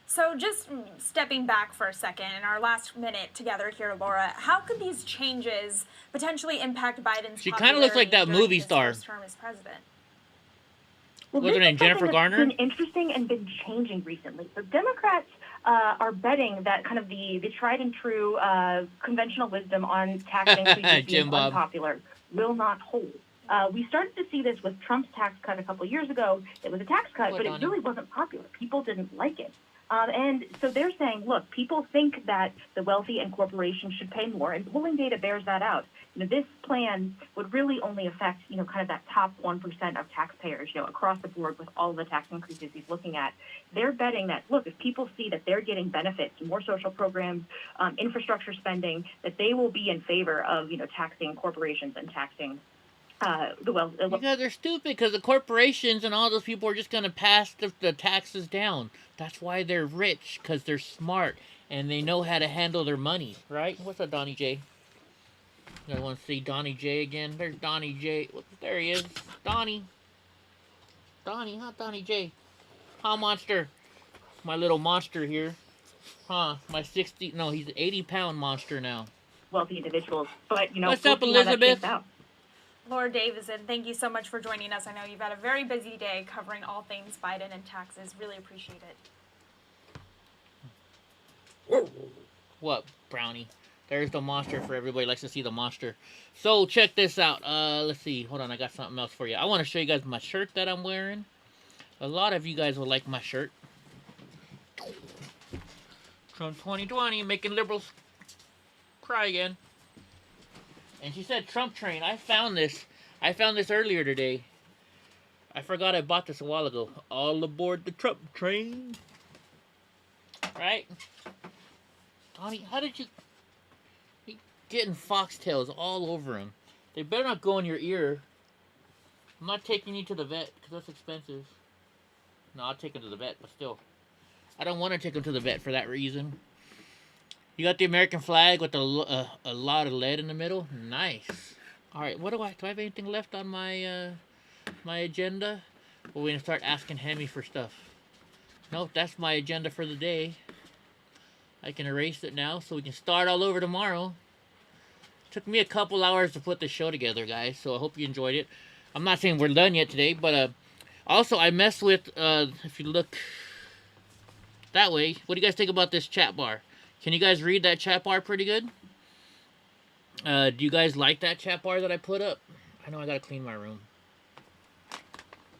Speaker 4: So just stepping back for a second, in our last minute together here, Laura, how could these changes potentially impact Biden's
Speaker 2: She kind of looks like that movie star.
Speaker 4: First term as president?
Speaker 6: Well,
Speaker 2: what's her name, Jennifer Garner?
Speaker 6: Been interesting and been changing recently. So Democrats are betting that kind of the tried and true conventional wisdom on tax increases being unpopular will not hold. We started to see this with Trump's tax cut a couple years ago. It was a tax cut, but it really wasn't popular. People didn't like it. And so they're saying, look, people think that the wealthy and corporations should pay more, and polling data bears that out. This plan would really only affect, kind of that top 1% of taxpayers, across the board with all the tax increases he's looking at. They're betting that, look, if people see that they're getting benefits, more social programs, infrastructure spending, that they will be in favor of, taxing corporations and taxing the wealth.
Speaker 2: Because they're stupid, because the corporations and all those people are just going to pass the taxes down. That's why they're rich, because they're smart and they know how to handle their money, right? What's up, Donnie J? I want to see Donnie J again. There's Donnie J. There he is. Donnie, not Donnie J. Huh, monster? My little monster here. Huh, my he's an 80-pound monster now.
Speaker 6: Wealthy individuals. But,
Speaker 2: What's up, Elizabeth?
Speaker 4: Laura Davison, thank you so much for joining us. I know you've had a very busy day covering all things Biden and taxes. Really appreciate it.
Speaker 2: What, Brownie? There's the monster for everybody who likes to see the monster. So check this out. Let's see. Hold on, I got something else for you. I want to show you guys my shirt that I'm wearing. A lot of you guys will like my shirt. Trump 2020, making liberals cry again. And she said Trump train. I found this earlier today. I forgot I bought this a while ago. All aboard the Trump train. Right? Donnie, how did you... Getting foxtails all over them. They better not go in your ear. I'm not taking you to the vet because that's expensive. No, I'll take him to the vet, but still. I don't want to take him to the vet for that reason. You got the American flag with a lot of lead in the middle. Nice. All right, what do I have anything left on my my agenda? Well, we're gonna start asking Hemi for stuff. Nope, that's my agenda for the day. I can erase it now so we can start all over tomorrow. Took me a couple hours to put this show together, guys, so I hope you enjoyed it. I'm not saying we're done yet today, but also I messed with, if you look that way, what do you guys think about this chat bar? Can you guys read that chat bar pretty good? Do you guys like that chat bar that I put up? I know I gotta clean my room.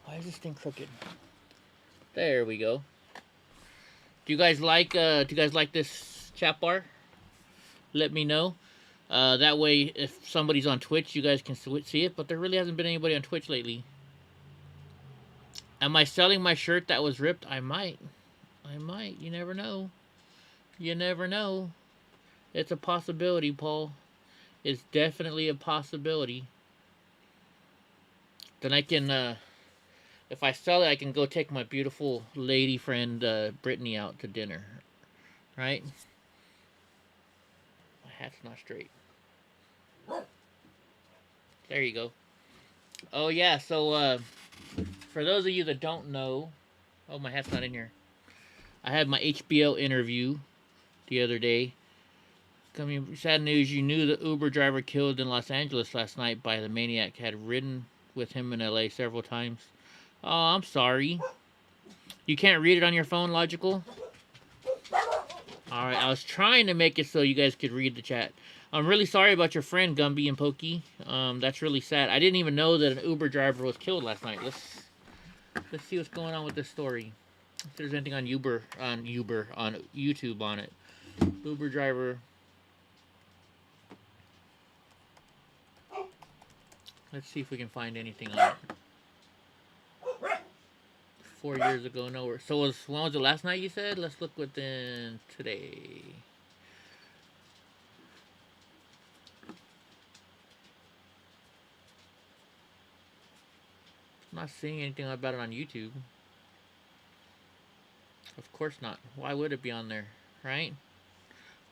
Speaker 2: Why is this thing crooked? There we go. Do you guys like this chat bar? Let me know. That way, if somebody's on Twitch, you guys can see it, but there really hasn't been anybody on Twitch lately. Am I selling my shirt that was ripped? I might. You never know. You never know. It's a possibility, Paul. It's definitely a possibility. Then I can, if I sell it, I can go take my beautiful lady friend, Brittany, out to dinner. Right? My hat's not straight. There you go. Oh, yeah, so, for those of you that don't know... Oh, my hat's not in here. I had my HBO interview the other day. Sad news, you knew the Uber driver killed in Los Angeles last night by the maniac had ridden with him in LA several times. Oh, I'm sorry. You can't read it on your phone, Logical? Alright, I was trying to make it so you guys could read the chat. I'm really sorry about your friend, Gumby and Pokey. That's really sad. I didn't even know that an Uber driver was killed last night. Let's see what's going on with this story. If there's anything on YouTube on it. Uber driver. Let's see if we can find anything on it. 4 years ago, nowhere. So when was it last night, you said? Let's look within today. I'm not seeing anything about it on YouTube. Of course not. Why would it be on there, right?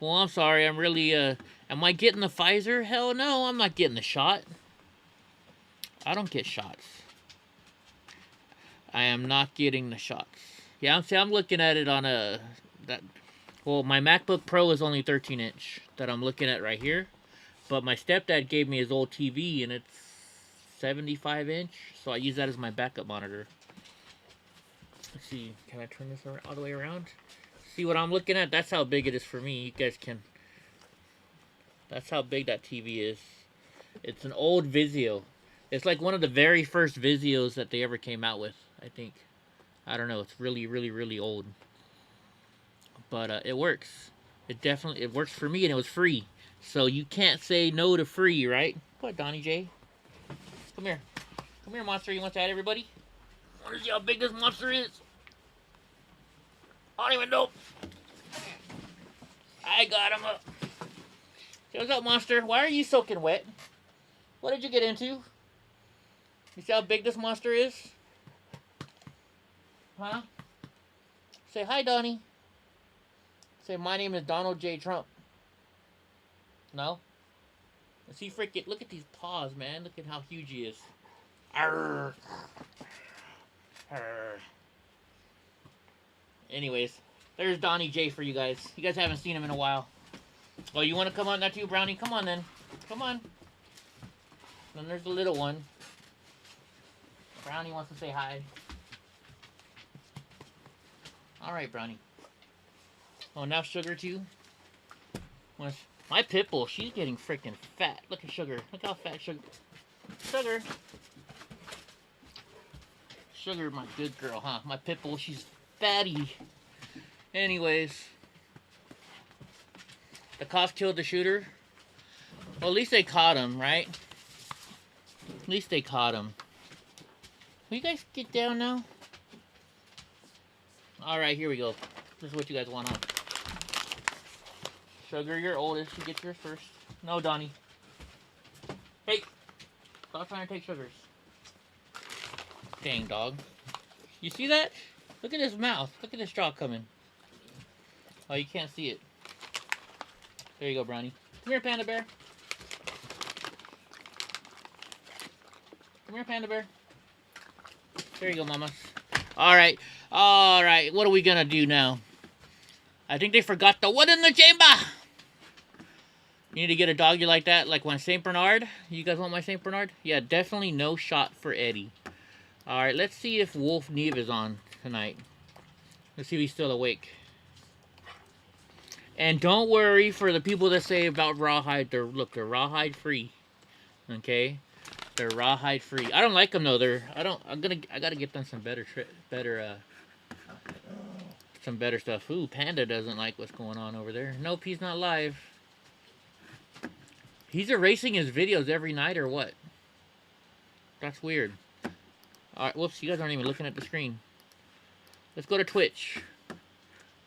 Speaker 2: Well, I'm sorry. I'm really, am I getting the Pfizer? Hell no, I'm not getting the shot. I don't get shots. I am not getting the shots. Yeah, I'm looking at it on well, my MacBook Pro is only 13-inch that I'm looking at right here. But my stepdad gave me his old TV, and it's 75-inch. So I use that as my backup monitor. Let's see, can I turn this all the way around? See what I'm looking at? That's how big it is for me. You guys can... That's how big that TV is. It's an old Vizio. It's like one of the very first Vizios that they ever came out with, I think. I don't know. It's really, really, really old. But it works. It works for me, and it was free. So you can't say no to free, right? What, Donnie J? Come here. Come here, monster. You want to add everybody? I want to see how big this monster is. I don't even know. I got him up. Say, what's up, monster? Why are you soaking wet? What did you get into? You see how big this monster is? Huh? Say hi, Donnie. Say, my name is Donald J. Trump. No? Is he freaking... Look at these paws, man. Look at how huge he is. Arr. Arr. Anyways, there's Donnie J for you guys. You guys haven't seen him in a while. Well, you want to come on that too, Brownie? Come on, then. Come on. Then there's the little one. Brownie wants to say hi. Alright, Brownie. Oh, now Sugar too? My pit bull, she's getting freaking fat. Look at Sugar. Look how fat Sugar. Sugar. Sugar, my good girl, huh? My pit bull, she's fatty. Anyways. The cops killed the shooter. Well, at least they caught him, right? At least they caught him. Will you guys get down now? Alright, here we go. This is what you guys want, huh? Sugar, you're oldest. You get yours first. No, Donnie. Hey! Stop trying to take Sugars. Dang, dog. You see that? Look at his mouth. Look at his jaw coming. Oh, you can't see it. There you go, Brownie. Come here, Panda Bear. Come here, Panda Bear. There you go, Mama. Alright. Alright. What are we gonna do now? I think they forgot the wood in the chamber! You need to get a doggy like that, like one St. Bernard. You guys want my St. Bernard? Yeah, definitely no shot for Eddie. Alright, let's see if Wolf Neve is on tonight. Let's see if he's still awake. And don't worry for the people that say about rawhide. They're rawhide free. Okay? They're rawhide free. I don't like them though. I gotta get them some better stuff. Ooh, Panda doesn't like what's going on over there. Nope, he's not live. He's erasing his videos every night or what? That's weird. Alright, whoops, you guys aren't even looking at the screen. Let's go to Twitch.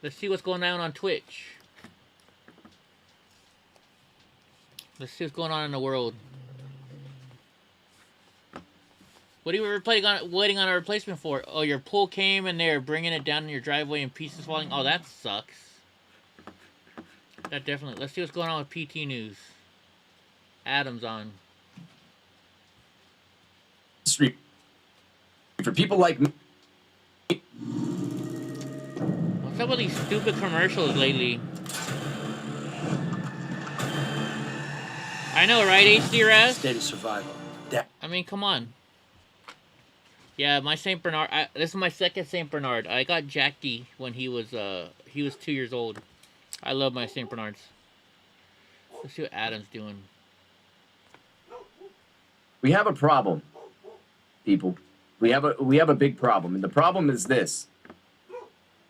Speaker 2: Let's see what's going on Twitch. Let's see what's going on in the world. What are you waiting on a replacement for? Oh, your pool came and they're bringing it down in your driveway and pieces falling. Oh, that sucks. That definitely. Let's see what's going on with PT News. Adam's on.
Speaker 5: Street for people like me.
Speaker 2: What's up with these stupid commercials lately? I know, right, HDRS?
Speaker 5: Steady survival.
Speaker 2: I mean, come on. Yeah, my St. Bernard. This is my second St. Bernard. I got Jackie when he was 2 years old. I love my St. Bernards. Let's see what Adam's doing.
Speaker 5: We have a problem, people. We have a big problem, and the problem is this: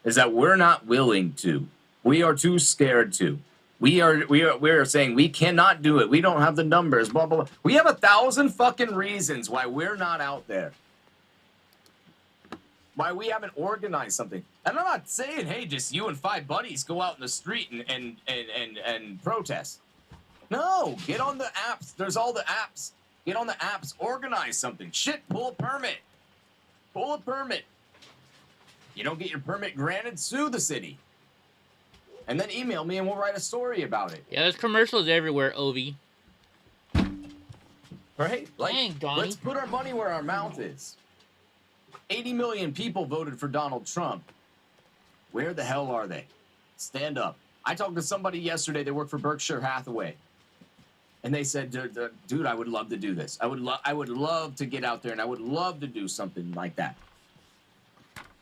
Speaker 5: is that we're not willing to. We are too scared to. We are saying we cannot do it. We don't have the numbers. Blah blah blah. We have 1,000 fucking reasons why we're not out there. Why we haven't organized something. And I'm not saying, hey, just you and 5 buddies go out in the street and protest. No, get on the apps. There's all the apps. Get on the apps. Organize something. Shit, pull a permit. Pull a permit. You don't get your permit granted, sue the city. And then email me and we'll write a story about it.
Speaker 2: Yeah, there's commercials everywhere, Ovi.
Speaker 5: Right? Like,
Speaker 2: dang, Donnie.
Speaker 5: Let's put our money where our mouth is. 80 million people voted for Donald Trump. Where the hell are they? Stand up. I talked to somebody yesterday that worked for Berkshire Hathaway. And they said, dude, I would love to do this. I would love to get out there and I would love to do something like that.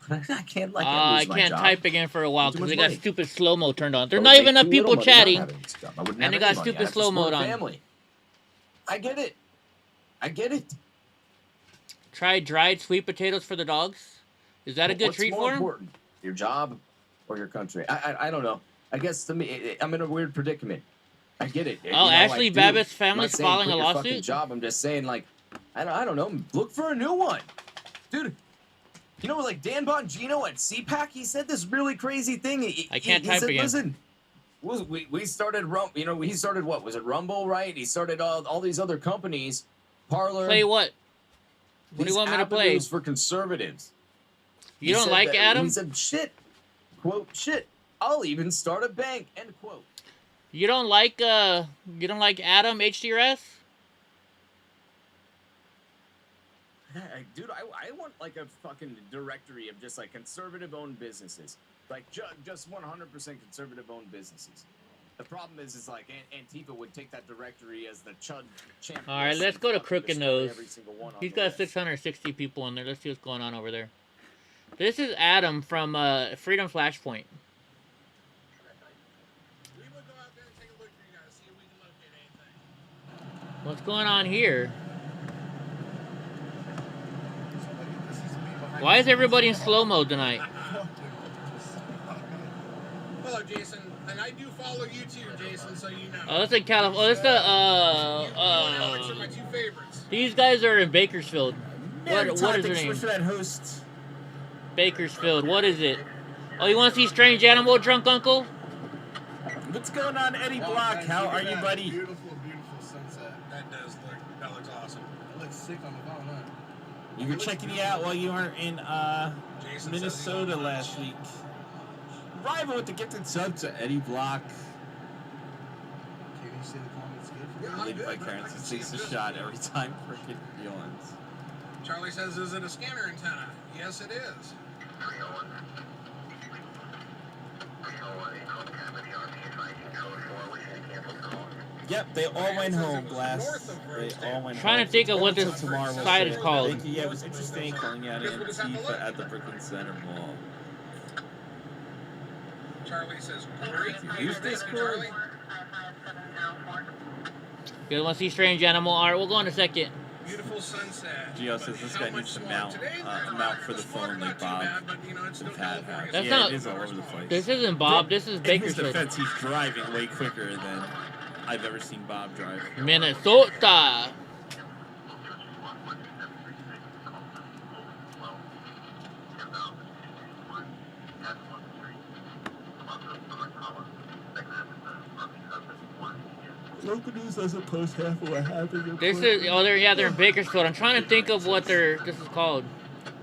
Speaker 5: But I can't lose
Speaker 2: I
Speaker 5: my
Speaker 2: can't
Speaker 5: job.
Speaker 2: type again for a while because they got
Speaker 5: money.
Speaker 2: stupid slow-mo turned on. There's
Speaker 5: I
Speaker 2: not
Speaker 5: would
Speaker 2: even
Speaker 5: make
Speaker 2: enough
Speaker 5: too
Speaker 2: people
Speaker 5: little money not
Speaker 2: chatting.
Speaker 5: having this job. I wouldn't
Speaker 2: And
Speaker 5: have
Speaker 2: they
Speaker 5: any
Speaker 2: got
Speaker 5: money. I'd
Speaker 2: stupid
Speaker 5: have to
Speaker 2: slow-mo
Speaker 5: support a
Speaker 2: on.
Speaker 5: family. I get it. I get it.
Speaker 2: Try dried sweet potatoes for the dogs. Is that a good treat for them?
Speaker 5: What's more important, your job or your country? I don't know. I guess to me, I'm in a weird predicament. I get it.
Speaker 2: Oh, Ashley Babbitt's family's filing a
Speaker 5: lawsuit.
Speaker 2: lawsuit?
Speaker 5: Job. I'm just saying, like, I don't know. Look for a new one, dude. You know, like Dan Bongino at CPAC, he said this really crazy thing.
Speaker 2: I can't type
Speaker 5: said,
Speaker 2: again.
Speaker 5: Listen, we started he started what? Was it Rumble, right? He started all these other companies. Parlor.
Speaker 2: Play what? What do you want me to play?
Speaker 5: Avenues for conservatives.
Speaker 2: You don't like Adam?
Speaker 5: He said, shit. Quote, shit. I'll even start a bank. End quote.
Speaker 2: You don't like Adam HDRS?
Speaker 5: Dude, I want like a fucking directory of just like conservative-owned businesses. Like just 100% conservative-owned businesses. The problem is like Antifa would take that directory as the champ.
Speaker 2: All right, let's go to Crooked Nose. He's got 660 people in there. Let's see what's going on over there. This is Adam from Freedom Flashpoint. What's going on here? Why is everybody in slow-mo tonight?
Speaker 8: Hello, Jason. And I do follow you too, Jason, so you know.
Speaker 2: Oh, it's in California. Oh, it's the,
Speaker 8: Alex are my two favorites.
Speaker 2: These guys are in Bakersfield. What is their name?
Speaker 10: For that host.
Speaker 2: Bakersfield. What is it? Oh, you want to see Strange Animal, Drunk Uncle?
Speaker 10: What's going on, Eddie Block? How are you, buddy?
Speaker 8: Beautiful, beautiful sunset. That looks awesome. It looks sick on the phone, huh?
Speaker 10: You were checking me out while you weren't in Minnesota last week. Rival with the gifted sub to Eddie Block.
Speaker 8: Can you see the comments good?
Speaker 10: Lead by Karen takes a shot every time freaking yawns.
Speaker 8: Charlie says, is it a scanner antenna? Yes, it is.
Speaker 10: Yep, they all went home, Glass. They all went home.
Speaker 2: Trying to think of what this site is called.
Speaker 10: Yeah, it was interesting calling out Antifa at the Brooklyn Center Mall.
Speaker 8: Charlie says, great.
Speaker 10: Use Discord.
Speaker 2: You want to see Strange Animal? All right, we'll go in a second.
Speaker 8: Beautiful sunset.
Speaker 10: Gio says this guy needs to mount for the phone like Bob and Pat have.
Speaker 2: That's
Speaker 10: yeah,
Speaker 2: not.
Speaker 10: it is all over the place.
Speaker 2: This isn't Bob. This is Bakersfield.
Speaker 10: In his defense, he's driving way quicker than I've ever seen Bob drive.
Speaker 2: Minnesota.
Speaker 10: Local news doesn't post half of what happened.
Speaker 2: This is they're in Bakersfield. I'm trying to think of what this is called.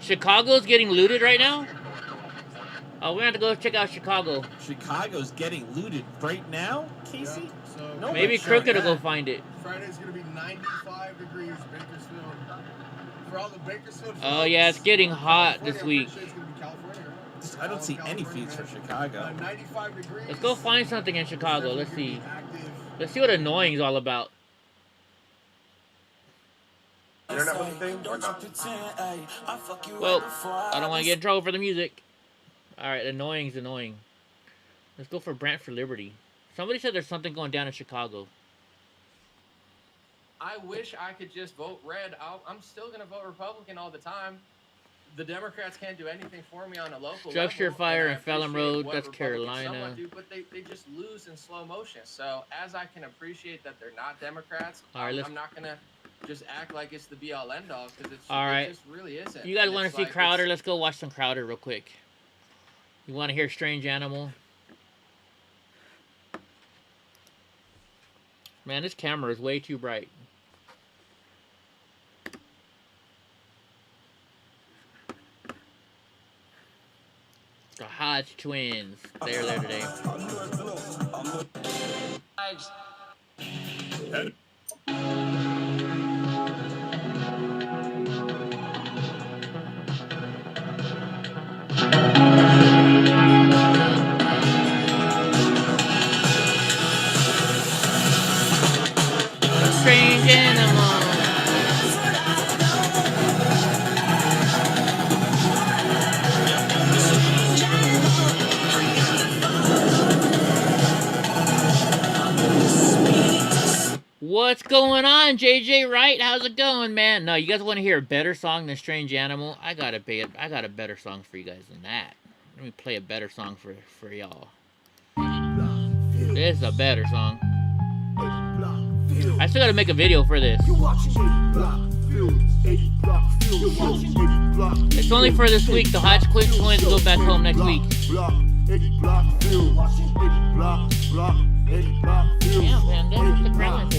Speaker 2: Chicago's getting looted right now. Oh, we're gonna have to go check out Chicago.
Speaker 10: Chicago's getting looted right now, Casey.
Speaker 8: Yeah,
Speaker 10: so
Speaker 2: maybe Crooked will go find it.
Speaker 8: Friday's gonna be 95 degrees, Bakersfield. For all the Bakersfield.
Speaker 2: Oh yeah, it's getting hot this week.
Speaker 10: I don't see any feeds for Chicago.
Speaker 8: 95 degrees.
Speaker 2: Let's go find something in Chicago. Let's see. Let's see what annoying is all about.
Speaker 13: Internet was a thing or not?
Speaker 2: Well, I don't want to get in trouble for the music. Alright, annoying is annoying. Let's go for Brantford Liberty. Somebody said there's something going down in Chicago.
Speaker 12: I wish I could just vote red. I'm still going to vote Republican all the time. The Democrats can't do anything for me on a local
Speaker 2: Structure
Speaker 12: level,
Speaker 2: Fire
Speaker 12: and
Speaker 2: and Phelan Road, that's
Speaker 12: Republicans
Speaker 2: Carolina.
Speaker 12: somewhat do, but they just lose in slow motion. So as I can appreciate that they're not Democrats,
Speaker 2: All right,
Speaker 12: I'm not going to just act like it's the be-all end-all because it just really isn't.
Speaker 2: You guys
Speaker 12: And
Speaker 2: want
Speaker 12: it's
Speaker 2: to see
Speaker 12: like
Speaker 2: Crowder? Let's go watch some Crowder real quick. You want to hear Strange Animal? Man, this camera is way too bright. The Hodge twins. They're there today. Strange animal. What's going on, JJ Wright? How's it going, man? No, you guys want to hear a better song than Strange Animal? I got a better song for you guys than that. Let me play a better song for y'all. This is a better song. I still gotta make a video for this. It's only for this week. The Hodge twins go back home next week. Damn, man, that's the crown for.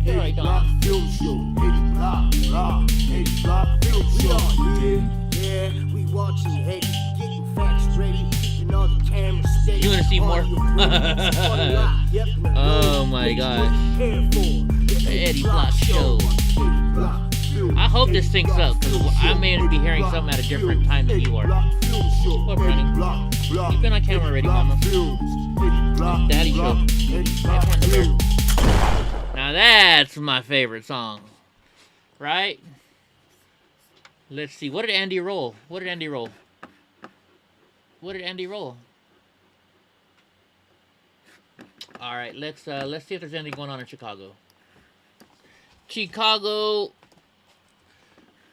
Speaker 2: You're right, Don.
Speaker 1: We watching Eddie, getting facts ready, keeping all the cameras steady.
Speaker 2: You wanna see more? Oh my gosh. The Eddie Block Show. I hope this syncs up, because I may be hearing something at a different time than you are. What, Brenny? You've been on camera already, mama. Daddy show. Now that's my favorite song. Right? Let's see. What did Andy roll? What did Andy roll? What did Andy roll? All right, let's see if there's anything going on in Chicago. Chicago,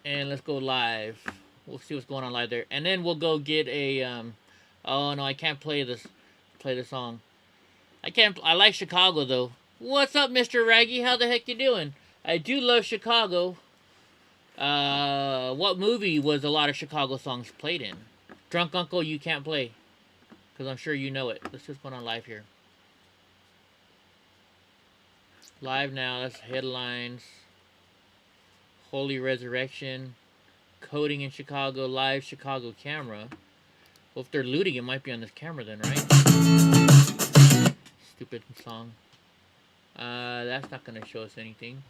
Speaker 2: and let's go live. We'll see what's going on live there, and then we'll go get a. Oh no, I can't play this. Play the song. I can't. I like Chicago though. What's up, Mr. Raggy? How the heck you doing? I do love Chicago. What movie was a lot of Chicago songs played in? Drunk Uncle, you can't play, because I'm sure you know it. Let's just go on live here. Live now, that's headlines. Holy Resurrection. Coding in Chicago, live Chicago camera. Well, if they're looting, it might be on this camera then, right? Stupid song. That's not going to show us anything.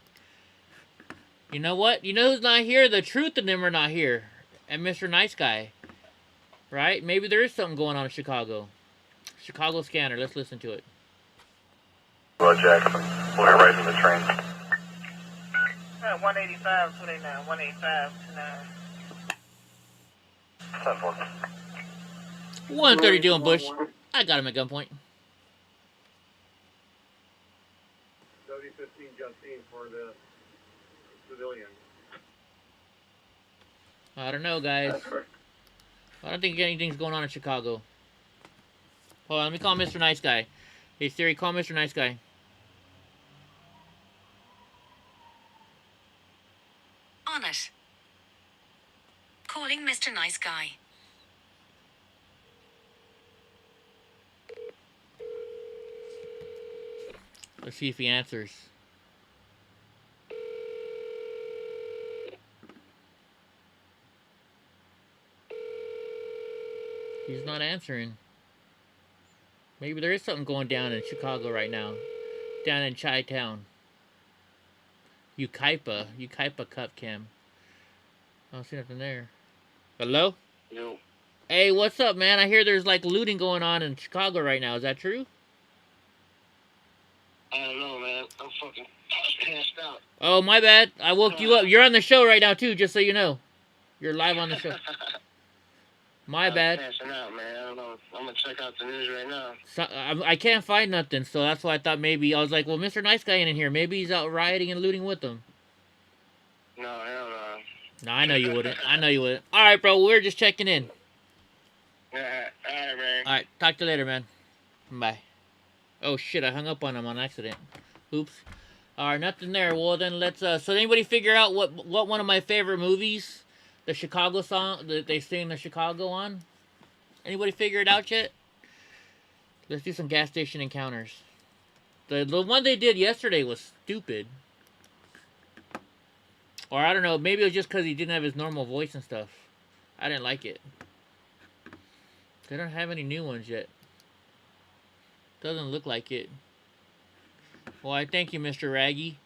Speaker 2: You know what? You know who's not here? The Truth and them are not here. And Mr. Nice Guy. Right? Maybe there is something going on in Chicago. Chicago Scanner. Let's listen to it.
Speaker 7: Well, Jackson, we're right from the train.
Speaker 11: 185, 289, 185, 29.
Speaker 2: 130 doing Bush. I got him at gunpoint.
Speaker 7: 3015 Justine for the civilian.
Speaker 2: I don't know, guys. I don't think anything's going on in Chicago. Hold on, let me call Mr. Nice Guy. Hey Siri, call Mr. Nice Guy.
Speaker 14: On it. Calling Mr. Nice Guy.
Speaker 2: Let's see if he answers. He's not answering. Maybe there is something going down in Chicago right now. Down in Chi-Town. Ukaipa Cup Cam. I don't see nothing there. Hello?
Speaker 7: Yo.
Speaker 2: Hey, what's up, man? I hear there's like looting going on in Chicago right now. Is that true?
Speaker 7: I don't know, man. I'm fucking passed out.
Speaker 2: Oh, my bad. I woke you up. You're on the show right now, too, just so you know. You're live on the show. My bad.
Speaker 7: I'm passing out, man. I don't know. I'm going to check out the news right now.
Speaker 2: So, I can't find nothing, so that's why I thought maybe... I was like, well, Mr. Nice Guy ain't in here. Maybe he's out rioting and looting with them.
Speaker 7: No, hell no.
Speaker 2: No, I know you wouldn't. I know you wouldn't. All right, bro. We're just checking in.
Speaker 7: Yeah, all right, man.
Speaker 2: All right. Talk to you later, man. Bye. Oh, shit. I hung up on him on accident. Oops. All right. Nothing there. Well, then let's... So anybody figure out what one of my favorite movies, the Chicago song that they sing the Chicago on? Anybody figure it out yet? Let's do some gas station encounters. The one they did yesterday was stupid. Or I don't know, maybe it was just because he didn't have his normal voice and stuff. I didn't like it. They don't have any new ones yet. Doesn't look like it. Well, I thank you, Mr. Raggy.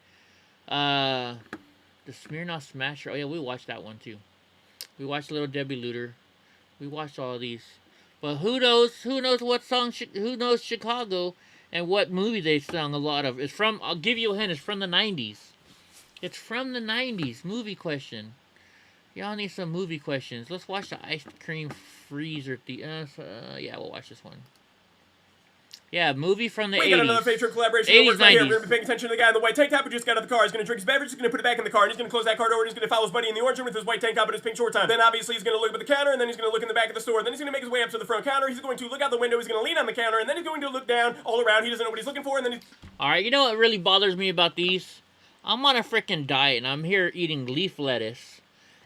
Speaker 2: The Smirnoff Smasher. Oh yeah, we watched that one too. We watched Little Debbie Looter. We watched all of these. But who knows what song, who knows Chicago and what movie they sung a lot of. It's from, I'll give you a hint, it's from the 90s. It's from the 90s. Movie question. Y'all need some movie questions. Let's watch the Ice Cream Freezer. Yeah, we'll watch this one. Yeah, movie from the 80s.
Speaker 16: We got another Patreon collaboration.
Speaker 2: 80s,
Speaker 16: Right here.
Speaker 2: 90s.
Speaker 16: We're going to be paying attention to the guy in the white tank top who just got out of the car. He's going to drink his beverage. He's going to put it back in the car. And he's going to close that car door. And he's going to follow his buddy in the orange room with his white tank top and his pink shorts on. Then obviously he's going to look up at the counter. And then he's going to look in the back of the store. Then he's going to make his way up to the front counter. He's going to look out the window. He's going to lean on the counter. And then he's going to look down all around. He doesn't know what he's looking for. And then he's...
Speaker 2: Alright, you know what really bothers me about these? I'm on a freaking diet. And I'm here eating leaf lettuce.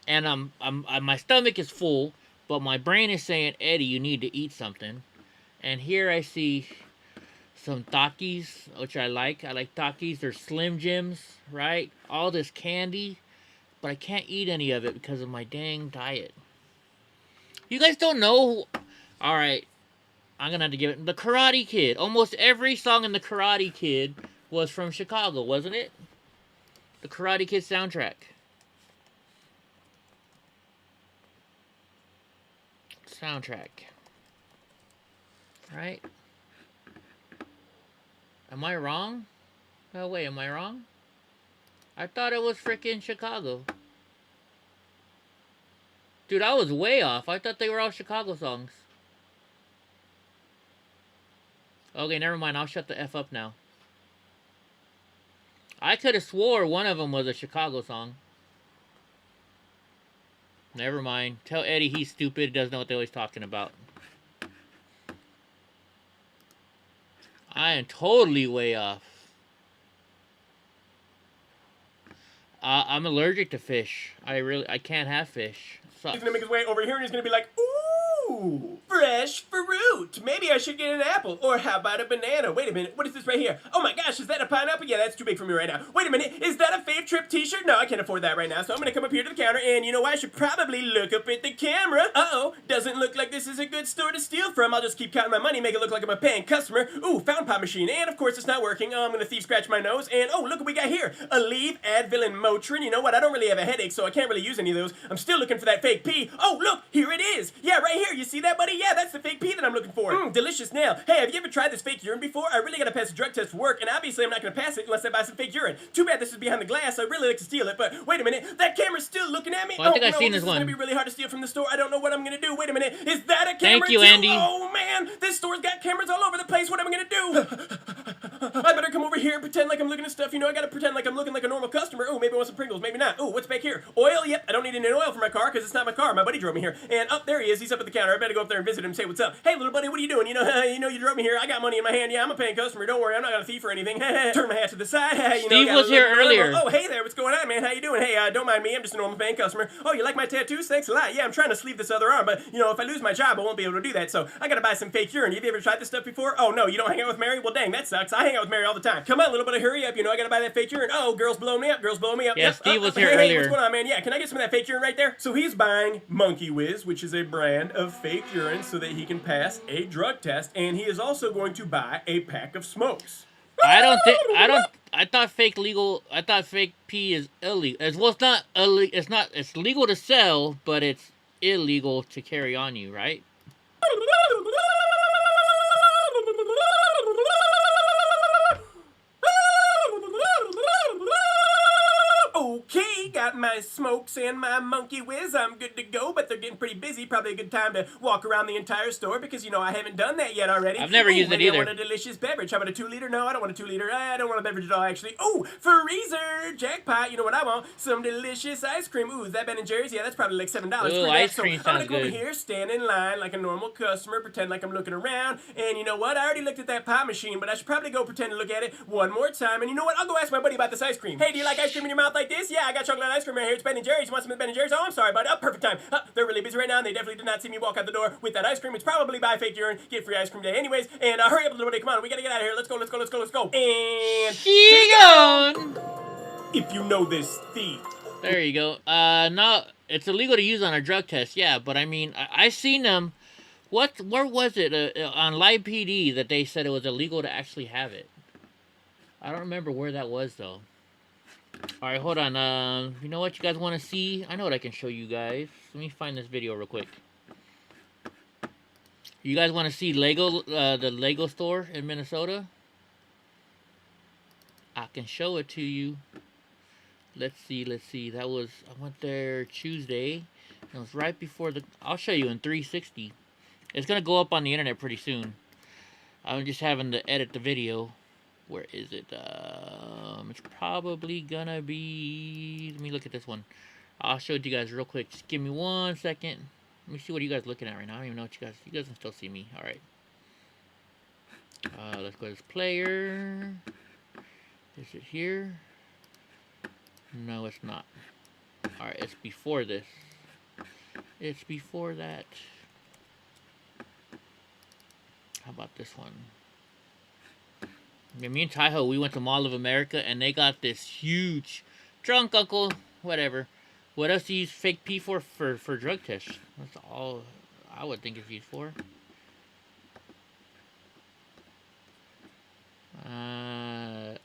Speaker 2: And my stomach is full. But my brain is saying, Eddie, you need to eat something. And here I see... some Takis, which I like. I like Takis. They're Slim Jims, right? All this candy. But I can't eat any of it because of my dang diet. You guys don't know... Alright. I'm going to have to give it... The Karate Kid. Almost every song in The Karate Kid was from Chicago, wasn't it? The Karate Kid soundtrack. soundtrack. Right? Am I wrong? Oh, wait, am I wrong? I thought it was freaking Chicago. Dude, I was way off. I thought they were all Chicago songs. Okay, never mind. I'll shut the F up now. I could have swore one of them was a Chicago song. Never mind. Tell Eddie he's stupid. Doesn't know what they're always talking about. I am totally way off. I'm allergic to fish. I can't have fish. Sucks.
Speaker 16: He's gonna make his way over here and he's gonna be like, ooh, fresh fruit. Maybe I should get an apple. Or how about a banana? Wait a minute, what is this right here? Oh my gosh, is that a pineapple? Yeah, that's too big for me right now. Wait a minute, is that a Fave Trip t-shirt? No, I can't afford that right now. So I'm gonna come up here to the counter and you know what? I should probably look up at the camera. Uh-oh, doesn't look like this is a good store to steal from. I'll just keep counting my money, make it look like I'm a paying customer. Ooh, found pop machine. And of course it's not working. I'm gonna thief scratch my nose. And oh, look what we got here. Aleve, Advil, and Motrin. You know what? I don't really have a headache, so I can't really use any of those. I'm still looking for that fake pee. Oh, look, here it is. Yeah, right here. You see that, buddy? Yeah, that's the fake pee that I'm looking for. Delicious nail. Hey, have you ever tried this fake urine before? I really gotta pass a drug test for work, and obviously I'm not gonna pass it unless I buy some fake urine. Too bad this is behind the glass. I'd really like to steal it, but wait a minute. That camera's still looking at me?
Speaker 2: Well, I think
Speaker 16: oh,
Speaker 2: I've
Speaker 16: no,
Speaker 2: seen
Speaker 16: this
Speaker 2: this
Speaker 16: is
Speaker 2: one.
Speaker 16: gonna be really hard to steal from the store. I don't know what I'm gonna do. Wait a minute. Is that a camera
Speaker 2: Thank you,
Speaker 16: too?
Speaker 2: Andy.
Speaker 16: Oh, man. This store's got cameras all over the place. What am I gonna do? I better come over here and pretend like I'm looking at stuff. You know, I gotta pretend like I'm looking like a normal customer. Oh, maybe I want some Pringles. Maybe not. Oh, what's back here? Oil? Yep. I don't need any oil for my car because it's not my car. My buddy drove me here. And up there he is. He's up at the counter. I better go up there and visit him and say what's up. Hey, little buddy, what are you doing? You know you drove me here. I got money in my hand. Yeah, I'm a paying customer. Don't worry. I'm not gonna thief or anything. Turn my hat to the side.
Speaker 2: Steve was here earlier.
Speaker 16: Oh, hey there. What's going on, man? How you doing? Hey, don't mind me. I'm just a normal paying customer. Oh, you like my tattoos? Thanks a lot. Yeah, I'm trying to sleeve this other arm, but you know, if I lose my job, I won't be able to do that. So I gotta buy some fake urine. Have you ever tried this stuff before? Oh no, you don't hang out with Mary? Well, dang, that sucks. I hang out with Mary all the time. Come on, little buddy, hurry up. You know, I gotta buy that fake urine. Oh, girls blow me up. Girls blow me up.
Speaker 2: Yeah,
Speaker 16: Yep.
Speaker 2: Steve was here
Speaker 16: hey,
Speaker 2: earlier.
Speaker 16: What's going on, man? Yeah, can I get some of that fake urine right there? So he's buying Monkey Whiz, which is a brand of fake urine, so that he can pass a drug test, and he is also going to buy a pack of smokes.
Speaker 2: I thought fake pee is illegal. Well, it's not illegal. It's legal to sell, but it's illegal to carry on you, right?
Speaker 16: Okay, got my smokes and my Monkey Whiz. I'm good to go, but they're getting pretty busy. Probably a good time to walk around the entire store because, you know, I haven't done that yet already.
Speaker 2: I've never used it
Speaker 16: maybe
Speaker 2: either.
Speaker 16: I want a delicious beverage. How about a 2-liter? No, I don't want a 2-liter. I don't want a beverage at all, actually. Oh, freezer! Jackpot! You know what I want? Some delicious ice cream. Ooh, is that Ben & Jerry's? Yeah, that's probably like $7.
Speaker 2: Ooh, ice cream
Speaker 16: I'm gonna
Speaker 2: sounds
Speaker 16: go over
Speaker 2: good.
Speaker 16: here, stand in line like a normal customer, pretend like I'm looking around, and you know what? I already looked at that pop machine, but I should probably go pretend to look at it one more time, and you know what? I'll go ask my buddy about this ice cream. Hey, do you like ice cream in your mouth like this? Yeah, I got chocolate ice cream right here. It's Ben & Jerry's. You want some of Ben & Jerry's? Oh, I'm sorry, bud. Oh, perfect time. They're really busy right now, and they definitely did not see me walk out the door with that ice cream. It's probably buy fake urine, get free ice cream day anyways, and hurry up, little buddy. Come on, we gotta get out of here. Let's go, let's go, let's go, let's go. And
Speaker 2: she gone.
Speaker 16: If you know this thief.
Speaker 2: There you go. No, it's illegal to use on a drug test. Yeah, but I mean, I seen them. Where was it on Live PD that they said it was illegal to actually have it? I don't remember where that was though. All right, hold on. You know what you guys want to see? I know what I can show you guys. Let me find this video real quick. You guys want to see Lego, the Lego store in Minnesota? I can show it to you. Let's see. I went there Tuesday. It was right before I'll show you in 360. It's gonna go up on the internet pretty soon. I'm just having to edit the video. Where is it? It's probably gonna be. Let me look at this one. I'll show it to you guys real quick. Just give me 1 second. Let me see what you guys are looking at right now. I don't even know what you guys can still see me. All right. Let's go to this player. Is it here? No, it's not. All right, it's before this. It's before that. How about this one? Yeah, me and Taiho, we went to Mall of America, and they got this huge drunk uncle, whatever. What else do you use fake pee for drug tests? That's all I would think it's used for.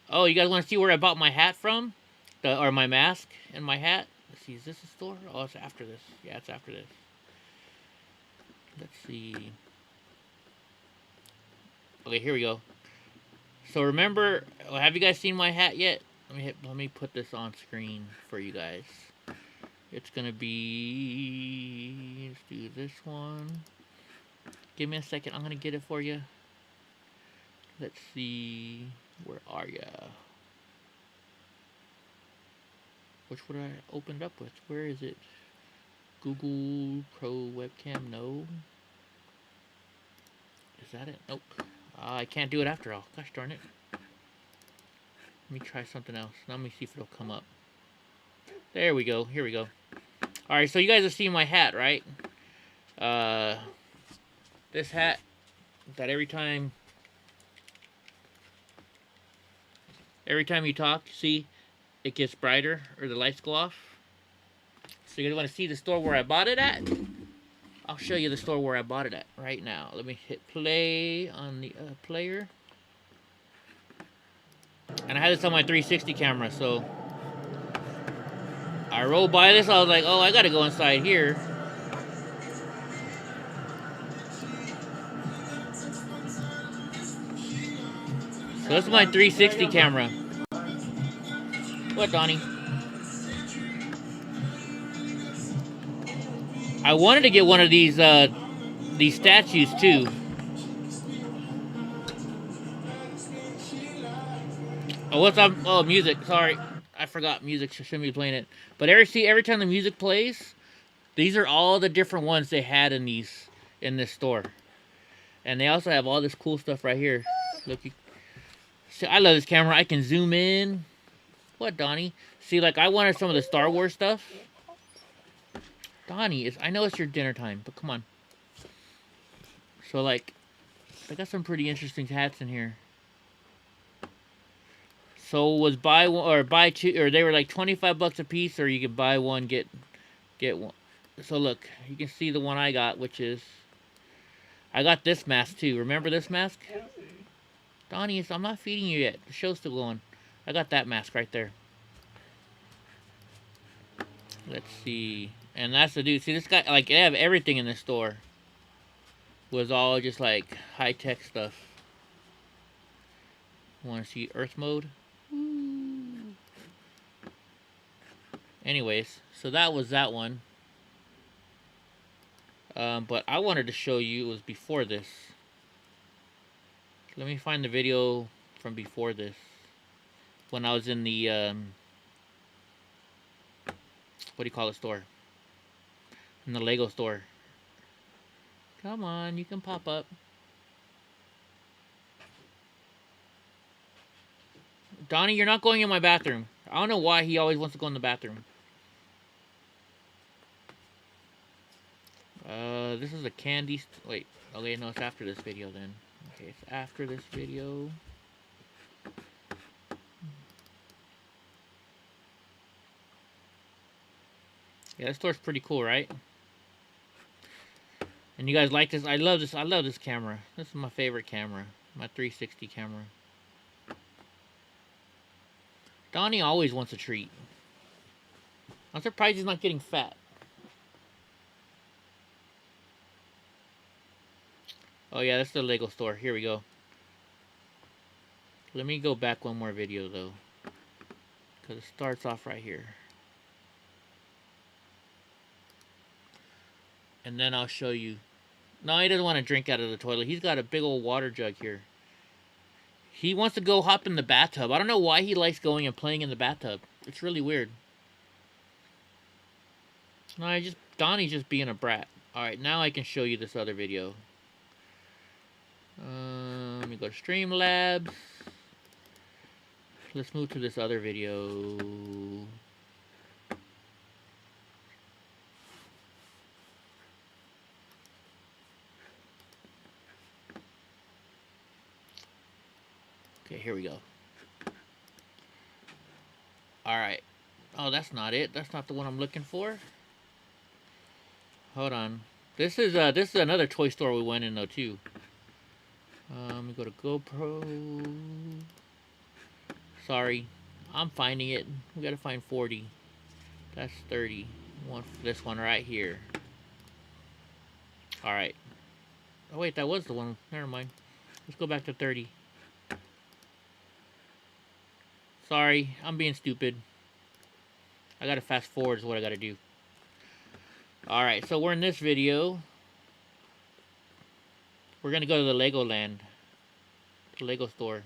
Speaker 2: Oh, you guys want to see where I bought my hat from? Or my mask and my hat? Let's see, is this a store? Oh, it's after this. Yeah, it's after this. Let's see. Okay, here we go. So remember, have you guys seen my hat yet? Let me put this on screen for you guys. It's gonna be, let's do this one. Give me a second, I'm gonna get it for you. Let's see, where are ya? Which would I open it up with? Where is it? Google Pro webcam, no. Is that it? Nope. I can't do it after all. Gosh darn it. Let me try something else. Now let me see if it'll come up. There we go. Here we go. Alright, so you guys have seen my hat, right? This hat that every time you talk, see, it gets brighter or the lights go off. So you want to see the store where I bought it at? I'll show you the store where I bought it at right now. Let me hit play on the player. And I had this on my 360 camera, so I rolled by this. I was like, oh, I gotta go inside here. So this is my 360 camera. What, Donnie? I wanted to get one of these statues too. Oh, what's up? Oh, music. Sorry, I forgot music. Shouldn't be playing it. But every time the music plays, these are all the different ones they had in this store, and they also have all this cool stuff right here. Look, see, I love this camera. I can zoom in. What, Donnie? See, like I wanted some of the Star Wars stuff. Donnie, I know it's your dinner time, but come on. So, like, I got some pretty interesting hats in here. So, it was buy one or buy two, or they were like 25 bucks a piece, or you could buy one, get one. So, look, you can see the one I got, which is, I got this mask too. Remember this mask? Donnie, I'm not feeding you yet. The show's still going. I got that mask right there. Let's see. And that's the dude. See, this guy, like, they have everything in this store. Was all just, like, high-tech stuff. Want to see Earth mode? Ooh. Anyways, so that was that one. But I wanted to show you, it was before this. Let me find the video from before this. When I was in the, what do you call it, store? In the Lego store. Come on, you can pop up. Donnie, you're not going in my bathroom. I don't know why he always wants to go in the bathroom. This is a candy... Wait. Okay, no, it's after this video then. Okay, it's after this video. Yeah, this store's pretty cool, right? And you guys like this? I love this. I love this camera. This is my favorite camera. My 360 camera. Donnie always wants a treat. I'm surprised he's not getting fat. Oh yeah, that's the Lego store. Here we go. Let me go back one more video though. Because it starts off right here. And then I'll show you. No, he doesn't want to drink out of the toilet. He's got a big old water jug here. He wants to go hop in the bathtub. I don't know why he likes going and playing in the bathtub. It's really weird. No, Donnie's just being a brat. Alright, now I can show you this other video. Let me go to Streamlabs. Let's move to this other video. Okay, here we go. Alright. Oh, that's not it. That's not the one I'm looking for. Hold on. This is another toy store we went in though too. Let me go to GoPro. Sorry. I'm finding it. We gotta find 40. That's 30. This one right here. Alright. Oh wait, that was the one. Never mind. Let's go back to 30. Sorry, I'm being stupid. I gotta fast forward is what I gotta do. Alright, so we're in this video. We're gonna go to the Legoland. The Lego store.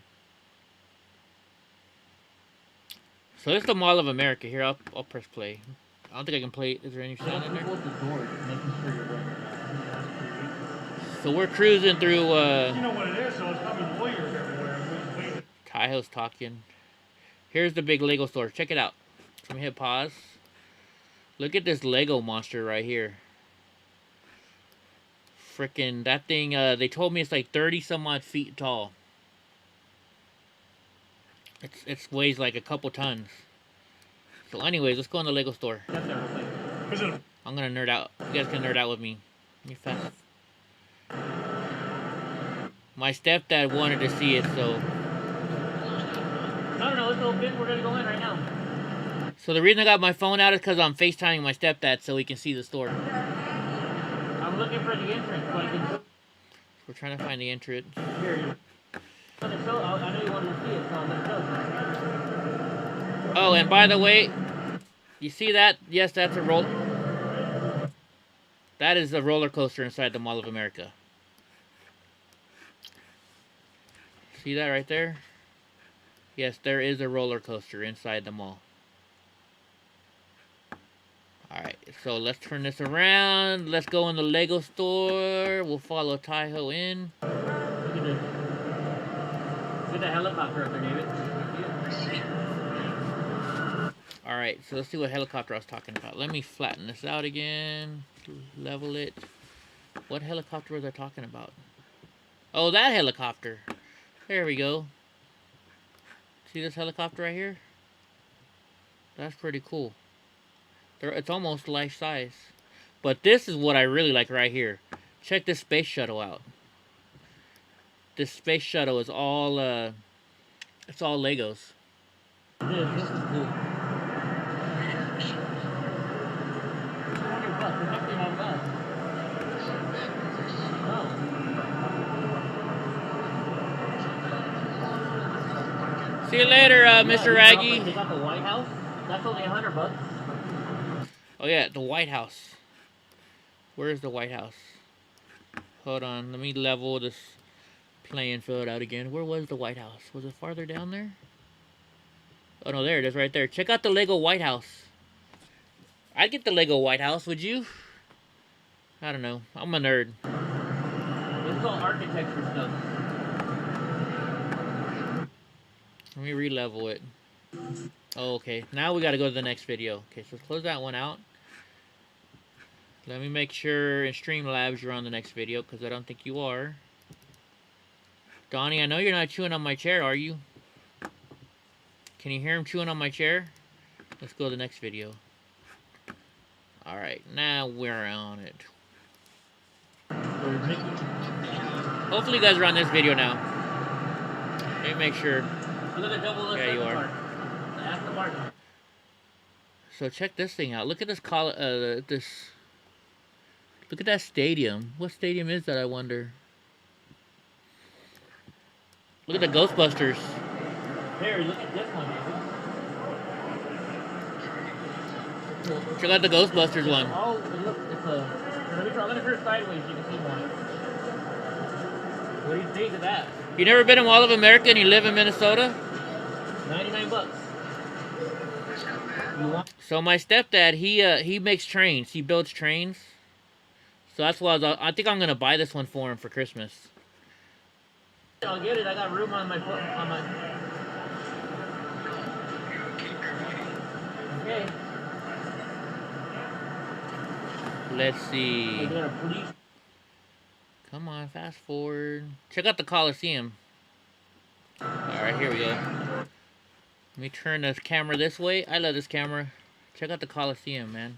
Speaker 2: So this is the Mall of America. Here, I'll press play. I don't think I can play. Is there any sound in there? So we're cruising through,
Speaker 9: You know what it is, so it's probably lawyers everywhere.
Speaker 2: Taiho's talking. Here's the big Lego store. Check it out. Let me hit pause. Look at this Lego monster right here. Frickin' that thing, they told me it's like 30 some odd feet tall. It weighs like a couple tons. So anyways, let's go in the Lego store. I'm gonna nerd out. You guys can nerd out with me. Let me fast. My stepdad wanted to see it, so.
Speaker 15: No, it's open. We're gonna go in right now.
Speaker 2: So the reason I got my phone out is because I'm FaceTiming my stepdad so he can see the store.
Speaker 15: I'm looking for the entrance. So I can...
Speaker 2: We're trying to find the entrance.
Speaker 15: Here. I know you wanted to see it, so I'm gonna show.
Speaker 2: Oh, and by the way, you see that? Yes, that's a roller. That is a roller coaster inside the Mall of America. See that right there? Yes, there is a roller coaster inside the mall. Alright, so let's turn this around. Let's go in the Lego store. We'll follow Taiho in.
Speaker 15: Look at this. Look at the helicopter up there, David.
Speaker 2: Alright, so let's see what helicopter I was talking about. Let me flatten this out again. Level it. What helicopter was I talking about? Oh, that helicopter. There we go. See this helicopter right here? That's pretty cool. It's almost life size. But this is what I really like right here. Check this space shuttle out. This space shuttle is all it's all Legos.
Speaker 15: This is cool.
Speaker 2: See you later, Mr. Raggy.
Speaker 15: They got the White House. That's only $100.
Speaker 2: Oh yeah, the White House. Where is the White House? Hold on, let me level this playing field out again. Where was the White House? Was it farther down there? Oh no, there it is right there. Check out the Lego White House. I'd get the Lego White House, would you? I don't know. I'm a nerd.
Speaker 15: This is all architecture stuff.
Speaker 2: Let me re-level it. Oh, okay. Now we gotta go to the next video. Okay, so close that one out. Let me make sure in Streamlabs you're on the next video, because I don't think you are. Donnie, I know you're not chewing on my chair, are you? Can you hear him chewing on my chair? Let's go to the next video. Alright, now we're on it. Hopefully you guys are on this video now. Let me make sure.
Speaker 15: Look at the double.
Speaker 2: Yeah, you are.
Speaker 15: Aston Martin.
Speaker 2: So check this thing out. Look at this look at that stadium. What stadium is that, I wonder? Look at the Ghostbusters.
Speaker 15: Harry, look at this one, David.
Speaker 2: Check out the Ghostbusters one.
Speaker 15: Oh, look, it's a... I'm gonna turn it sideways so you can see more. What do you think of that?
Speaker 2: You never been in Mall of America and you live in Minnesota?
Speaker 15: $99.
Speaker 2: So my stepdad, he makes trains. He builds trains. So that's why I think I'm gonna buy this one for him for Christmas.
Speaker 15: I'll get it. I got room on my Okay.
Speaker 2: Let's see. Come on, fast forward. Check out the Coliseum. Alright, here we go. Let me turn this camera this way. I love this camera. Check out the Coliseum, man.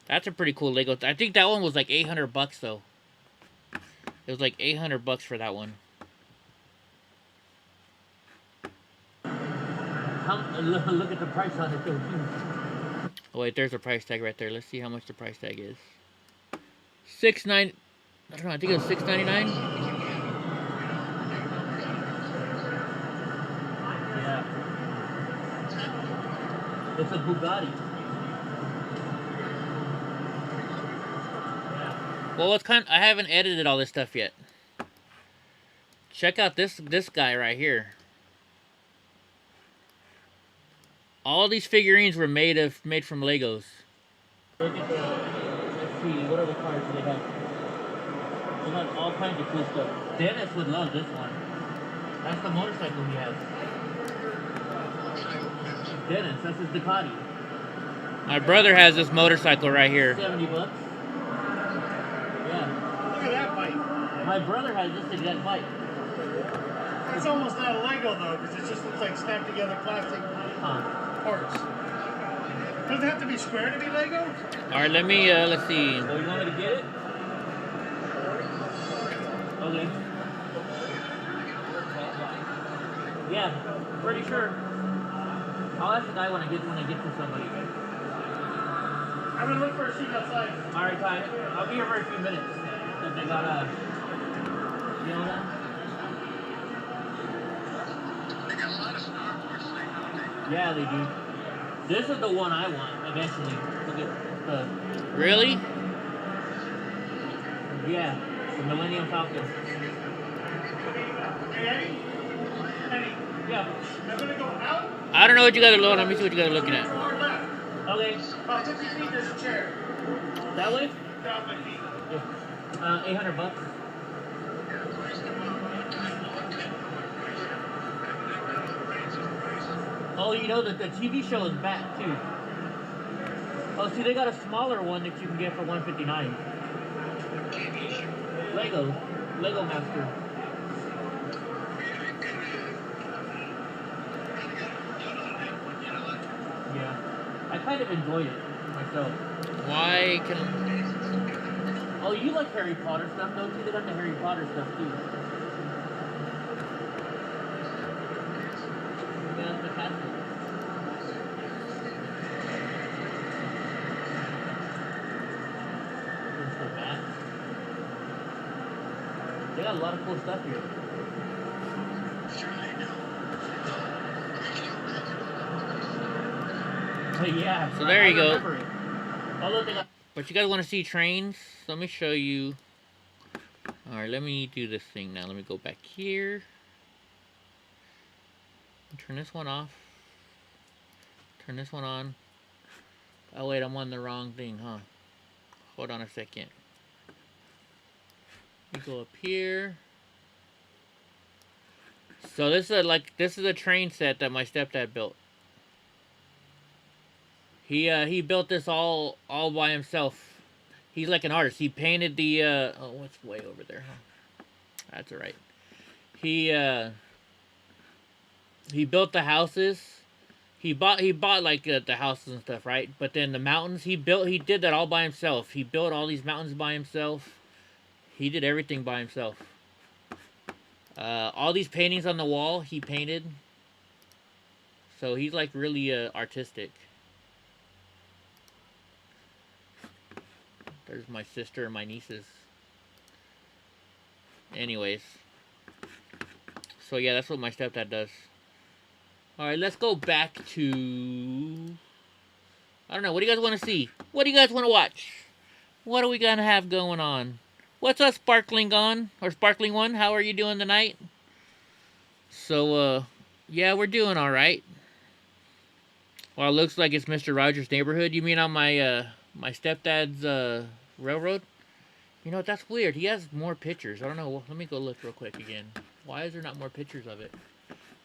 Speaker 2: That's a pretty cool Lego. I think that one was like $800 though. It was like $800 for that one.
Speaker 15: Look at the price on it too.
Speaker 2: Oh wait, there's a price tag right there. Let's see how much the price tag is. $6.99. I don't know. I think it was $6.99.
Speaker 15: Yeah. It's a Bugatti.
Speaker 2: Well, it's kind. I haven't edited all this stuff yet. Check out this guy right here. All these figurines were made from Legos.
Speaker 15: Look at the. Let's see. What other cars do they have? They got all kinds of cool stuff. Dennis would love this one. That's the motorcycle he has. Dennis, that's his Ducati.
Speaker 2: My brother has this motorcycle right here.
Speaker 15: $70. Yeah.
Speaker 9: Look at that bike.
Speaker 15: My brother has this exact bike.
Speaker 9: It's almost not a Lego though, because it just looks like snapped together plastic parts. Does it have to be square to be Lego?
Speaker 2: All right, let me let's see.
Speaker 15: Oh, you want me to get it? Okay. Yeah, pretty sure. I'll ask the guy when I get to somebody.
Speaker 9: I'm gonna look for a seat outside.
Speaker 15: All right, Ty. I'll be here for a few minutes. If they got a, you know that? Yeah, they do. This is the one I want eventually. Look at the.
Speaker 2: Really?
Speaker 15: Yeah, the Millennium Falcon.
Speaker 9: Hey, Eddie? Eddie?
Speaker 15: Yeah.
Speaker 9: I'm gonna go out.
Speaker 2: I don't know what you guys are looking at. Let me see what you guys are looking at.
Speaker 9: Or left.
Speaker 15: Okay.
Speaker 9: About 50 feet, there's a chair.
Speaker 15: That way?
Speaker 9: Down my feet.
Speaker 15: Yeah. $800. Oh, you know that the TV show is back too. Oh, see, they got a smaller one that you can get for $159. Lego Master. Yeah, I kind of enjoyed it myself.
Speaker 2: Why can?
Speaker 15: Oh, you like Harry Potter stuff, don't you? They got the Harry Potter stuff too. Yeah, the castle. There's the map. They got a lot of cool stuff here. Yeah.
Speaker 2: So there you go.
Speaker 15: But
Speaker 2: you guys want to see trains? Let me show you. All right, let me do this thing now. Let me go back here. Turn this one off. Turn this one on. Oh wait, I'm on the wrong thing, huh? Hold on a second. We go up here. So this is a train set that my stepdad built. He built this all by himself. He's like an artist. He painted the oh, what's way over there, huh? That's all right. He built the houses. He bought like the houses and stuff, right? But then the mountains he did that all by himself. He built all these mountains by himself. He did everything by himself. All these paintings on the wall he painted. So he's like really artistic. There's my sister and my nieces. Anyways. So yeah, that's what my stepdad does. Alright, let's go back to... I don't know, what do you guys want to see? What do you guys want to watch? What are we going to have going on? What's up, Sparkling On? Or Sparkling One? How are you doing tonight? So, yeah, we're doing alright. Well, it looks like it's Mr. Rogers' Neighborhood. You mean on my, my stepdad's, railroad? You know, that's weird. He has more pictures. I don't know. Let me go look real quick again. Why is there not more pictures of it?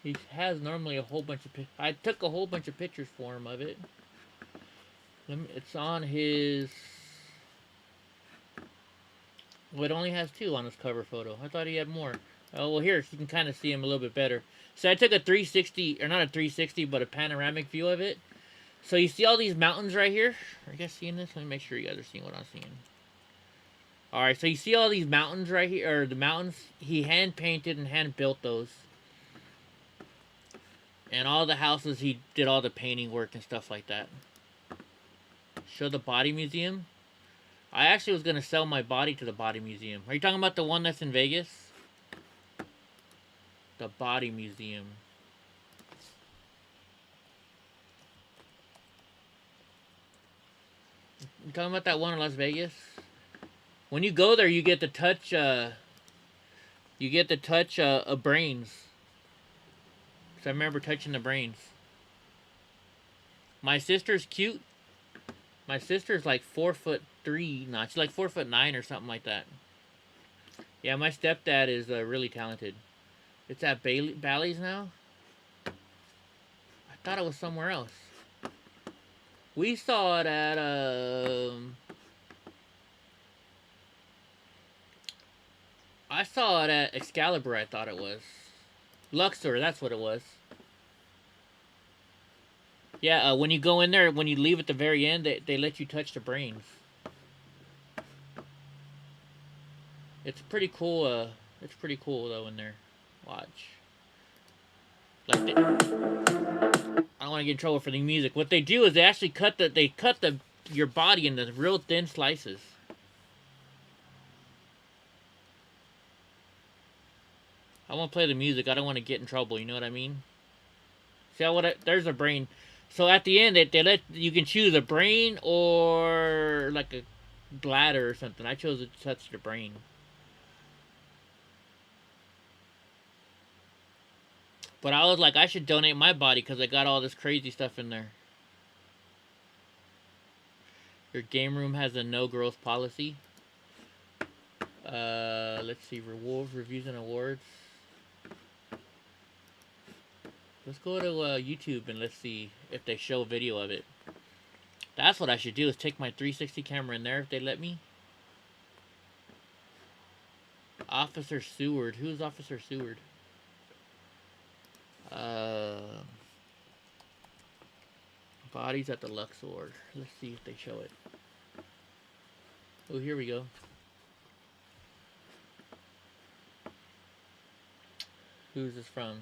Speaker 2: He has normally a whole bunch of pictures. I took a whole bunch of pictures for him of it. It's on his... Well, it only has 2 on his cover photo. I thought he had more. Oh, well, here, you can kind of see him a little bit better. So I took a 360, or not a 360, but a panoramic view of it. So you see all these mountains right here? Are you guys seeing this? Let me make sure you guys are seeing what I'm seeing. Alright, so you see all these mountains right here, or the mountains? He hand-painted and hand-built those. And all the houses, he did all the painting work and stuff like that. Show the body museum. I actually was gonna sell my body to the Body Museum. Are you talking about the one that's in Vegas? The Body Museum. You talking about that one in Las Vegas? When you go there, you get to touch. You get to touch a brains. So I remember touching the brains. My sister's cute. My sister's like 4'3". No, she's like 4'9" or something like that. Yeah, my stepdad is really talented. It's at Bally's now. I thought it was somewhere else. We saw it at I saw it at Excalibur. I thought it was Luxor. That's what it was. Yeah, when you go in there, when you leave at the very end, they let you touch the brains. It's pretty cool. It's pretty cool though in there. Watch. Like I don't want to get in trouble for the music. What they do is they actually cut your body into real thin slices. I want to play the music. I don't want to get in trouble. You know what I mean? See how there's a brain. So at the end, they let you can choose a brain or like a bladder or something. I chose to touch the brain. But I was like, I should donate my body because I got all this crazy stuff in there. Your game room has a no growth policy. Let's see, rewards, reviews, and awards. Let's go to YouTube and let's see if they show a video of it. That's what I should do, is take my 360 camera in there if they let me. Officer Seward. Who's Officer Seward? Bodies at the Luxor. Let's see if they show it. Oh, here we go. Who's this from?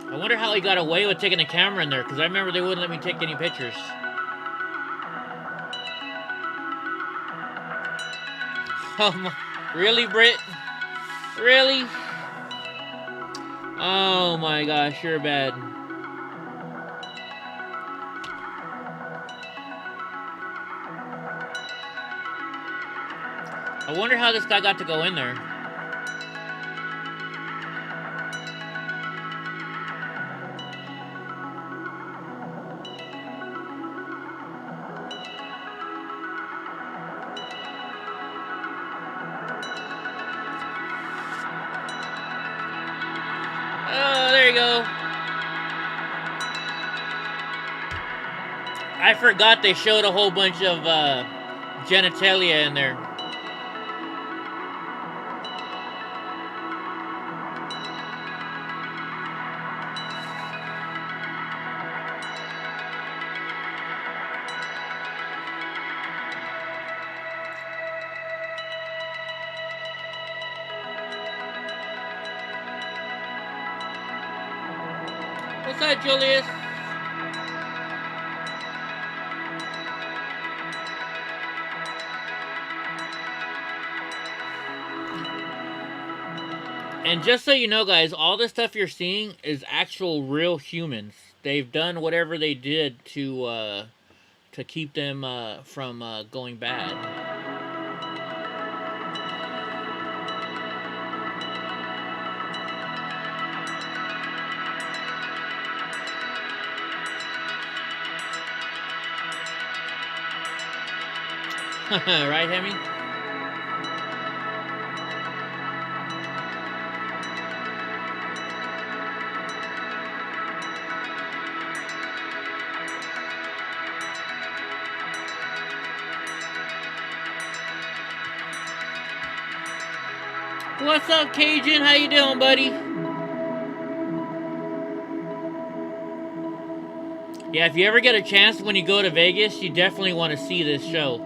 Speaker 2: I wonder how he got away with taking a camera in there, because I remember they wouldn't let me take any pictures. Really, Britt? Really? Oh my gosh, you're bad. I wonder how this guy got to go in there. I forgot they showed a whole bunch of genitalia in there. What's up, Julius? And just so you know, guys, all the stuff you're seeing is actual real humans. They've done whatever they did to keep them from going bad. Right, Hemi? What's up, Cajun? How you doing, buddy? Yeah, if you ever get a chance when you go to Vegas, you definitely want to see this show.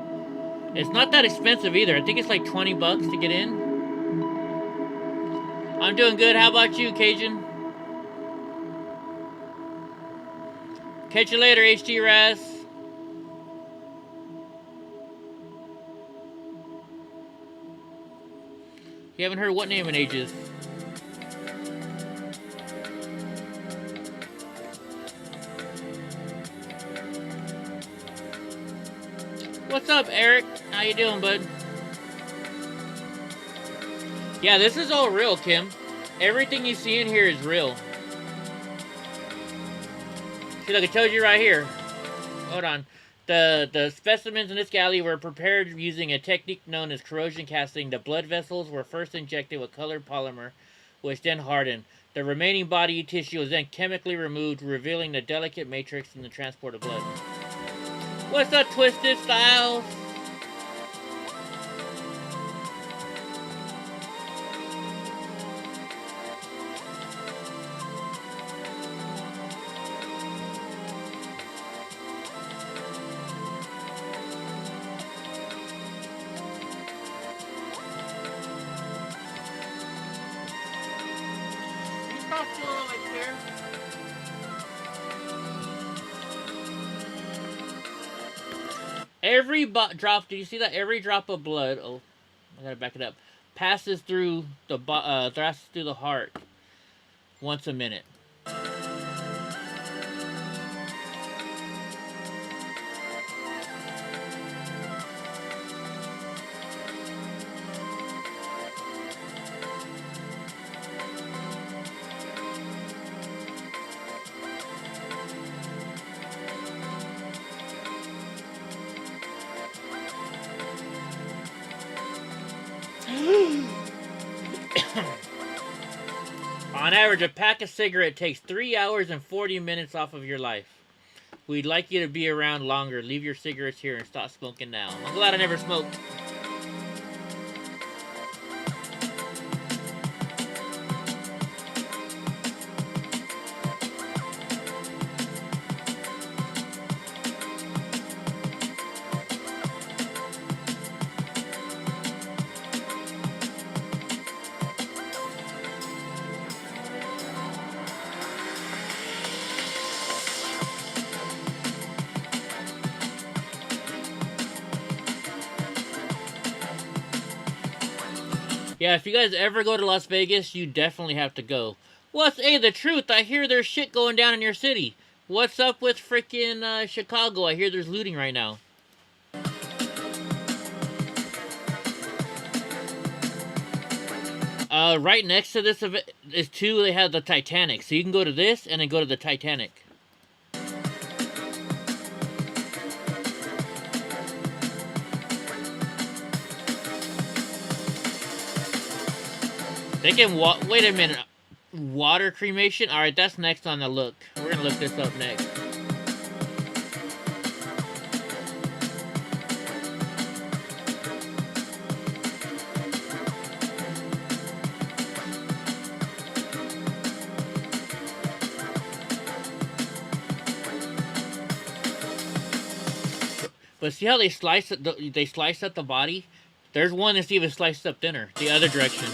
Speaker 2: It's not that expensive either. I think it's like $20 to get in. I'm doing good. How about you, Cajun? Catch you later, HT Raz. You haven't heard what name in ages. What's up, Eric? How you doing, bud? Yeah, this is all real, Kim. Everything you see in here is real. See, look, I told you right here. Hold on. The specimens in this galley were prepared using a technique known as corrosion casting. The blood vessels were first injected with colored polymer, which then hardened. The remaining body tissue was then chemically removed, revealing the delicate matrix in the transport of blood. What's up, Twisted Styles? Every drop, do you see that? Every drop of blood, oh, I gotta back it up, passes through the heart once a minute. On average, a pack of cigarette takes 3 hours and 40 minutes off of your life. We'd like you to be around longer. Leave your cigarettes here and stop smoking now. I'm glad I never smoked. Yeah, if you guys ever go to Las Vegas, you definitely have to go. Hey, the truth, I hear there's shit going down in your city. What's up with freaking Chicago? I hear there's looting right now. Right next to this event is two, they have the Titanic. So you can go to this and then go to the Titanic. They can wait a minute. Water cremation? Alright, that's next on the look. We're gonna look this up next. But see how they slice it? They slice up the body? There's one that's even sliced up thinner. The other direction.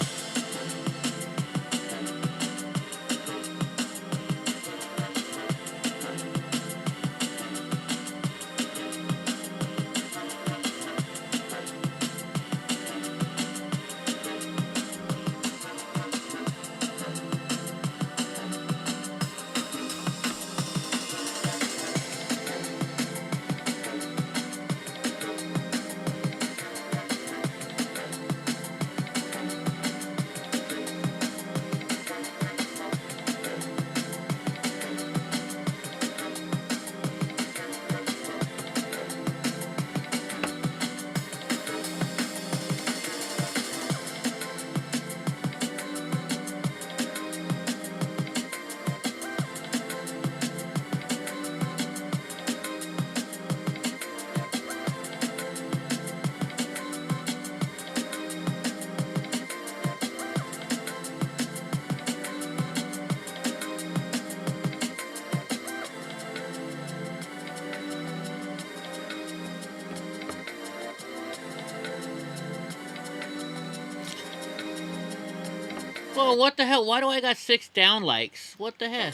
Speaker 2: Well, what the hell? Why do I got 6 down likes? What the heck?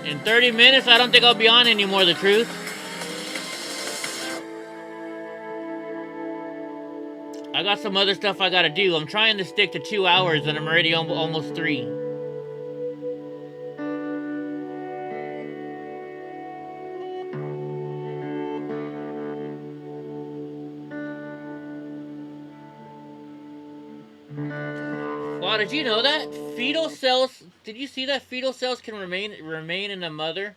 Speaker 2: In 30 minutes, I don't think I'll be on anymore, the truth. I got some other stuff I gotta do. I'm trying to stick to 2 hours and I'm already almost 3. Wow, did you know that? Fetal cells, did you see that fetal cells can remain in a mother?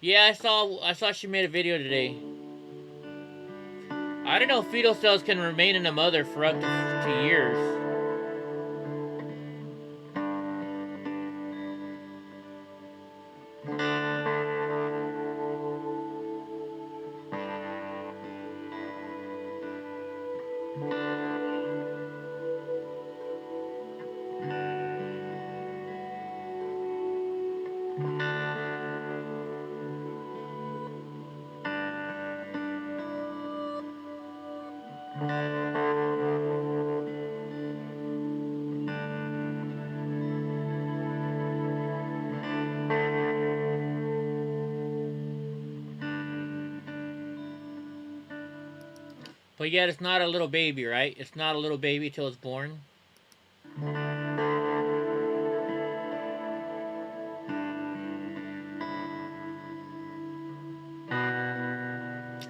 Speaker 2: Yeah, I saw she made a video today. I don't know if fetal cells can remain in a mother for up to years. But yet it's not a little baby, right? It's not a little baby till it's born.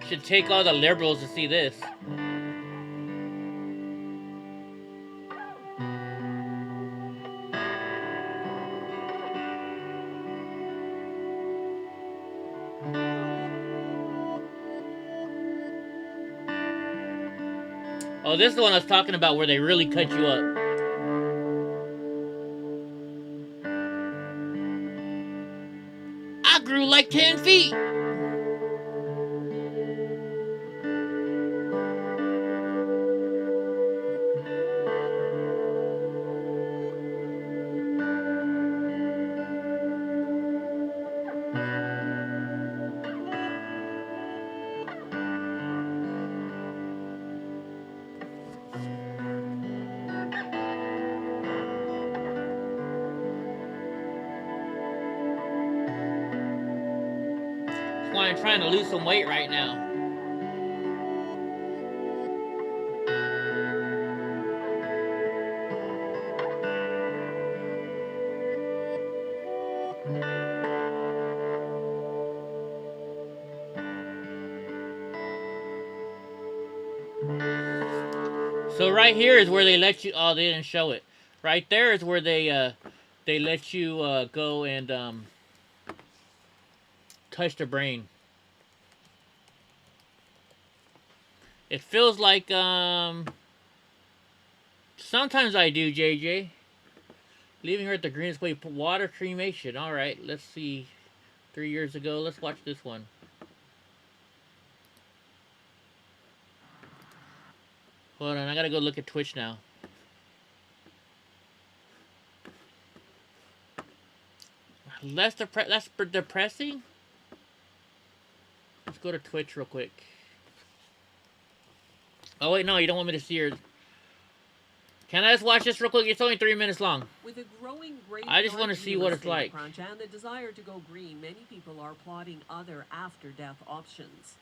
Speaker 2: Should take all the liberals to see this. Oh, this is the one I was talking about where they really cut you up. I grew like 10 feet. I'm trying to lose some weight right now. So right here is where they let you. Oh, they didn't show it. Right there is where they let you go and touch the brain. It feels like, sometimes I do, JJ. Leaving her at the greenest way, water cremation. Alright, let's see. 3 years ago, let's watch this one. Hold on, I gotta go look at Twitch now. That's depressing? Let's go to Twitch real quick. Oh wait, no, you don't want me to see her. Can I just watch this real quick? It's only 3 minutes long.
Speaker 17: With a growing
Speaker 2: I just want to see what it's like.
Speaker 17: crunch and the desire to go green, many people are plotting other after-death options.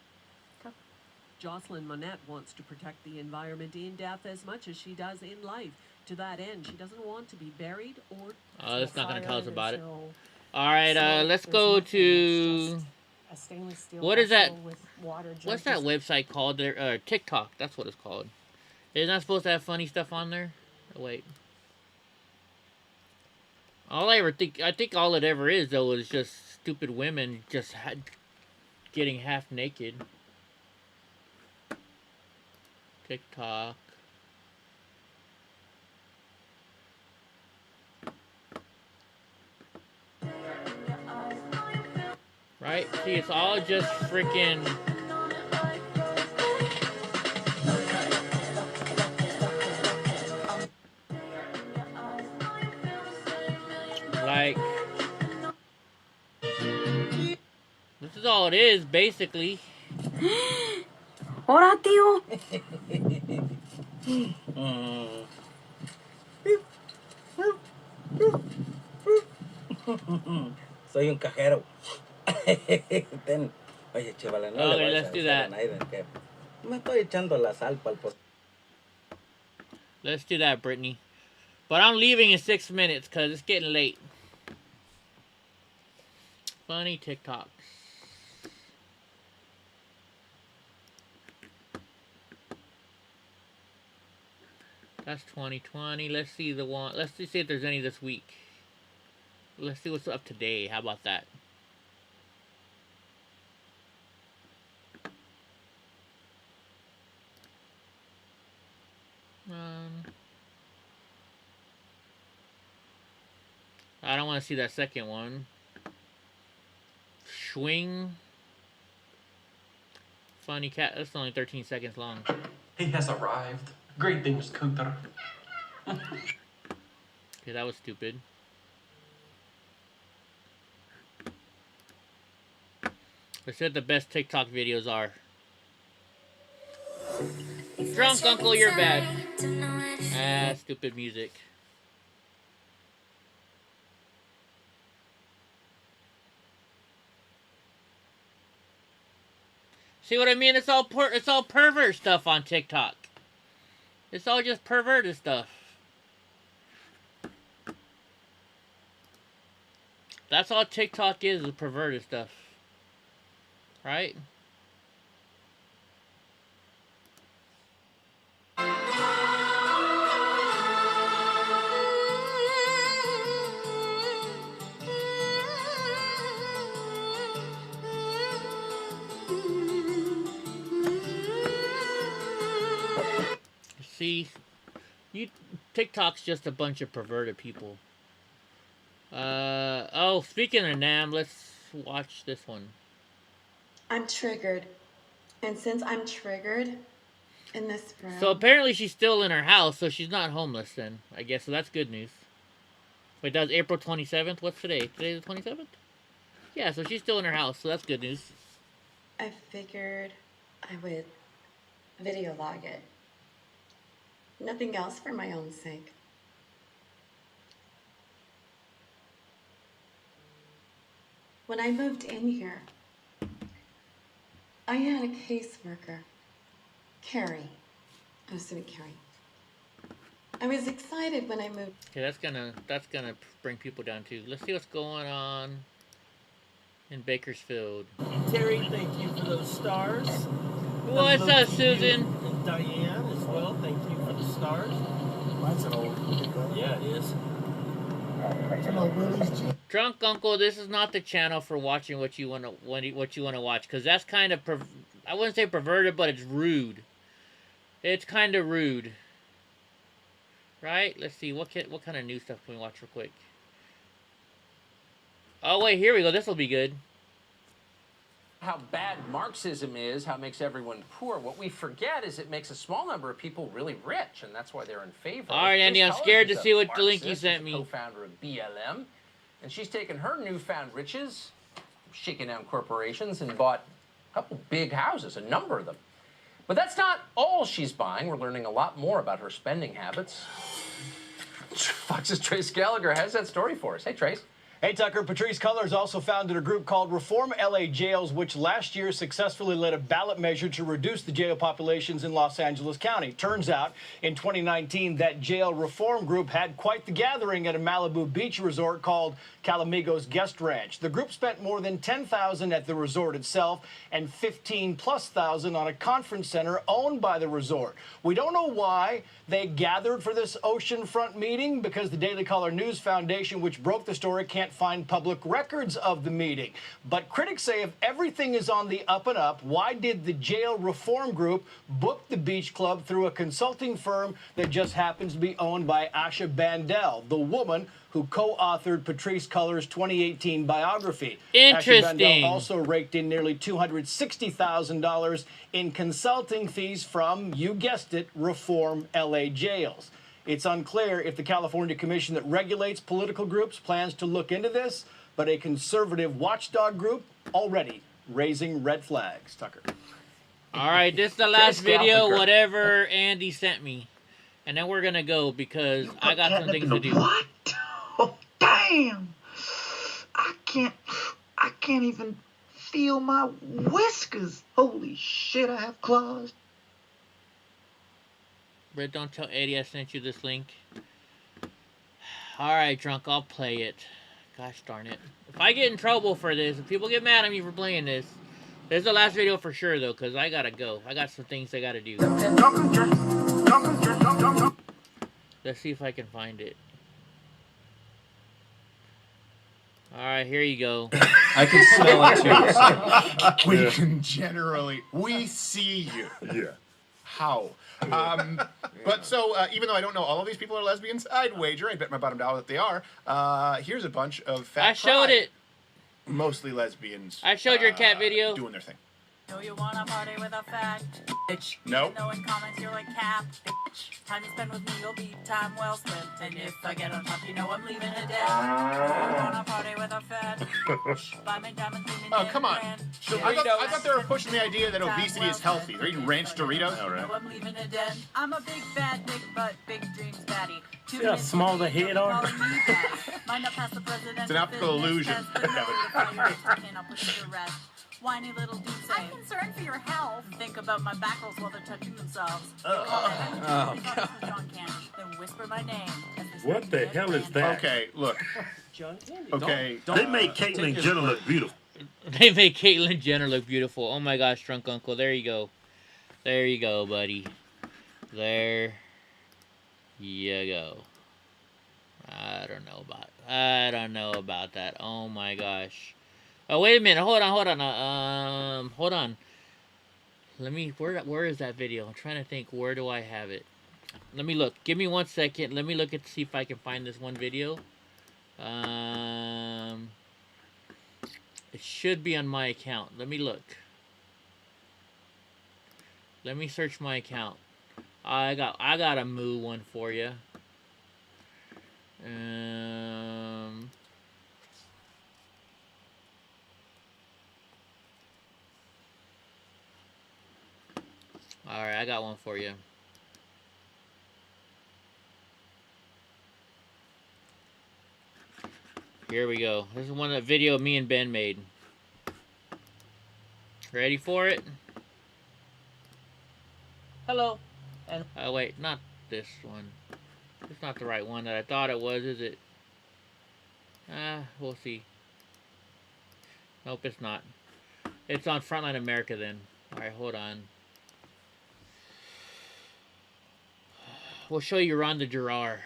Speaker 17: Jocelyn Monette wants to protect the environment in death as much as she does in life. To that end, she doesn't want to be buried or...
Speaker 2: Oh, that's not going to tell us about it. Alright, let's go to...
Speaker 17: A stainless steel
Speaker 2: what is that?
Speaker 17: with water
Speaker 2: What's that website called? There, TikTok. That's what it's called. Isn't that supposed to have funny stuff on there? Oh, wait. I think all it ever is though is just stupid women just getting half naked. TikTok. Right? See, it's all just freaking... like... This is all it is, basically.
Speaker 18: Hola, tío.
Speaker 15: Soy un cajero. Ten. Oye, chavala, no le vayas a decir a Naiden que me estoy echando la sal para el post.
Speaker 2: Let's do that, Brittany. But I'm leaving in 6 minutes because it's getting late. Funny TikToks. That's 2020. Let's see the one. Let's see if there's any this week. Let's see what's up today. How about that? I don't want to see that second one. Swing. Funny cat. That's only 13 seconds long.
Speaker 19: He has arrived. Greetings, Cooter.
Speaker 2: Okay, that was stupid. Let's see what the best TikTok videos are. Drunk uncle, you're bad. Ah, stupid music. See what I mean? It's all pervert stuff on TikTok. It's all just perverted stuff. That's all TikTok is perverted stuff. Right? See, TikTok's just a bunch of perverted people. Oh, speaking of Nam, let's watch this one.
Speaker 22: I'm triggered. And since I'm triggered in this room...
Speaker 2: So apparently she's still in her house, so she's not homeless then, I guess. So that's good news. Wait, that's April 27th? What's today? Today's the 27th? Yeah, so she's still in her house, so that's good news.
Speaker 22: I figured I would video log it. Nothing else for my own sake. When I moved in here, I had a caseworker, Carrie. I was doing Carrie. I was excited when I moved.
Speaker 2: Okay, that's gonna bring people down too. Let's see what's going on in Bakersfield.
Speaker 10: Terry, thank you for those stars.
Speaker 2: What's up, Susan?
Speaker 10: And Diane as well, thank you for the stars. That's an old one. Yeah, it is.
Speaker 2: Drunk Uncle, this is not the channel for watching what you want to watch, because that's kind of I wouldn't say perverted, but it's rude. It's kind of rude, right? Let's see what kind of new stuff can we watch real quick. Oh wait, here we go. This will be good.
Speaker 23: How bad Marxism is, how it makes everyone poor. What we forget is it makes a small number of people really rich, and that's why they're in favor.
Speaker 2: All right, Andy, I'm scared to see what the link you sent me.
Speaker 23: Co-founder of BLM, and she's taken her newfound riches, shaking down corporations, and bought a couple big houses, a number of them. But that's not all she's buying. We're learning a lot more about her spending habits. Fox's Trace Gallagher has that story for us. Hey, Trace.
Speaker 25: Hey, Tucker. Patrisse Cullors also founded a group called Reform LA Jails, which last year successfully led a ballot measure to reduce the jail populations in Los Angeles County. Turns out, in 2019, that jail reform group had quite the gathering at a Malibu beach resort called Calamigos Guest Ranch. The group spent more than $10,000 at the resort itself and $15,000+ on a conference center owned by the resort. We don't know why they gathered for this oceanfront meeting, because the Daily Caller News Foundation, which broke the story, can't find public records of the meeting. But critics say if everything is on the up and up, why did the jail reform group book the beach club through a consulting firm that just happens to be owned by Asha Bandel, the woman who co-authored Patrisse Cullors' 2018 biography?
Speaker 2: Interesting.
Speaker 25: Asha Bandel also raked in nearly $260,000 in consulting fees from, you guessed it, Reform LA Jails. It's unclear if the California Commission that regulates political groups plans to look into this, but a conservative watchdog group already raising red flags. Tucker.
Speaker 2: All right, this is the last video, whatever Andy sent me. And then we're going to go because I got some things to do.
Speaker 3: What? Oh, damn. I can't even feel my whiskers. Holy shit, I have claws.
Speaker 2: Brett, don't tell Eddie I sent you this link. Alright, drunk, I'll play it. Gosh darn it. If I get in trouble for this, if people get mad at me for playing this, this is the last video for sure, though, because I gotta go. I got some things I gotta do. Let's see if I can find it. Alright, here you go.
Speaker 18: I can smell it too. We can generally, we see you.
Speaker 20: Yeah.
Speaker 18: How? But so, even though I don't know all of these people are lesbians, I'd wager, I'd bet my bottom dollar that they are. Here's a bunch of fat
Speaker 2: I showed it.
Speaker 18: Mostly lesbians.
Speaker 2: I showed your cat video.
Speaker 18: Doing their thing.
Speaker 21: Know you wanna party with a fat bitch.
Speaker 18: No.
Speaker 21: Know in comments you're like cap bitch. Time you spend with me will be time well spent. And if I get on top, you know I'm leaving it dead. You wanna party with a fat bitch. Buy me diamonds, leave me
Speaker 18: Oh, come on.
Speaker 21: grand.
Speaker 18: So I thought they were pushing the idea that obesity is healthy. They're eating ranch Doritos.
Speaker 21: All right. Know I'm leaving it dead. I'm a big bad big butt, big dreams baddie.
Speaker 15: See how small the head are?
Speaker 21: Might not pass the president.
Speaker 18: It's an optical illusion.
Speaker 21: Whiny little dude say, I'm concerned for your health. Think about my back rolls while they're touching themselves.
Speaker 15: Oh,
Speaker 21: God. John Candy, then whisper my name.
Speaker 20: What the hell is that?
Speaker 18: Okay, look.
Speaker 21: John Candy.
Speaker 18: Okay.
Speaker 20: They made Caitlyn Jenner look beautiful.
Speaker 2: They made Caitlyn Jenner look beautiful. Oh my gosh, drunk uncle. There you go. There you go, buddy. There you go. I don't know about that. Oh my gosh. Oh, wait a minute. Hold on. Hold on. Let me, where is that video? I'm trying to think, where do I have it? Let me look. Give me 1 second. Let me look and see if I can find this one video. It should be on my account. Let me look. Let me search my account. I got a moo one for you. Alright, I got one for you. Here we go. This is one that video me and Ben made. Ready for it?
Speaker 15: Hello.
Speaker 2: Oh wait, not this one. It's not the right one that I thought it was, is it? We'll see. Nope, it's not. It's on Frontline America then. Alright, hold on. We'll show you Rhonda Gerard.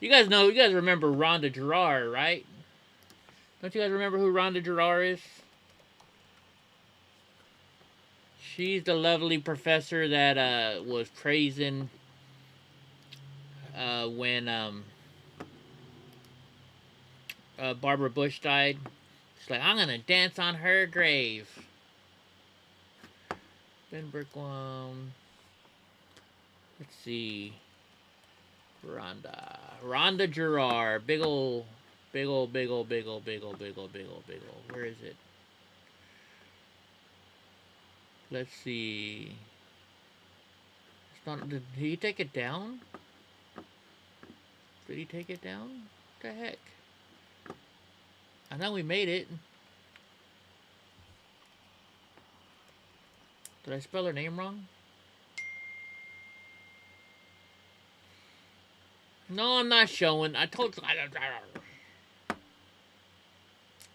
Speaker 2: You guys remember Rhonda Gerard, right? Don't you guys remember who Rhonda Gerard is? She's the lovely professor that was praising when Barbara Bush died. She's like, I'm gonna dance on her grave. Ben Bergwam. Let's see. Rhonda Gerard. Big ol'. Where is it? Let's see. It's not, did he take it down? Did he take it down? What the heck? I know we made it. Did I spell her name wrong? No, I'm not showing. I told you.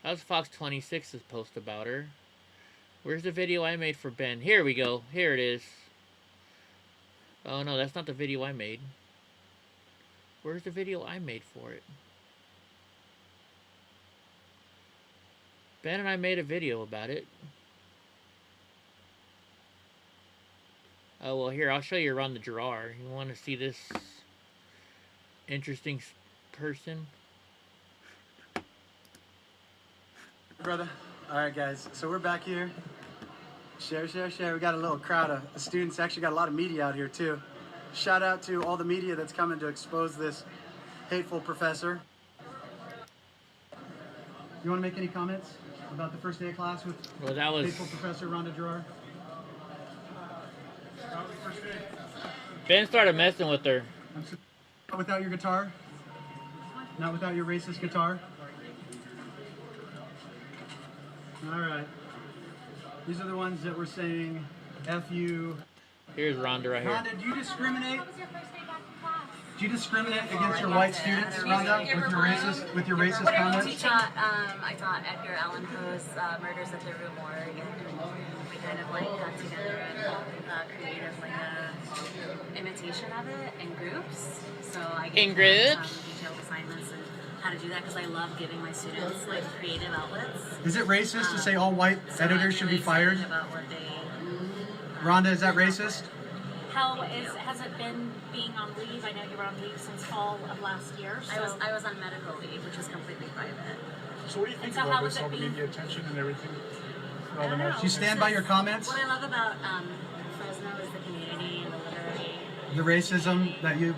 Speaker 2: That was Fox 26's post about her. Where's the video I made for Ben? Here we go. Here it is. Oh no, that's not the video I made. Where's the video I made for it? Ben and I made a video about it. Oh, well, here, I'll show you around the Gerard. You want to see this interesting person?
Speaker 24: Brother. All right, guys. So we're back here. Share. We got a little crowd of students. Actually got a lot of media out here, too. Shout out to all the media that's coming to expose this hateful professor. You want to make any comments about the first day of class with hateful Professor Rhonda Gerard?
Speaker 2: Ben started messing with her.
Speaker 24: Not without your guitar? Not without your racist guitar? All right. These are the ones that were saying F you.
Speaker 2: Here's Rhonda right here.
Speaker 24: Rhonda, do you discriminate? Do you discriminate against your white students, Rhonda, with your racist comments?
Speaker 4: I taught Edgar Allan Poe's Murders at the Rue Morgue, and we kind of like got together and created like a imitation of it in groups. So I gave them detailed assignments and how to do that because I love giving my students like creative outlets.
Speaker 24: Is it racist to say all white editors should be fired? Rhonda, is that racist?
Speaker 5: Has it been being on leave? I know you were on leave since fall of last year. So.
Speaker 4: I was on medical leave, which was completely private.
Speaker 9: So what do you think about this, all the media attention and everything?
Speaker 24: Do you stand by your comments?
Speaker 4: What I love about Fresno is the community and the literary.
Speaker 24: The racism that you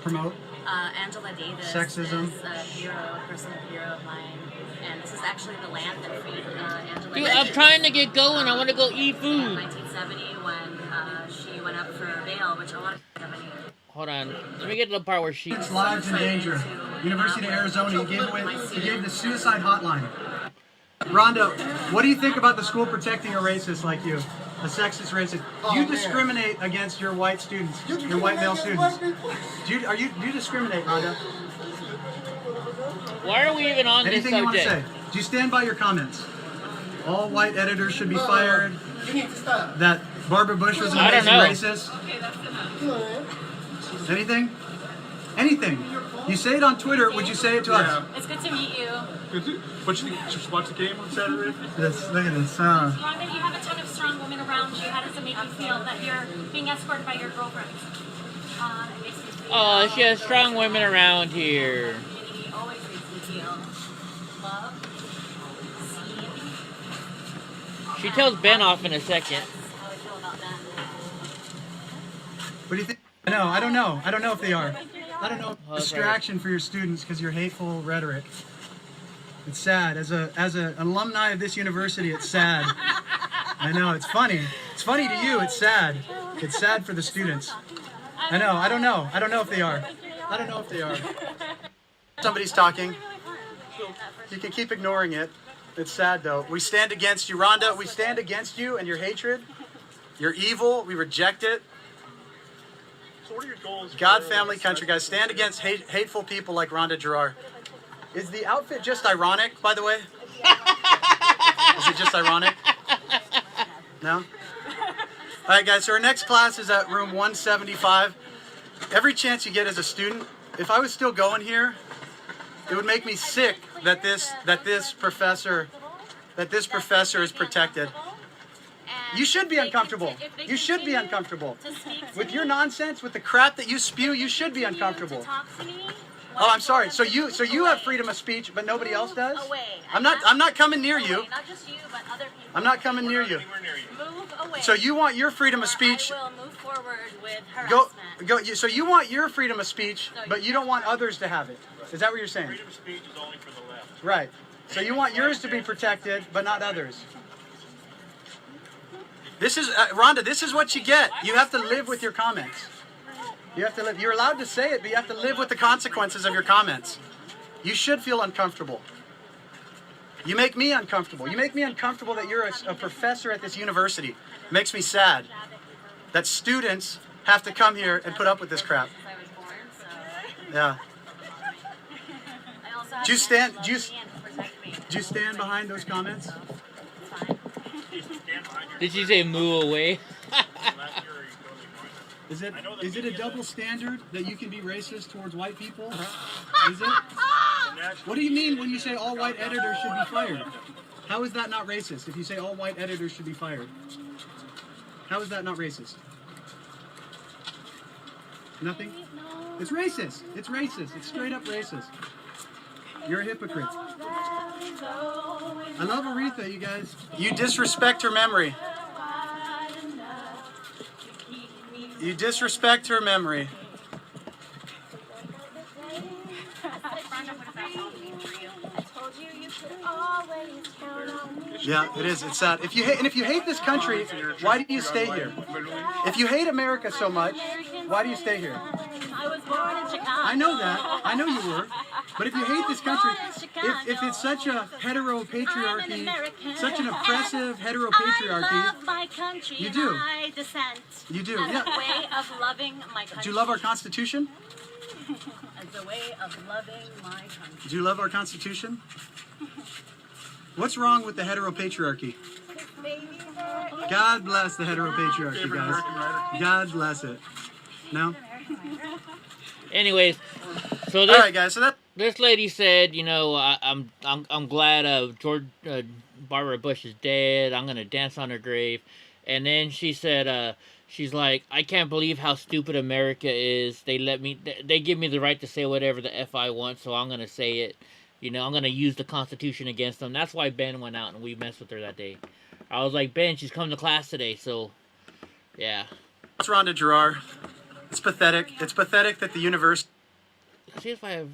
Speaker 24: promote?
Speaker 4: Angela Davis
Speaker 24: sexism.
Speaker 4: is a personal hero of mine. And this is actually the land that freed Angela
Speaker 2: Dude,
Speaker 4: Davis.
Speaker 2: I'm trying to get going. I want to go eat food.
Speaker 4: In 1970 when she went up for bail, which a lot of people haven't even.
Speaker 2: Hold on. Let me get to the part where she...
Speaker 24: It's lives in danger. University of Arizona, you gave the suicide hotline. Rhonda, what do you think about the school protecting a racist like you? A sexist racist. Do you discriminate against your white students, your white male students? Do you discriminate, Rhonda?
Speaker 2: Why are we even on this subject?
Speaker 24: Anything you want to say? Do you stand by your comments? All white editors should be fired. That Barbara Bush was an amazing racist. Anything? Anything? You say it on Twitter. Would you say it to us?
Speaker 5: It's good to meet you.
Speaker 9: What you think? Just watch the game on Saturday?
Speaker 24: Look at this.
Speaker 5: Rhonda, you have a ton of strong women around you. How does it make you feel that you're being escorted by your girlfriends? It makes me feel.
Speaker 2: Oh, she has strong women around here.
Speaker 4: Community always makes me feel love, seen.
Speaker 2: She tells Ben off in a second.
Speaker 4: How I feel about them.
Speaker 24: What do you think? I don't know. I don't know if they are. I don't know. Distraction for your students because your hateful rhetoric. It's sad. As an alumni of this university, it's sad. I know. It's funny. It's funny to you. It's sad. It's sad for the students. I know. I don't know. I don't know if they are. I don't know if they are. Somebody's talking. You can keep ignoring it. It's sad though. We stand against you, Rhonda. We stand against you and your hatred. You're evil. We reject it.
Speaker 9: So what are your goals?
Speaker 24: God, family, country, guys. Stand against hateful people like Rhonda Gerard. Is the outfit just ironic, by the way? Is it just ironic? No? All right, guys. So our next class is at room 175. Every chance you get as a student, if I was still going here, it would make me sick that this professor is protected. You should be uncomfortable. You should be uncomfortable. With your nonsense, with the crap that you spew, you should be uncomfortable. Oh, I'm sorry. So you have freedom of speech, but nobody else does? I'm not coming near you.
Speaker 5: Not just you, but other people.
Speaker 24: I'm not coming near you.
Speaker 5: Move away.
Speaker 24: So you want your freedom of speech?
Speaker 5: I will move forward with harassment.
Speaker 24: So you want your freedom of speech, but you don't want others to have it. Is that what you're saying?
Speaker 9: Freedom of speech is only for the left.
Speaker 24: Right. So you want yours to be protected, but not others. This is Rhonda. This is what you get. You have to live with your comments. You have to live. You're allowed to say it, but you have to live with the consequences of your comments. You should feel uncomfortable. You make me uncomfortable. You make me uncomfortable that you're a professor at this university. It makes me sad that students have to come here and put up with this crap. Yeah. Do you stand behind those comments?
Speaker 2: Did she say move away?
Speaker 24: Is it a double standard that you can be racist towards white people? Is it? What do you mean when you say all white editors should be fired? How is that not racist if you say all white editors should be fired? How is that not racist? Nothing? It's racist. It's racist. It's straight up racist. You're a hypocrite. I love Aretha, you guys. You disrespect her memory. You disrespect her memory.
Speaker 5: I told you you could always count on
Speaker 24: Yeah, it is. It's sad. If you hate this country, why do you stay here? If you hate America so much, why do you stay here?
Speaker 5: I was born in Chicago.
Speaker 24: I know that. I know you were. But if you hate this country, if it's such a heteropatriarchy, such an oppressive heteropatriarchy,
Speaker 5: I love my country.
Speaker 24: You do.
Speaker 5: And my descent.
Speaker 24: You do.
Speaker 5: As
Speaker 24: Yeah.
Speaker 5: a way of loving my country.
Speaker 24: Do you love our Constitution?
Speaker 5: As a way of loving my country.
Speaker 24: Do you love our Constitution? What's wrong with the heteropatriarchy? God bless the heteropatriarchy, guys. God bless it. No?
Speaker 2: Anyways, so this,
Speaker 24: all right, guys. So
Speaker 2: this lady said, you know, I'm glad Barbara Bush is dead. I'm gonna dance on her grave. And then she said, she's like, I can't believe how stupid America is. They give me the right to say whatever the F I want, so I'm gonna say it. You know, I'm gonna use the Constitution against them. That's why Ben went out and we messed with her that day. I was like, Ben, she's coming to class today, so yeah.
Speaker 24: It's Rhonda Gerard. It's pathetic. It's pathetic that the universe.
Speaker 2: See if I have.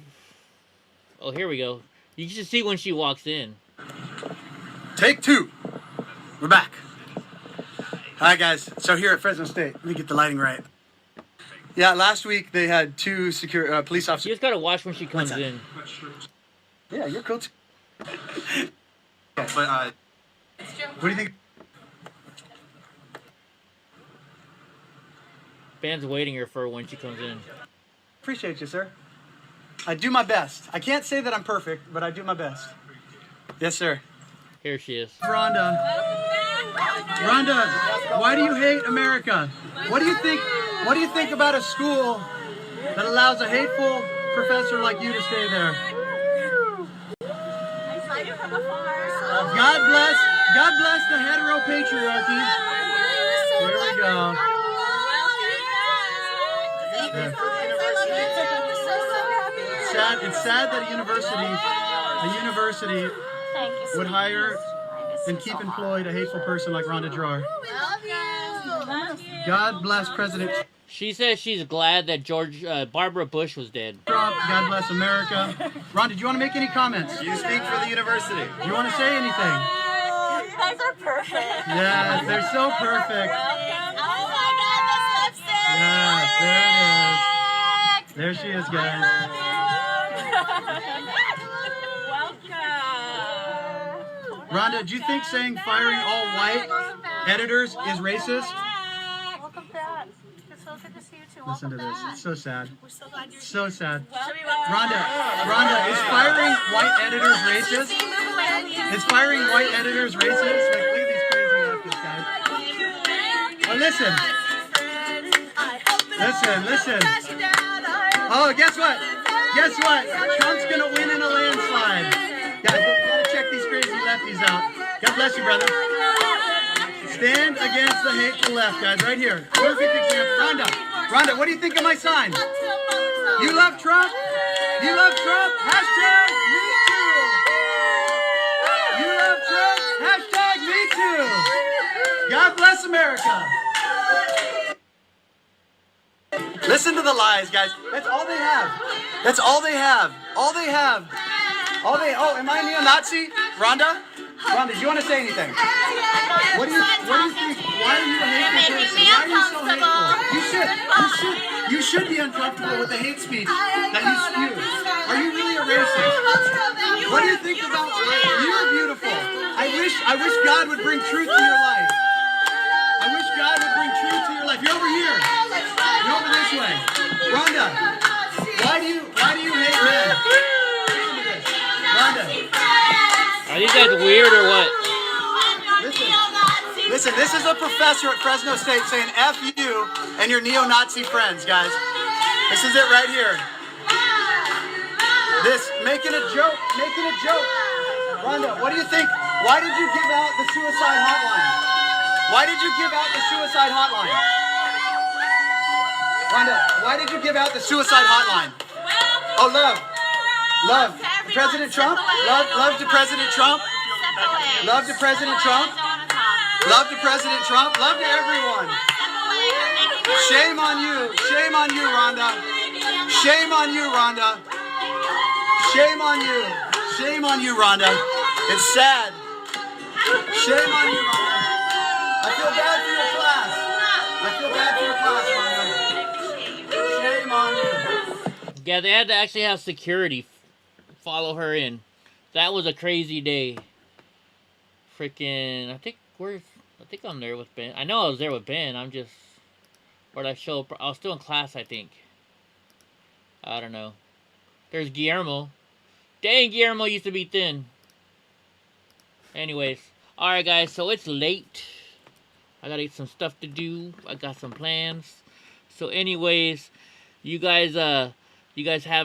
Speaker 2: Oh, here we go. You should see when she walks in.
Speaker 24: Take two. We're back. Hi, guys. So here at Fresno State, let me get the lighting right. Yeah, last week they had two police officers.
Speaker 2: You just gotta watch when she comes in.
Speaker 24: Yeah, you're cool too. But what do you think?
Speaker 2: Ben's waiting her for when she comes in.
Speaker 24: Appreciate you, sir. I do my best. I can't say that I'm perfect, but I do my best. Yes, sir.
Speaker 2: Here she is.
Speaker 24: Rhonda. Rhonda, why do you hate America? What do you think? What do you think about a school that allows a hateful professor like you to stay there? God bless the heteropatriarchy. Here we go. It's sad that a university would hire and keep employed a hateful person like Rhonda Gerard. God bless President.
Speaker 2: She says she's glad that Barbara Bush was dead.
Speaker 24: Trump, God bless America. Ron, did you want to make any comments? You speak for the university. Do you want to say anything?
Speaker 5: You guys are perfect.
Speaker 24: Yeah, they're so perfect.
Speaker 5: Oh my God, this lipstick.
Speaker 24: Yeah, there it is. There she is, guys.
Speaker 5: Welcome.
Speaker 24: Rhonda, do you think saying firing all white editors is racist?
Speaker 5: Welcome back. It's so good to see you too.
Speaker 24: Listen to this. It's so sad.
Speaker 5: We're so glad you're
Speaker 24: So sad.
Speaker 5: Rhonda,
Speaker 24: Is firing white editors racist? Is firing white editors racist? Like, look at these crazy leftists, guys. Oh, listen. Oh, guess what? Trump's gonna win in a landslide. Guys, we gotta check these crazy lefties out. God bless you, brother. Stand against the hateful left, guys, right here. Perfect example. Rhonda, what do you think of my sign? You love Trump? You love Trump? Hashtag me too. You love Trump? Hashtag me too. God bless America. Listen to the lies, guys. That's all they have. Oh, am I a neo-Nazi? Rhonda, do you want to say anything? What do you think? Why are you a hateful person? Why are you so hateful? You should be uncomfortable with the hate speech that you spew. Are you really a racist? What do you think about life? You're beautiful. I wish God would bring truth to your life. You're over here. You're over this way. Rhonda, why do you hate men? Rhonda.
Speaker 2: Are these guys weird or what?
Speaker 24: Listen, this is a professor at Fresno State saying F you and your neo-Nazi friends, guys. This is it right here. Making a joke. Rhonda, what do you think? Why did you give out the suicide hotline? Rhonda, why did you give out the suicide hotline? Oh, love. President Trump? Love to President Trump? Love to President Trump? Love to President Trump? Love to everyone. Shame on you, Rhonda. Shame on you, Rhonda. It's sad. Shame on you, my man. I feel bad for your class. I feel bad for your class, my man. Shame on you.
Speaker 2: Yeah, they had to actually have security follow her in. That was a crazy day. Freaking, I think I'm there with Ben. I know I was there with Ben. I'm just, where'd I show up? I was still in class, I think. I don't know. There's Guillermo. Dang, Guillermo used to be thin. Anyways, alright guys, so it's late. I gotta get some stuff to do. I got some plans. So anyways, you guys have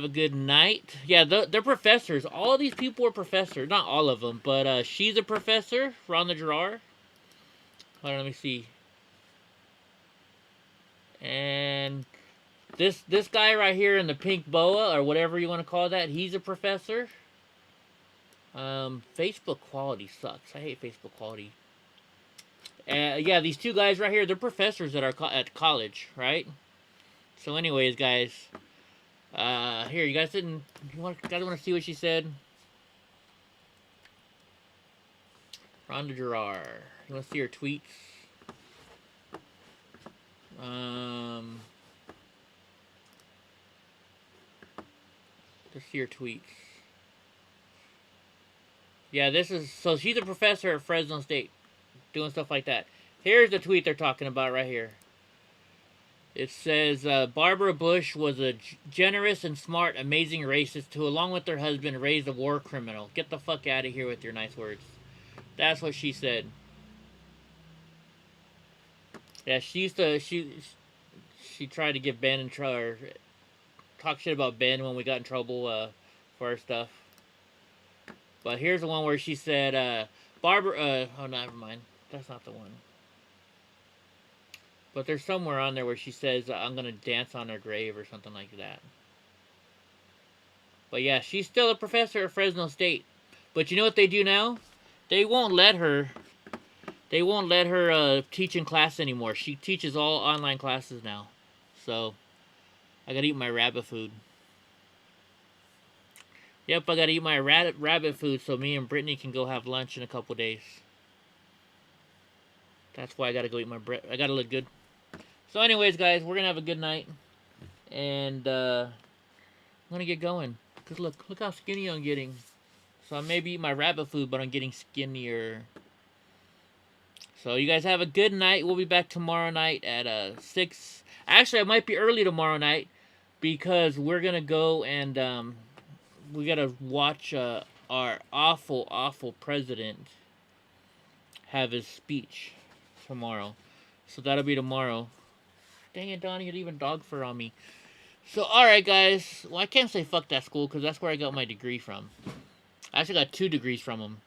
Speaker 2: a good night. Yeah, they're professors. All of these people are professors. Not all of them, but she's a professor, Rhonda Gerard. Hold on, let me see. And this guy right here in the pink boa, or whatever you want to call that, he's a professor. Facebook quality sucks. I hate Facebook quality. Yeah, these two guys right here, they're professors at college, right? So anyways, guys, here, you guys want to see what she said? Rhonda Gerard. You want to see her tweets? Let's see her tweets. Yeah, so she's a professor at Fresno State, doing stuff like that. Here's the tweet they're talking about right here. It says, Barbara Bush was a generous and smart, amazing racist who, along with her husband, raised a war criminal. Get the fuck out of here with your nice words. That's what she said. Yeah, she tried to get Ben in trouble, or talk shit about Ben when we got in trouble for our stuff. But here's the one where she said, Barbara, oh, never mind. That's not the one. But there's somewhere on there where she says, I'm going to dance on her grave or something like that. But yeah, she's still a professor at Fresno State. But you know what they do now? They won't let her teach in class anymore. She teaches all online classes now. So, I gotta eat my rabbit food. Yep, I gotta eat my rabbit food so me and Brittany can go have lunch in a couple days. That's why I gotta go eat my bread. I gotta look good. So anyways, guys, we're gonna have a good night. And, I'm gonna get going. Because look how skinny I'm getting. So I maybe eat my rabbit food, but I'm getting skinnier. So you guys have a good night. We'll be back tomorrow night at 6. Actually, I might be early tomorrow night because we're going to go and we got to watch our awful president have his speech tomorrow. So that'll be tomorrow. Dang it, Donnie, you're leaving dog fur on me. So, alright, guys. Well, I can't say fuck that school because that's where I got my degree from. I actually got 2 degrees from them.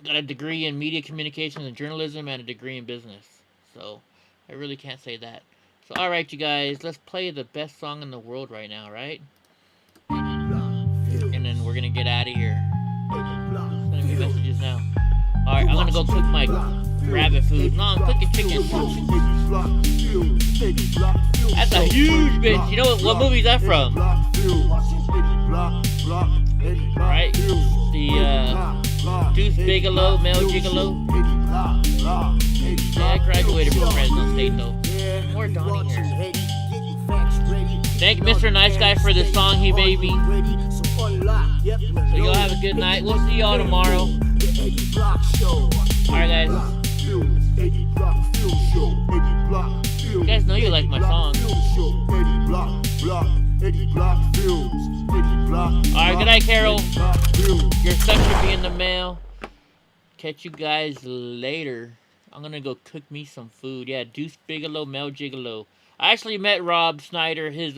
Speaker 2: Got a degree in media communications and journalism and a degree in business. So, I really can't say that. So, alright, you guys. Let's play the best song in the world right now, right? And then we're going to get out of here. Sending me messages now. Alright, I'm going to go cook my rabbit food. No, I'm cooking chicken. That's a huge bitch. You know what movie is that from? Right? The Deuce Bigelow, Mel Gigolo. Yeah, I graduated from Fresno State though. More Donnie here. Thank Mr. Nice Guy for this song he made me. So y'all have a good night. We'll see y'all tomorrow. Alright guys. You guys know you like my song. Alright, good night, Carol. Your stuff should be in the mail. Catch you guys later. I'm gonna go cook me some food. Yeah, Deuce Bigelow, Mel Gigolo. I actually met Rob Snyder. His